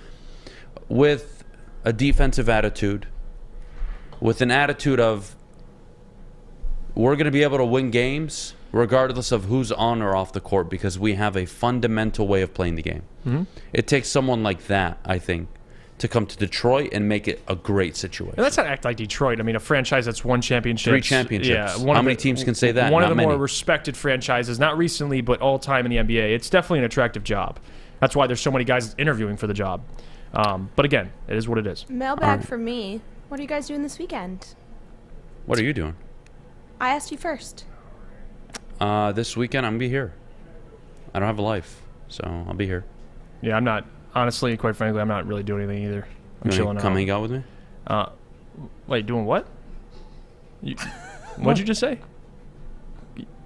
with a defensive attitude, with an attitude of, we're going to be able to win games regardless of who's on or off the court because we have a fundamental way of playing the game. Mhm. It takes someone like that, I think, to come to Detroit and make it a great situation. And let's not act like Detroit. I mean, a franchise that's won championships. 3 championships. Yeah, How many teams can say that? One Not of the more many. respected franchises, not recently, but all time in the NBA. It's definitely an attractive job. That's why there's so many guys interviewing for the job. But again, it is what it is. Mailbag for me. What are you guys doing this weekend? What are you doing? I asked you first. This weekend, I'm going to be here. I don't have a life, so I'll be here. Yeah, I'm not. Honestly, quite frankly, I'm not really doing anything either. I'm You chilling wanna out. come hang out with me? Wait, doing what? What'd you just say?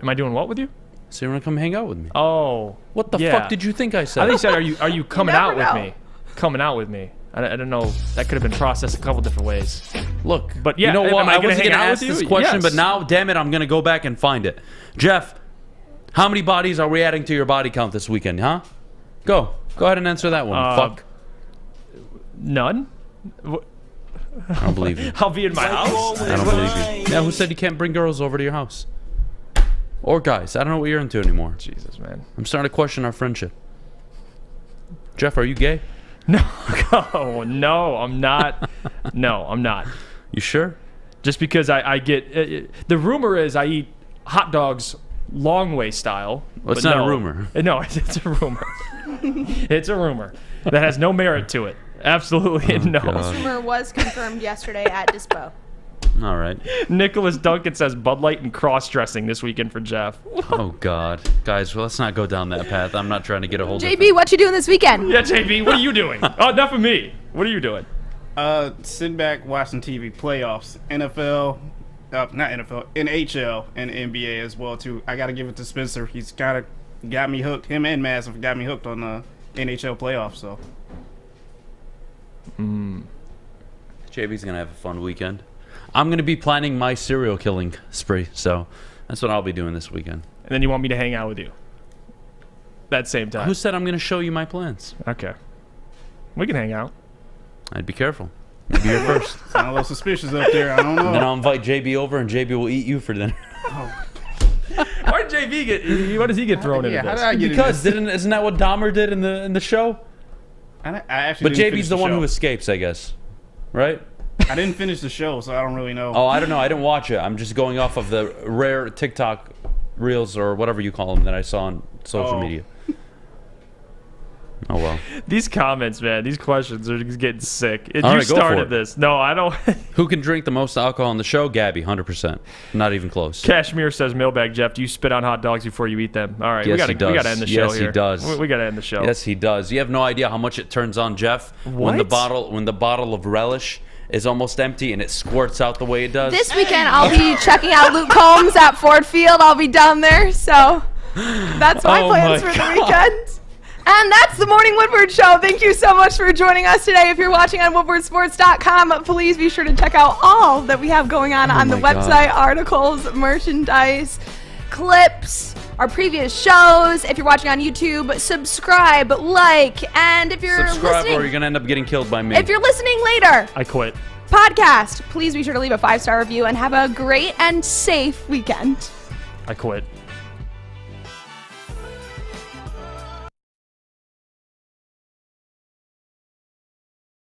Am I doing what with you? So you want to come hang out with me? Oh, what the yeah. fuck did you think I said? I think you said, are you coming never out with know. me? Coming out with me? I don't know. That could have been processed a couple different ways. Look, but yeah, you know what? Am I wasn't hang going to out ask with you? this question, Yes. but now, damn it, I'm going to go back and find it. Jeff, how many bodies are we adding to your body count this weekend, huh? Go ahead and answer that one. Fuck. None. I don't believe you. I'll be in my house. I don't believe you. Yeah, who said you can't bring girls over to your house? Or guys. I don't know what you're into anymore. Jesus, man. I'm starting to question our friendship. Jeff, are you gay? No, oh, no, I'm not. No, I'm not. You sure? Just because I get the rumor is I eat hot dogs long way style. Well, it's but not a no. rumor. No, it's a rumor. It's a rumor that has no merit to it. Absolutely no. This rumor was confirmed yesterday at Dispo. All right. Nicholas Duncan says Bud Light and cross-dressing this weekend for Jeff. Oh, God. Guys, well, let's not go down that path. I'm not trying to get a hold of JB, what you doing this weekend? Yeah, JB, what are you doing? Oh, enough of me. What are you doing? Sitting back, watching TV, playoffs, NFL, not NFL, NHL, and NBA as well too. I gotta give it to Spencer. He's got me hooked. Him and Massive got me hooked on the NHL playoffs. So. JB's going to have a fun weekend. I'm going to be planning my serial killing spree, so that's what I'll be doing this weekend. And then you want me to hang out with you that same time. Who said I'm going to show you my plans? Okay. We can hang out. I'd be careful. You'll be here first. Sound a little suspicious up there. I don't know. And then I'll invite JB over, and JB will eat you for dinner. Why did JB get? What does he get thrown into How this? did I get Because in this? isn't that what Dahmer did in the show? I actually But didn't JB's finish the one show. who escapes, I guess. Right? I didn't finish the show, so I don't really know. Oh, I don't know. I didn't watch it. I'm just going off of the rare TikTok reels or whatever you call them that I saw on social media. Oh, well. These comments, man, these questions are just getting sick. All You right, go for started it. this. No, I don't. Who can drink the most alcohol on the show? Gabby, 100%. Not even close. Cashmere says, Mailbag Jeff, do you spit on hot dogs before you eat them? All right, Yes, we gotta he does. end the show Yes, here. he does. We gotta end the show. Yes, he does. You have no idea how much it turns on Jeff when the bottle of relish is almost empty and it squirts out the way it does. This weekend, I'll be checking out Luke Holmes at Ford Field. I'll be down there, so that's my Oh plans my for God. the weekend. And that's the Morning Woodward Show. Thank you so much for joining us today. If you're watching on woodwardsports.com, please be sure to check out all that we have going on the my website, God. articles, merchandise, clips, our previous shows. If you're watching on YouTube, subscribe, like, and if you're Subscribe listening, or you're going to end up getting killed by me. if you're listening later, I quit. podcast. Please be sure to leave a 5-star review and have a great and safe weekend. I quit.